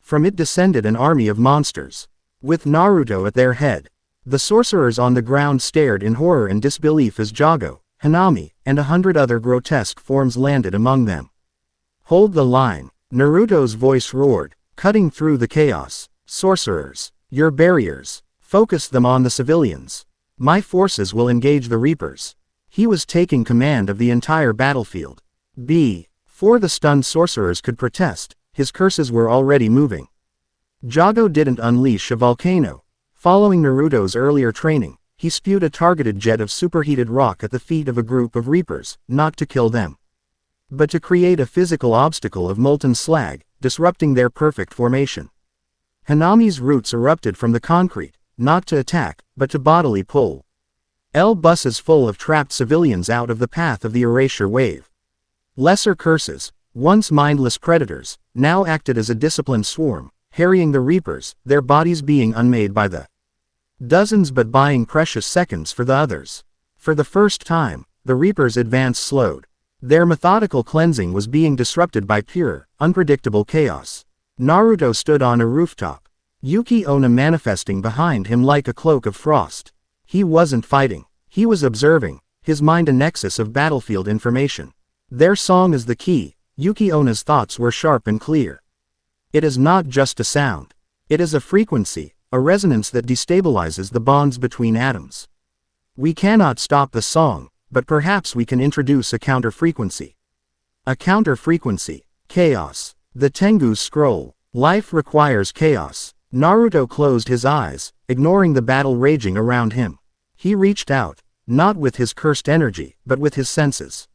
From it descended an army of monsters. With Naruto at their head. The sorcerers on the ground stared in horror and disbelief as Jago, Hanami, and 100 other grotesque forms landed among them. Hold the line, Naruto's voice roared, cutting through the chaos. Sorcerers, your barriers, focus them on the civilians. My forces will engage the reapers. He was taking command of the entire battlefield. Before the stunned sorcerers could protest, his curses were already moving. Jago didn't unleash a volcano. Following Naruto's earlier training, he spewed a targeted jet of superheated rock at the feet of a group of reapers, not to kill them, but to create a physical obstacle of molten slag, disrupting their perfect formation. Hanami's roots erupted from the concrete, not to attack, but to bodily pull. Buses full of trapped civilians out of the path of the erasure wave. Lesser curses, once mindless predators, now acted as a disciplined swarm, harrying the reapers, their bodies being unmade by the dozens but buying precious seconds for the others. For the first time, the reapers' advance slowed. Their methodical cleansing was being disrupted by pure, unpredictable chaos. Naruto stood on a rooftop. Yuki Onna manifesting behind him like a cloak of frost. He wasn't fighting. He was observing, his mind a nexus of battlefield information. Their song is the key. Yuki Onna's thoughts were sharp and clear. It is not just a sound. It is a frequency, a resonance that destabilizes the bonds between atoms. We cannot stop the song, but perhaps we can introduce a counter-frequency. A counter-frequency. Chaos. The Tengu's scroll. Life requires chaos. Naruto closed his eyes, ignoring the battle raging around him. He reached out, not with his cursed energy, but with his senses.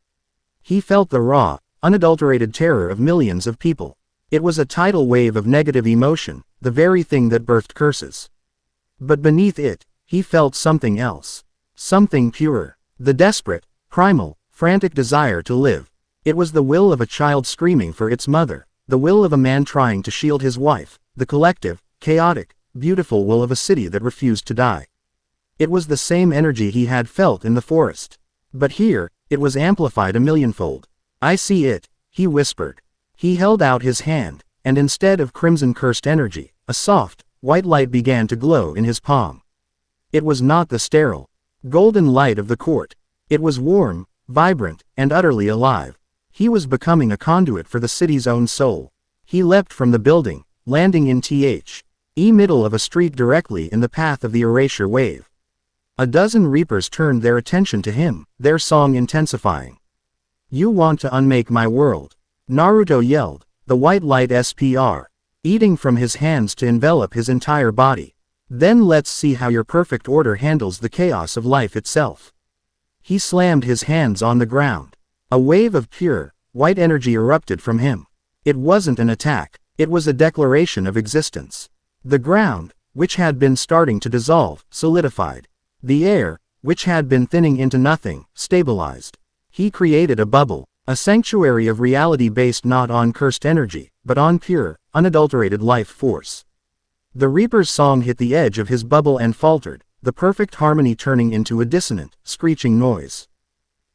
He felt the raw, unadulterated terror of millions of people. It was a tidal wave of negative emotion, the very thing that birthed curses. But beneath it, he felt something else. Something purer. The desperate, primal, frantic desire to live. It was the will of a child screaming for its mother, the will of a man trying to shield his wife, the collective, chaotic, beautiful will of a city that refused to die. It was the same energy he had felt in the forest. But here, it was amplified a millionfold. I see it, he whispered. He held out his hand, and instead of crimson-cursed energy, a soft, white light began to glow in his palm. It was not the sterile, golden light of the court. It was warm, vibrant, and utterly alive. He was becoming a conduit for the city's own soul. He leapt from the building, landing in middle of a street directly in the path of the erasure wave. A dozen reapers turned their attention to him, their song intensifying. You want to unmake my world? Naruto yelled, the white light SPR, eating from his hands to envelop his entire body. Then let's see how your perfect order handles the chaos of life itself. He slammed his hands on the ground. A wave of pure, white energy erupted from him. It wasn't an attack, it was a declaration of existence. The ground, which had been starting to dissolve, solidified. The air, which had been thinning into nothing, stabilized. He created a bubble, a sanctuary of reality based not on cursed energy, but on pure, unadulterated life force. The Reaper's song hit the edge of his bubble and faltered, the perfect harmony turning into a dissonant, screeching noise.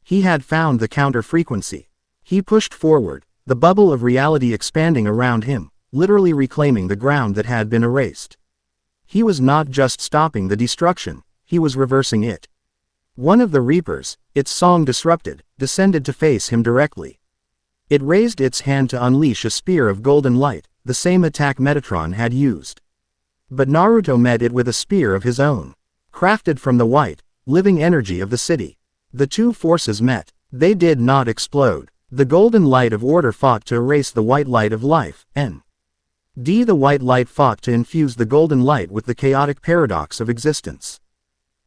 He had found the counter-frequency. He pushed forward, the bubble of reality expanding around him, literally reclaiming the ground that had been erased. He was not just stopping the destruction, he was reversing it. One of the Reapers, its song disrupted, descended to face him directly. It raised its hand to unleash a spear of golden light, the same attack Metatron had used. But Naruto met it with a spear of his own, crafted from the white, living energy of the city. The two forces met. They did not explode. The golden light of order fought to erase the white light of life, the white light fought to infuse the golden light with the chaotic paradox of existence.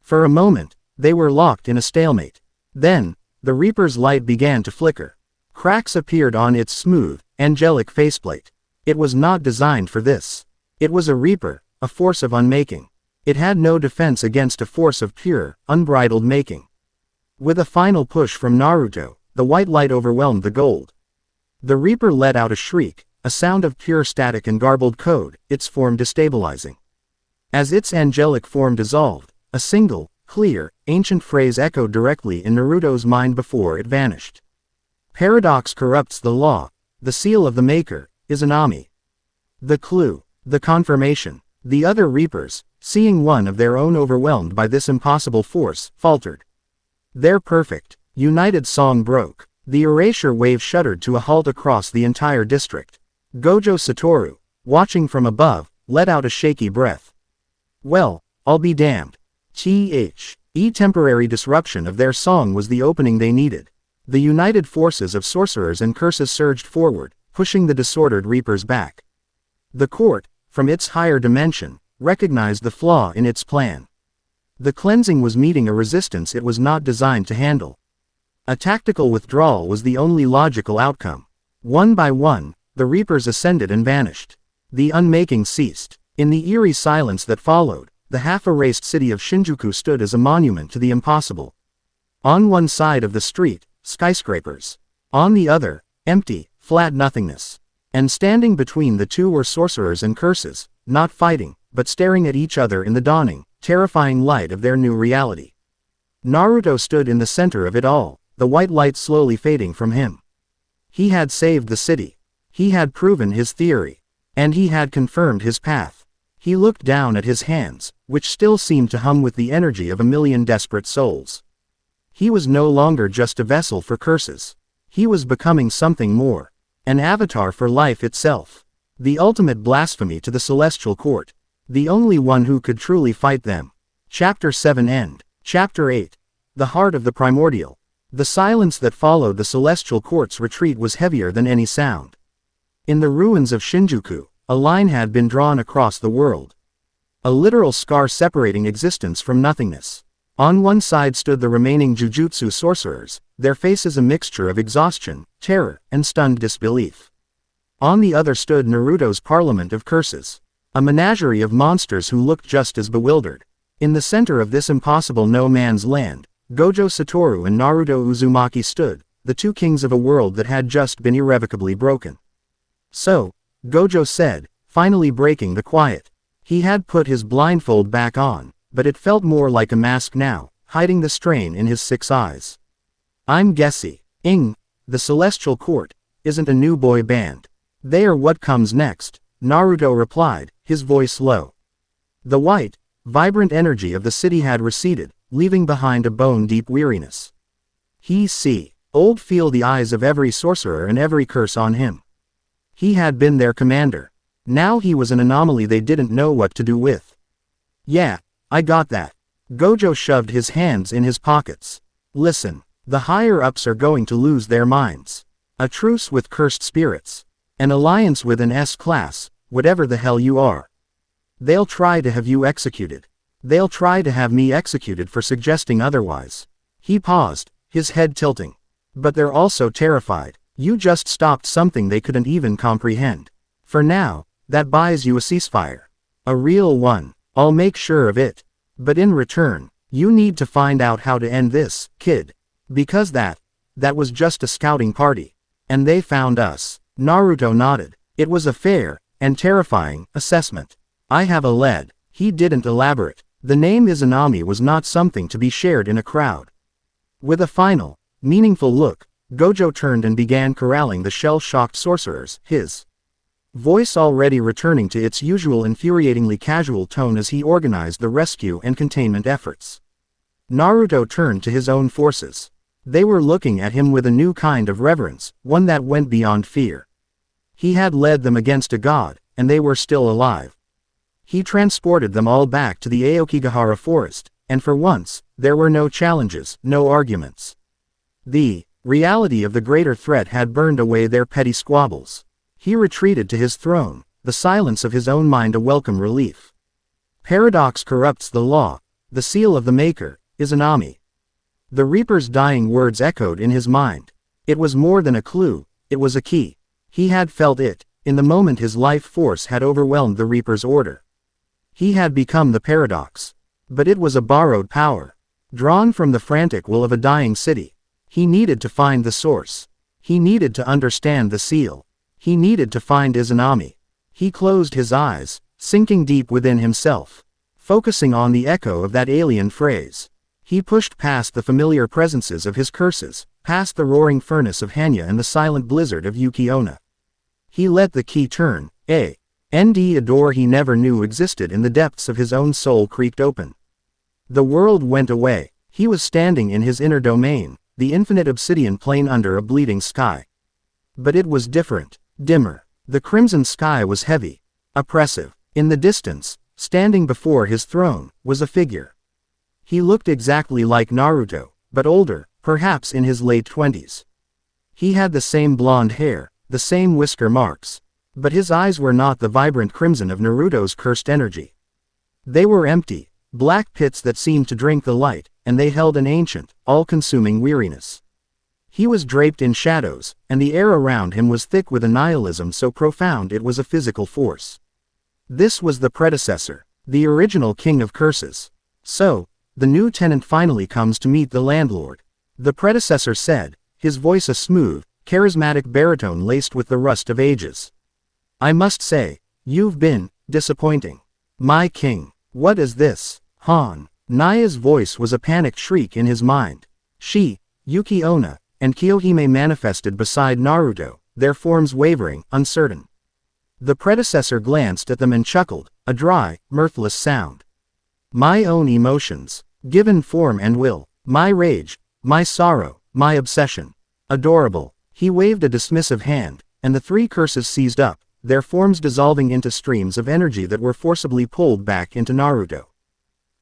For a moment, they were locked in a stalemate. Then, the Reaper's light began to flicker. Cracks appeared on its smooth, angelic faceplate. It was not designed for this. It was a Reaper, a force of unmaking. It had no defense against a force of pure, unbridled making. With a final push from Naruto, the white light overwhelmed the gold. The Reaper let out a shriek, a sound of pure static and garbled code, its form destabilizing. As its angelic form dissolved, a single, clear, ancient phrase echoed directly in Naruto's mind before it vanished. Paradox corrupts the law. The seal of the Maker is an Ami. The clue, the confirmation. The other Reapers, seeing one of their own overwhelmed by this impossible force, faltered. Their perfect, united song broke. The erasure wave shuddered to a halt across the entire district. Gojo Satoru, watching from above, let out a shaky breath. Well, I'll be damned. Temporary disruption of their song was the opening they needed. The united forces of sorcerers and curses surged forward, pushing the disordered Reapers back. The court, from its higher dimension, recognized the flaw in its plan. The cleansing was meeting a resistance it was not designed to handle. A tactical withdrawal was the only logical outcome. One by one, the Reapers ascended and vanished. The unmaking ceased. In the eerie silence that followed, the half-erased city of Shinjuku stood as a monument to the impossible. On one side of the street, skyscrapers. On the other, empty, flat nothingness. And standing between the two were sorcerers and curses, not fighting, but staring at each other in the dawning, terrifying light of their new reality. Naruto stood in the center of it all, the white light slowly fading from him. He had saved the city. He had proven his theory. And he had confirmed his path. He looked down at his hands, which still seemed to hum with the energy of a million desperate souls. He was no longer just a vessel for curses. He was becoming something more. An avatar for life itself. The ultimate blasphemy to the celestial court. The only one who could truly fight them. Chapter 7 End. Chapter 8. The heart of the primordial. The silence that followed the celestial court's retreat was heavier than any sound. In the ruins of Shinjuku, a line had been drawn across the world. A literal scar separating existence from nothingness. On one side stood the remaining Jujutsu sorcerers, their faces a mixture of exhaustion, terror, and stunned disbelief. On the other stood Naruto's parliament of curses. A menagerie of monsters who looked just as bewildered. In the center of this impossible no-man's land, Gojo Satoru and Naruto Uzumaki stood, the two kings of a world that had just been irrevocably broken. So, Gojo said, finally breaking the quiet. He had put his blindfold back on, but it felt more like a mask now, hiding the strain in his 6 eyes. I'm guessing, the Celestial Court, isn't a new boy band. They are what comes next, Naruto replied, his voice low. The white, vibrant energy of the city had receded, leaving behind a bone-deep weariness. Old feel the eyes of every sorcerer and every curse on him. He had been their commander. Now he was an anomaly they didn't know what to do with. Yeah, I got that. Gojo shoved his hands in his pockets. Listen, the higher-ups are going to lose their minds. A truce with cursed spirits. An alliance with an S-class, whatever the hell you are. They'll try to have you executed. They'll try to have me executed for suggesting otherwise. He paused, his head tilting. But they're also terrified. You just stopped something they couldn't even comprehend. For now, that buys you a ceasefire. A real one. I'll make sure of it. But in return, you need to find out how to end this, kid. Because that was just a scouting party. And they found us. Naruto nodded. It was a fair, and terrifying, assessment. I have a lead. He didn't elaborate. The name Izanami was not something to be shared in a crowd. With a final, meaningful look, Gojo turned and began corralling the shell-shocked sorcerers, his voice already returning to its usual infuriatingly casual tone as he organized the rescue and containment efforts. Naruto turned to his own forces. They were looking at him with a new kind of reverence, one that went beyond fear. He had led them against a god, and they were still alive. He transported them all back to the Aokigahara forest, and for once, there were no challenges, no arguments. The Reality of the greater threat had burned away their petty squabbles. He retreated to his throne, the silence of his own mind a welcome relief. Paradox corrupts the law, the seal of the Maker, Izanami. The Reaper's dying words echoed in his mind. It was more than a clue, it was a key. He had felt it, in the moment his life force had overwhelmed the Reaper's order. He had become the paradox. But it was a borrowed power, drawn from the frantic will of a dying city. He needed to find the source. He needed to understand the seal. He needed to find Izanami. He closed his eyes, sinking deep within himself, focusing on the echo of that alien phrase. He pushed past the familiar presences of his curses, past the roaring furnace of Hanya and the silent blizzard of Yuki-onna. He let the key turn, a door he never knew existed in the depths of his own soul creaked open. The world went away. He was standing in his inner domain, the infinite obsidian plain under a bleeding sky. But it was different, dimmer. The crimson sky was heavy, oppressive. In the distance, standing before his throne, was a figure. He looked exactly like Naruto, but older, perhaps in his late 20s. He had the same blonde hair, the same whisker marks. But his eyes were not the vibrant crimson of Naruto's cursed energy. They were empty, black pits that seemed to drink the light, and they held an ancient, all-consuming weariness. He was draped in shadows, and the air around him was thick with a nihilism so profound it was a physical force. This was the predecessor, the original king of curses. So, the new tenant finally comes to meet the landlord. The predecessor said, his voice a smooth, charismatic baritone laced with the rust of ages. I must say, you've been disappointing. My king. What is this? Han. Naya's voice was a panicked shriek in his mind. She, Yuki-onna, and Kiyohime manifested beside Naruto, their forms wavering, uncertain. The predecessor glanced at them and chuckled, a dry, mirthless sound. My own emotions, given form and will, my rage, my sorrow, my obsession. Adorable. He waved a dismissive hand, and the three curses seized up, their forms dissolving into streams of energy that were forcibly pulled back into Naruto.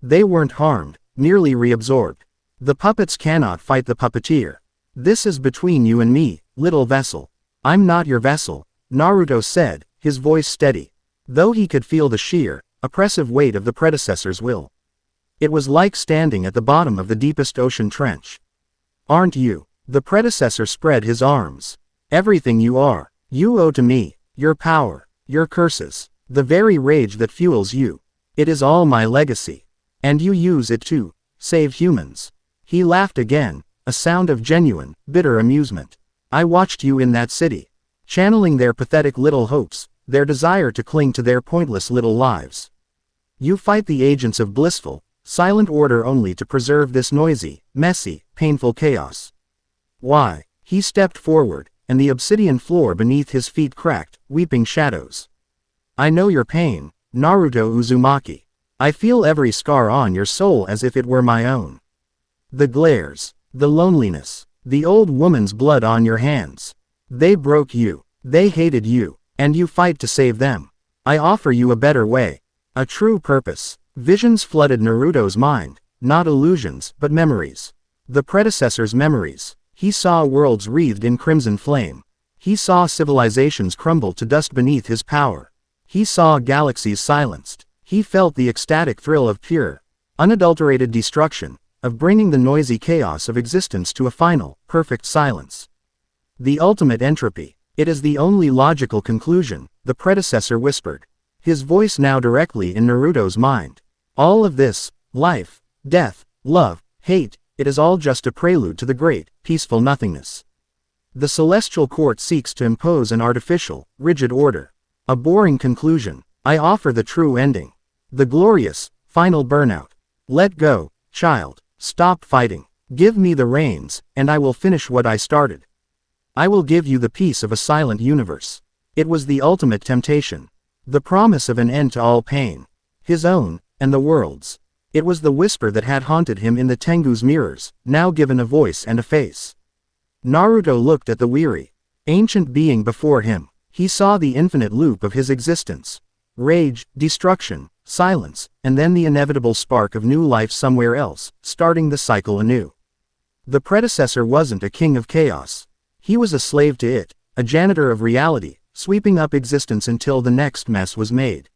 They weren't harmed, merely reabsorbed. The puppets cannot fight the puppeteer. This is between you and me, little vessel. I'm not your vessel, Naruto said, his voice steady, though he could feel the sheer, oppressive weight of the predecessor's will. It was like standing at the bottom of the deepest ocean trench. Aren't you? The predecessor spread his arms. Everything you are, you owe to me. Your power, your curses, the very rage that fuels you. It is all my legacy. And you use it to save humans. He laughed again, a sound of genuine, bitter amusement. I watched you in that city, channeling their pathetic little hopes, their desire to cling to their pointless little lives. You fight the agents of blissful, silent order only to preserve this noisy, messy, painful chaos. Why? He stepped forward, and the obsidian floor beneath his feet cracked, weeping shadows. I know your pain, Naruto Uzumaki. I feel every scar on your soul as if it were my own. The glares, the loneliness, the old woman's blood on your hands. They broke you, they hated you, and you fight to save them. I offer you a better way, a true purpose. Visions flooded Naruto's mind, not illusions but memories. The predecessor's memories. He saw worlds wreathed in crimson flame. He saw civilizations crumble to dust beneath his power. He saw galaxies silenced. He felt the ecstatic thrill of pure, unadulterated destruction, of bringing the noisy chaos of existence to a final, perfect silence. The ultimate entropy. It is the only logical conclusion, the predecessor whispered, his voice now directly in Naruto's mind. All of this, life, death, love, hate, it is all just a prelude to the great, peaceful nothingness. The celestial court seeks to impose an artificial, rigid order. A boring conclusion. I offer the true ending. The glorious, final burnout. Let go, child. Stop fighting. Give me the reins, and I will finish what I started. I will give you the peace of a silent universe. It was the ultimate temptation. The promise of an end to all pain. His own, and the world's. It was the whisper that had haunted him in the Tengu's mirrors, now given a voice and a face. Naruto looked at the weary, ancient being before him. He saw the infinite loop of his existence. Rage, destruction, silence, and then the inevitable spark of new life somewhere else, starting the cycle anew. The predecessor wasn't a king of chaos. He was a slave to it, a janitor of reality, sweeping up existence until the next mess was made.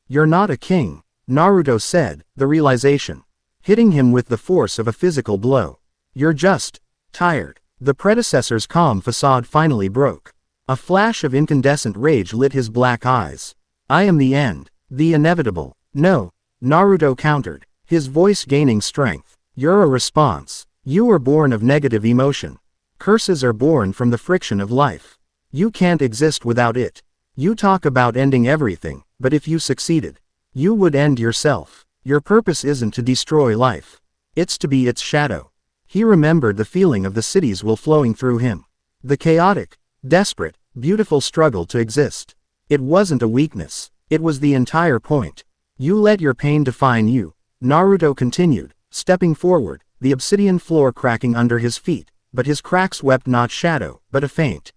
You're not a king, Naruto said, the realization hitting him with the force of a physical blow. You're just tired. The predecessor's calm facade finally broke. A flash of incandescent rage lit his black eyes. I am the end. The inevitable. No, Naruto countered, his voice gaining strength. You're a response. You were born of negative emotion. Curses are born from the friction of life. You can't exist without it. You talk about ending everything, but if you succeeded, you would end yourself. Your purpose isn't to destroy life. It's to be its shadow. He remembered the feeling of the city's will flowing through him. The chaotic, desperate, beautiful struggle to exist. It wasn't a weakness. It was the entire point. You let your pain define you, Naruto continued, stepping forward, the obsidian floor cracking under his feet, but his cracks wept not shadow, but a faint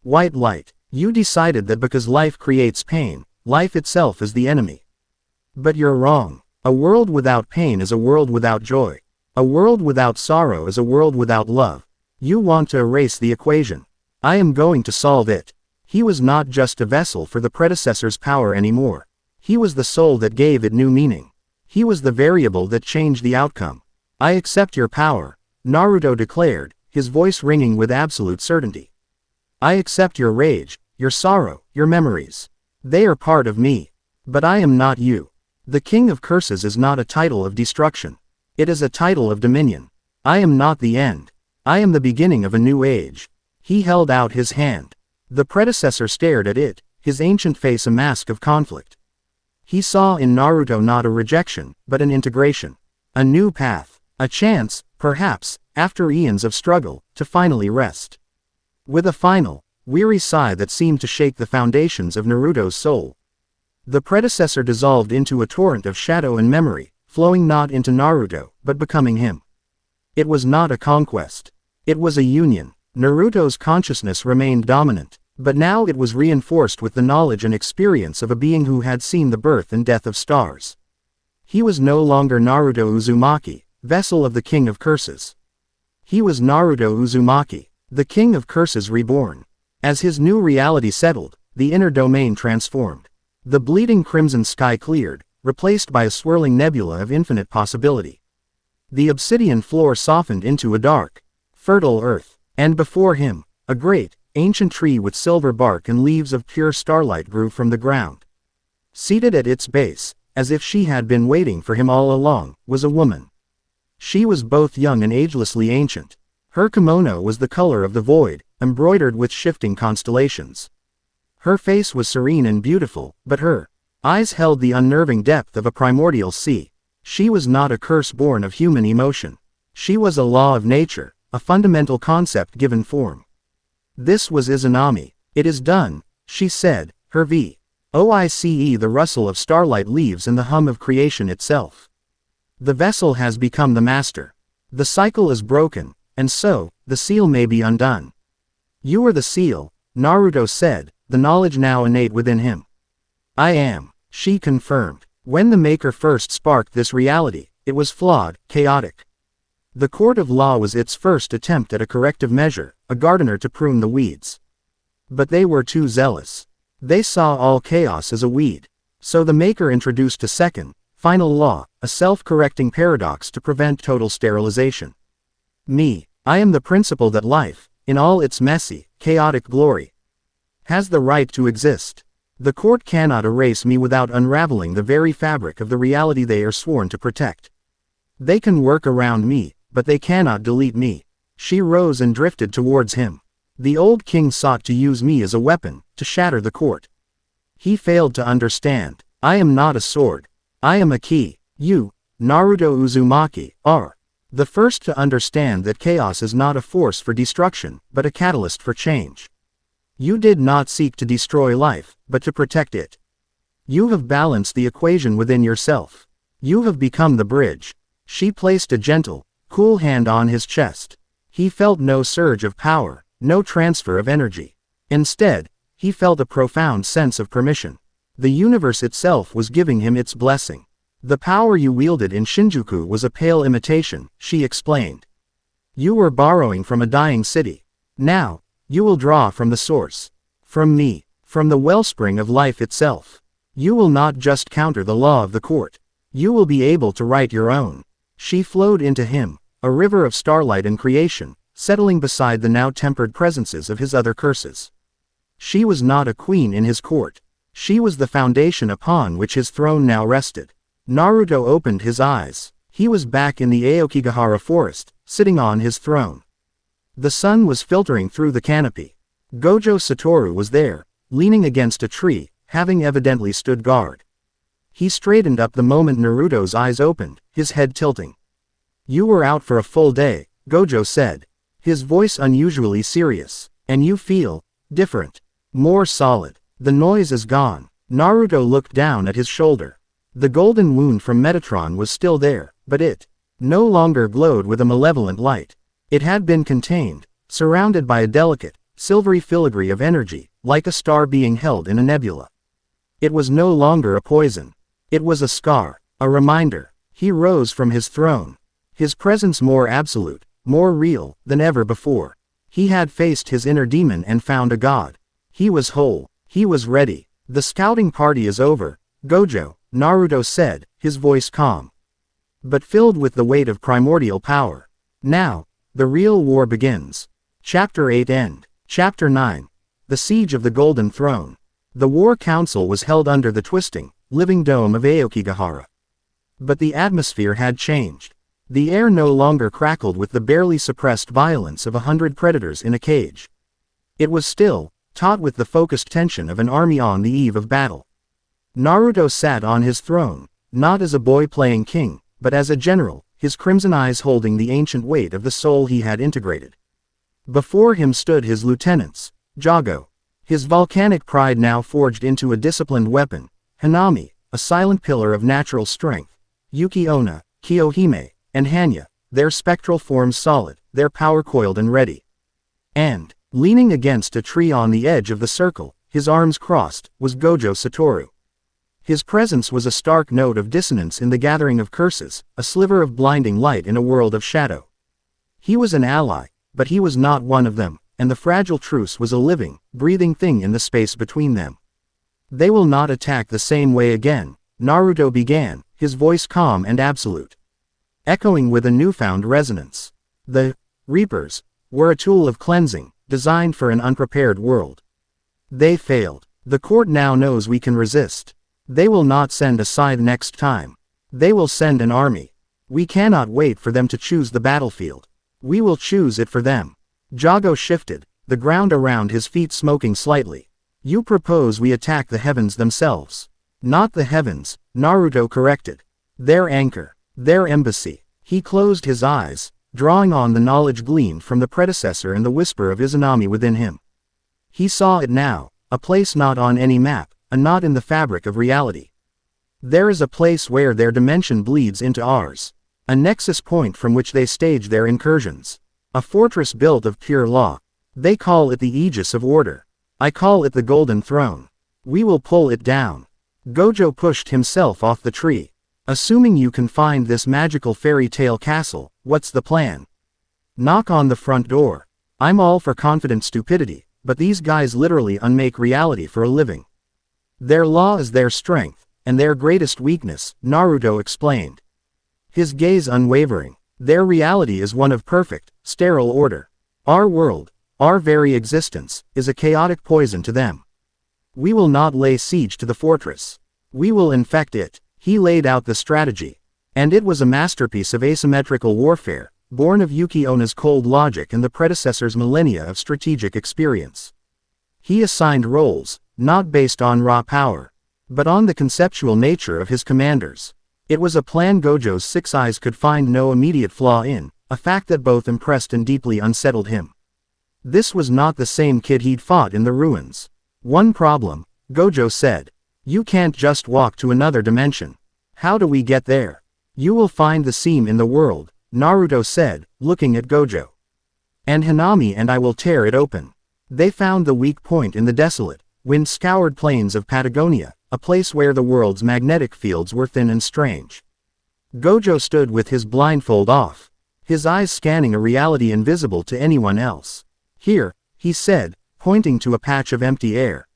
white light. You decided that because life creates pain, life itself is the enemy. But you're wrong. A world without pain is a world without joy. A world without sorrow is a world without love. You want to erase the equation. I am going to solve it. He was not just a vessel for the predecessor's power anymore. He was the soul that gave it new meaning. He was the variable that changed the outcome. I accept your power, Naruto declared, his voice ringing with absolute certainty. I accept your rage, your sorrow, your memories. They are part of me. But I am not you. The King of Curses is not a title of destruction. It is a title of dominion. I am not the end. I am the beginning of a new age. He held out his hand. The predecessor stared at it, his ancient face a mask of conflict. He saw in Naruto not a rejection, but an integration. A new path. A chance, perhaps, after eons of struggle, to finally rest. With a final, weary sigh that seemed to shake the foundations of Naruto's soul. The predecessor dissolved into a torrent of shadow and memory, flowing not into Naruto, but becoming him. It was not a conquest. It was a union. Naruto's consciousness remained dominant, but now it was reinforced with the knowledge and experience of a being who had seen the birth and death of stars. He was no longer Naruto Uzumaki, vessel of the King of Curses. He was Naruto Uzumaki, the King of Curses reborn. As his new reality settled, the inner domain transformed. The bleeding crimson sky cleared, replaced by a swirling nebula of infinite possibility. The obsidian floor softened into a dark, fertile earth, and before him, a great, ancient tree with silver bark and leaves of pure starlight grew from the ground. Seated at its base, as if she had been waiting for him all along, was a woman. She was both young and agelessly ancient. Her kimono was the color of the void, embroidered with shifting constellations. Her face was serene and beautiful, but her eyes held the unnerving depth of a primordial sea. She was not a curse born of human emotion. She was a law of nature, a fundamental concept given form. This was Izanami. It is done, she said, her voice the rustle of starlight leaves and the hum of creation itself. The vessel has become the master. The cycle is broken, and so, the seal may be undone. You are the seal, Naruto said, the knowledge now innate within him. I am, she confirmed. When the Maker first sparked this reality, it was flawed, chaotic. The court of law was its first attempt at a corrective measure, a gardener to prune the weeds. But they were too zealous. They saw all chaos as a weed. So the Maker introduced a second, final law, a self-correcting paradox to prevent total sterilization. I am the principle that life, in all its messy, chaotic glory, has the right to exist. The court cannot erase me without unraveling the very fabric of the reality they are sworn to protect. They can work around me, but they cannot delete me. She rose and drifted towards him. The old king sought to use me as a weapon, to shatter the court. He failed to understand. I am not a sword. I am a key. You, Naruto Uzumaki, are the first to understand that chaos is not a force for destruction, but a catalyst for change. You did not seek to destroy life, but to protect it. You have balanced the equation within yourself. You have become the bridge. She placed a gentle, cool hand on his chest. He felt no surge of power, no transfer of energy. Instead, he felt a profound sense of permission. The universe itself was giving him its blessing. The power you wielded in Shinjuku was a pale imitation, she explained. You were borrowing from a dying city. Now, you will draw from the source. From me. From the wellspring of life itself. You will not just counter the law of the court. You will be able to write your own. She flowed into him, a river of starlight and creation, settling beside the now tempered presences of his other curses. She was not a queen in his court. She was the foundation upon which his throne now rested. Naruto opened his eyes. He was back in the Aokigahara forest, sitting on his throne. The sun was filtering through the canopy. Gojo Satoru was there, leaning against a tree, having evidently stood guard. He straightened up the moment Naruto's eyes opened, his head tilting. You were out for a full day, Gojo said, his voice unusually serious. And you feel different. More solid. The noise is gone. Naruto looked down at his shoulder. The golden wound from Metatron was still there, but it no longer glowed with a malevolent light. It had been contained, surrounded by a delicate, silvery filigree of energy, like a star being held in a nebula. It was no longer a poison. It was a scar, a reminder. He rose from his throne. His presence more absolute, more real, than ever before. He had faced his inner demon and found a god. He was whole. He was ready. The scouting party is over, Gojo, Naruto said, his voice calm, but filled with the weight of primordial power. Now, the real war begins. Chapter 8 End. Chapter 9. The Siege of the Golden Throne. The War Council was held under the twisting, living dome of Aokigahara. But the atmosphere had changed. The air no longer crackled with the barely suppressed violence of 100 predators in a cage. It was still, taut with the focused tension of an army on the eve of battle. Naruto sat on his throne, not as a boy playing king, but as a general, his crimson eyes holding the ancient weight of the soul he had integrated. Before him stood his lieutenants, Jago, his volcanic pride now forged into a disciplined weapon, Hanami, a silent pillar of natural strength, Yuki Onna, Kiyohime, and Hanya, their spectral forms solid, their power coiled and ready. And, leaning against a tree on the edge of the circle, his arms crossed, was Gojo Satoru. His presence was a stark note of dissonance in the gathering of curses, a sliver of blinding light in a world of shadow. He was an ally, but he was not one of them, and the fragile truce was a living, breathing thing in the space between them. They will not attack the same way again, Naruto began, his voice calm and absolute, echoing with a newfound resonance. The Reapers were a tool of cleansing, designed for an unprepared world. They failed. The court now knows we can resist. They will not send a scythe next time. They will send an army. We cannot wait for them to choose the battlefield. We will choose it for them. Jago shifted, the ground around his feet smoking slightly. You propose we attack the heavens themselves. Not the heavens, Naruto corrected. Their anchor. Their embassy. He closed his eyes, drawing on the knowledge gleaned from the predecessor and the whisper of Izanami within him. He saw it now, a place not on any map, a knot in the fabric of reality. There is a place where their dimension bleeds into ours. A nexus point from which they stage their incursions. A fortress built of pure law. They call it the Aegis of Order. I call it the Golden Throne. We will pull it down. Gojo pushed himself off the tree. Assuming you can find this magical fairy tale castle, what's the plan? Knock on the front door. I'm all for confident stupidity, but these guys literally unmake reality for a living. Their law is their strength, and their greatest weakness, Naruto explained. His gaze unwavering. Their reality is one of perfect, sterile order. Our world, our very existence, is a chaotic poison to them. We will not lay siege to the fortress. We will infect it. He laid out the strategy. And it was a masterpiece of asymmetrical warfare, born of Yuki Onna's cold logic and the predecessor's millennia of strategic experience. He assigned roles, not based on raw power, but on the conceptual nature of his commanders. It was a plan Gojo's 6 eyes could find no immediate flaw in, a fact that both impressed and deeply unsettled him. This was not the same kid he'd fought in the ruins. One problem, Gojo said. You can't just walk to another dimension. How do we get there? You will find the seam in the world, Naruto said, looking at Gojo. And Hanami and I will tear it open. They found the weak point in the desolate, wind-scoured plains of Patagonia, a place where the world's magnetic fields were thin and strange. Gojo stood with his blindfold off. his eyes scanning a reality invisible to anyone else. "Here," he said, pointing to a patch of empty air.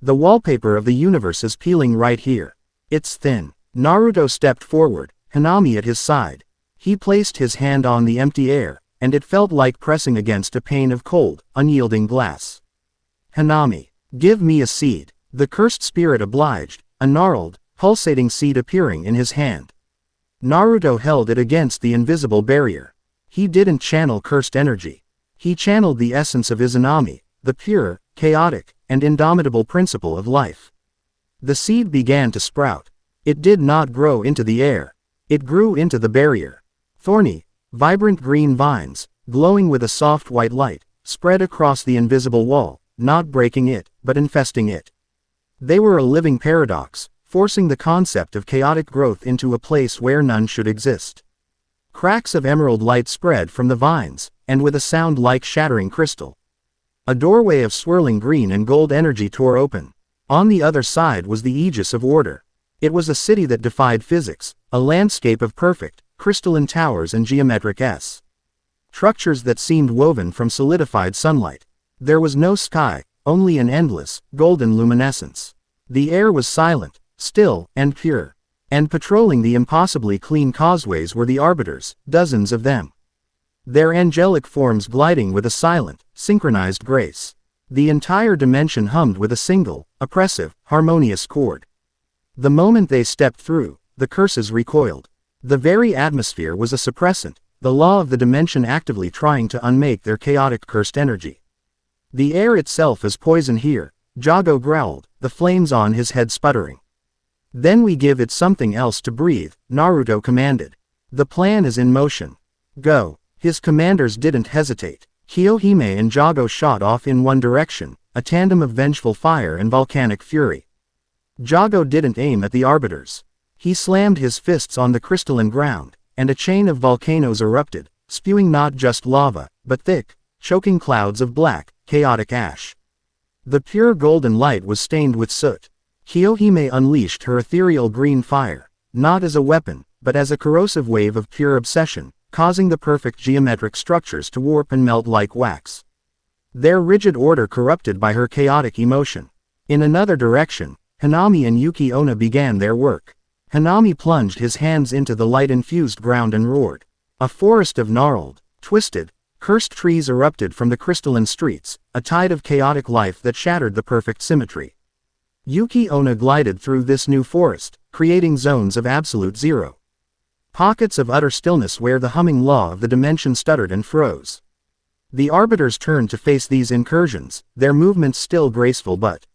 "The wallpaper of the universe is peeling right here. It's thin." Naruto stepped forward, Hanami at his side. He placed his hand on the empty air, and it felt like pressing against a pane of cold, unyielding glass. "Hanami, give me a seed." The cursed spirit obliged, a gnarled, pulsating seed appearing in his hand. Naruto held it against the invisible barrier. He didn't channel cursed energy. He channeled the essence of Izanami, the pure, chaotic, and indomitable principle of life. The seed began to sprout. It did not grow into the air. It grew into the barrier. Thorny, vibrant green vines, glowing with a soft white light, spread across the invisible wall, not breaking it, but infesting it. They were a living paradox, forcing the concept of chaotic growth into a place where none should exist. Cracks of emerald light spread from the vines, and with a sound like shattering crystal. A doorway of swirling green and gold energy tore open. On the other side was the aegis of order. It was a city that defied physics, a landscape of perfect, crystalline towers and geometric structures that seemed woven from solidified sunlight. There was no sky, only an endless, golden luminescence. The air was silent, still, and pure. And patrolling the impossibly clean causeways were the arbiters, dozens of them. Their angelic forms gliding with a silent, synchronized grace. The entire dimension hummed with a single, oppressive, harmonious chord. The moment they stepped through, the curses recoiled. The very atmosphere was a suppressant, the law of the dimension actively trying to unmake their chaotic cursed energy. "The air itself is poison here," Jago growled, the flames on his head sputtering. "Then we give it something else to breathe," Naruto commanded. "The plan is in motion. Go." His commanders didn't hesitate. Kiyohime and Jago shot off in one direction, a tandem of vengeful fire and volcanic fury. Jago didn't aim at the arbiters. He slammed his fists on the crystalline ground, and a chain of volcanoes erupted, spewing not just lava, but thick, choking clouds of black, chaotic ash. The pure golden light was stained with soot. Kiyohime unleashed her ethereal green fire, not as a weapon, but as a corrosive wave of pure obsession, causing the perfect geometric structures to warp and melt like wax. Their rigid order corrupted by her chaotic emotion. In another direction, Hanami and Yuki Onna began their work. Hanami plunged his hands into the light-infused ground and roared. A forest of gnarled, twisted, cursed trees erupted from the crystalline streets, a tide of chaotic life that shattered the perfect symmetry. Yuki Onna glided through this new forest, creating zones of absolute zero. Pockets of utter stillness where the humming law of the dimension stuttered and froze. The arbiters turned to face these incursions, their movements still graceful but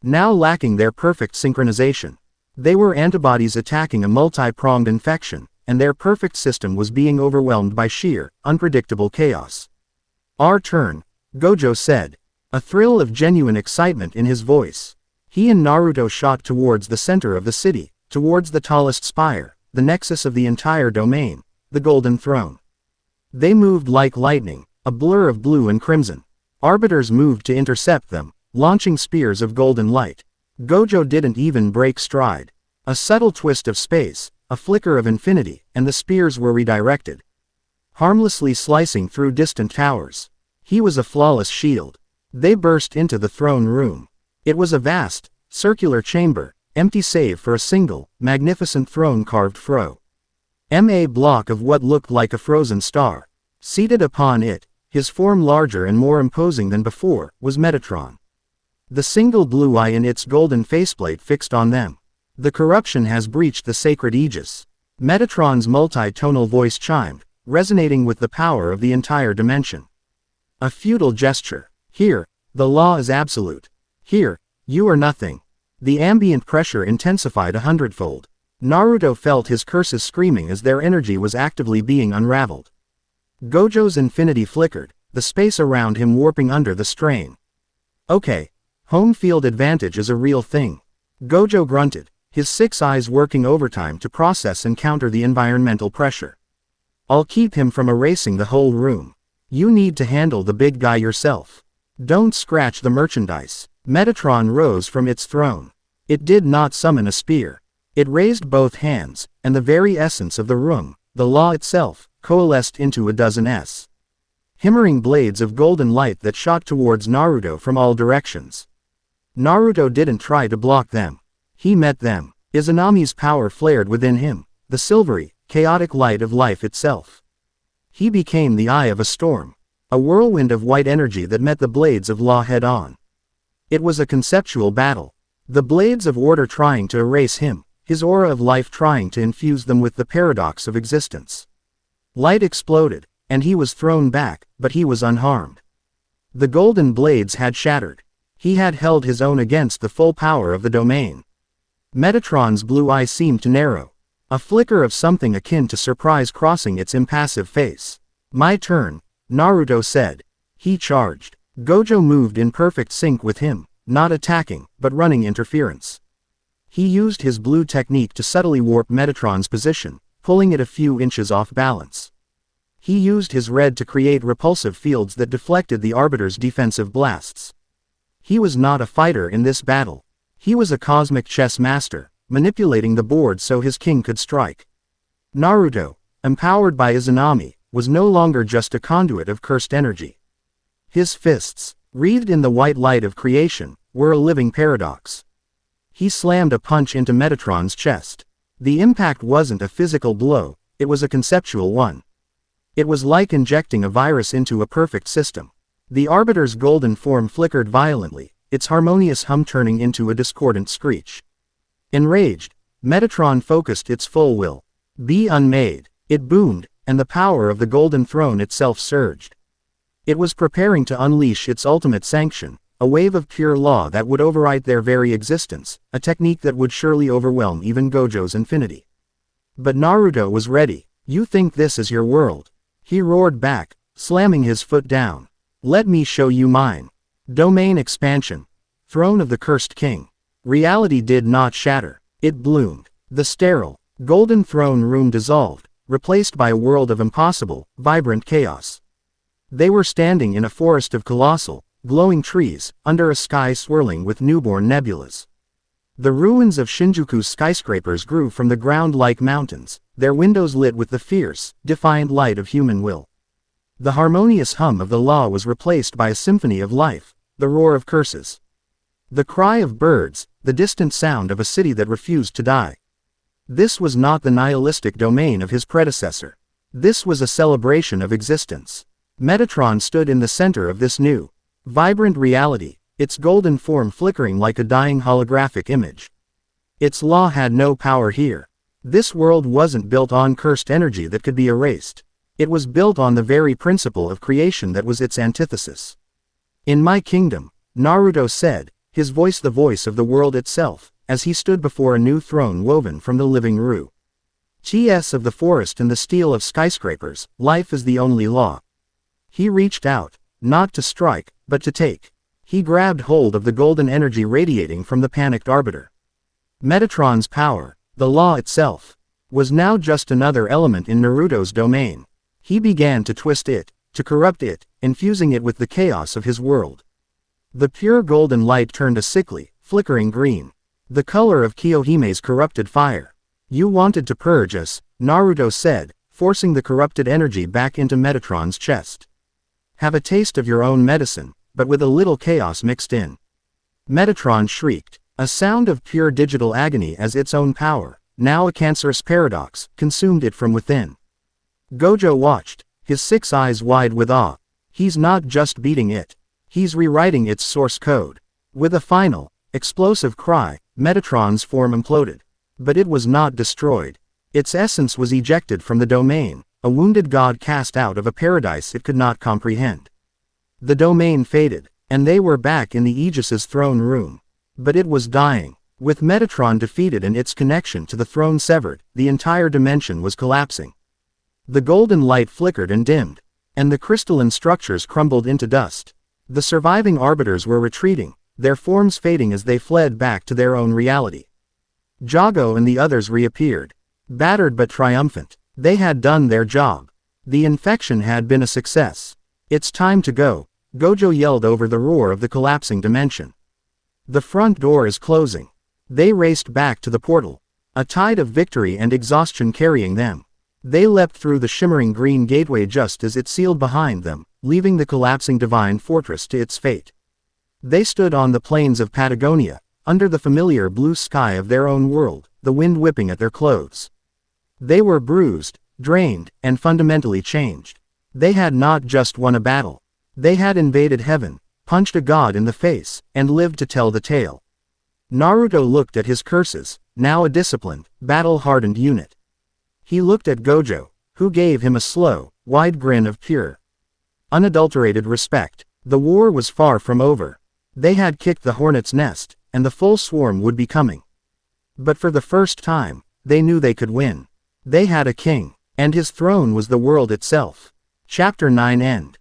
now lacking their perfect synchronization. They were antibodies attacking a multi-pronged infection, and their perfect system was being overwhelmed by sheer, unpredictable chaos. "Our turn," Gojo said, a thrill of genuine excitement in his voice. He and Naruto shot towards the center of the city, towards the tallest spire, the nexus of the entire domain, the Golden Throne. They moved like lightning, a blur of blue and crimson. Arbiters moved to intercept them, launching spears of golden light. Gojo didn't even break stride. A subtle twist of space, a flicker of infinity, and the spears were redirected, harmlessly slicing through distant towers. He was a flawless shield. They burst into the throne room. It was a vast, circular chamber, empty save for a single, magnificent throne-carved block of what looked like a frozen star. Seated upon it, his form larger and more imposing than before, was Metatron. The single blue eye in its golden faceplate fixed on them. "The corruption has breached the sacred aegis." Metatron's multi-tonal voice chimed, resonating with the power of the entire dimension. A futile gesture. "Here, the law is absolute. Here, you are nothing." The ambient pressure intensified 100-fold. Naruto felt his curses screaming as their energy was actively being unraveled. Gojo's infinity flickered, the space around him warping under the strain. "Okay. Home field advantage is a real thing." Gojo grunted, his 6 eyes working overtime to process and counter the environmental pressure. "I'll keep him from erasing the whole room. You need to handle the big guy yourself. Don't scratch the merchandise." Metatron rose from its throne. It did not summon a spear. It raised both hands, and the very essence of the room, the law itself, coalesced into a dozen shimmering blades of golden light that shot towards Naruto from all directions. Naruto didn't try to block them. He met them. Izanami's power flared within him, the silvery, chaotic light of life itself. He became the eye of a storm, a whirlwind of white energy that met the blades of law head-on. It was a conceptual battle. The blades of order trying to erase him, his aura of life trying to infuse them with the paradox of existence. Light exploded, and he was thrown back, but he was unharmed. The golden blades had shattered. He had held his own against the full power of the domain. Metatron's blue eye seemed to narrow, a flicker of something akin to surprise crossing its impassive face. "My turn," Naruto said. He charged. Gojo moved in perfect sync with him, not attacking, but running interference. He used his blue technique to subtly warp Metatron's position, pulling it a few inches off balance. He used his red to create repulsive fields that deflected the Arbiter's defensive blasts. He was not a fighter in this battle. He was a cosmic chess master, manipulating the board so his king could strike. Naruto, empowered by Izanami, was no longer just a conduit of cursed energy. His fists, wreathed in the white light of creation, were a living paradox. He slammed a punch into Metatron's chest. The impact wasn't a physical blow, it was a conceptual one. It was like injecting a virus into a perfect system. The Arbiter's golden form flickered violently, its harmonious hum turning into a discordant screech. Enraged, Metatron focused its full will. "Be unmade." It boomed, and the power of the golden throne itself surged. It was preparing to unleash its ultimate sanction, a wave of pure law that would overwrite their very existence, a technique that would surely overwhelm even Gojo's infinity. But Naruto was ready. "You think this is your world?" He roared back, slamming his foot down. "Let me show you mine." Domain expansion. Throne of the Cursed King. Reality did not shatter. It bloomed. The sterile, golden throne room dissolved, replaced by a world of impossible, vibrant chaos. They were standing in a forest of colossal, glowing trees, under a sky swirling with newborn nebulas. The ruins of Shinjuku's skyscrapers grew from the ground like mountains, their windows lit with the fierce, defiant light of human will. The harmonious hum of the law was replaced by a symphony of life, the roar of curses. The cry of birds, the distant sound of a city that refused to die. This was not the nihilistic domain of his predecessor. This was a celebration of existence. Metatron stood in the center of this new, vibrant reality, its golden form flickering like a dying holographic image. Its law had no power here. This world wasn't built on cursed energy that could be erased. It was built on the very principle of creation that was its antithesis. "In my kingdom," Naruto said, his voice the voice of the world itself, as he stood before a new throne woven from the living roots of the forest and the steel of skyscrapers, life is the only law. He reached out, not to strike, but to take. He grabbed hold of the golden energy radiating from the panicked Arbiter. Metatron's power, the law itself, was now just another element in Naruto's domain. He began to twist it, to corrupt it, infusing it with the chaos of his world. The pure golden light turned a sickly, flickering green, the color of Kiyohime's corrupted fire. "You wanted to purge us," Naruto said, forcing the corrupted energy back into Metatron's chest. "Have a taste of your own medicine, but with a little chaos mixed in." Metatron shrieked, a sound of pure digital agony as its own power, now a cancerous paradox, consumed it from within. Gojo watched, his 6 eyes wide with awe. He's not just beating it. He's rewriting its source code. With a final, explosive cry, Metatron's form imploded. But it was not destroyed. Its essence was ejected from the domain, a wounded god cast out of a paradise it could not comprehend. The domain faded, and they were back in the Aegis's throne room. But it was dying. With Metatron defeated and its connection to the throne severed, the entire dimension was collapsing. The golden light flickered and dimmed, and the crystalline structures crumbled into dust. The surviving arbiters were retreating, their forms fading as they fled back to their own reality. Jago and the others reappeared, battered but triumphant. They had done their job. The infection had been a success. "It's time to go," Gojo yelled over the roar of the collapsing dimension. "The front door is closing." They raced back to the portal, a tide of victory and exhaustion carrying them. They leapt through the shimmering green gateway just as it sealed behind them, leaving the collapsing divine fortress to its fate. They stood on the plains of Patagonia, under the familiar blue sky of their own world, the wind whipping at their clothes. They were bruised, drained, and fundamentally changed. They had not just won a battle. They had invaded heaven, punched a god in the face, and lived to tell the tale. Naruto looked at his curses, now a disciplined, battle-hardened unit. He looked at Gojo, who gave him a slow, wide grin of pure, unadulterated respect. The war was far from over. They had kicked the hornet's nest, and the full swarm would be coming. But for the first time, they knew they could win. They had a king, and his throne was the world itself. Chapter 9 End.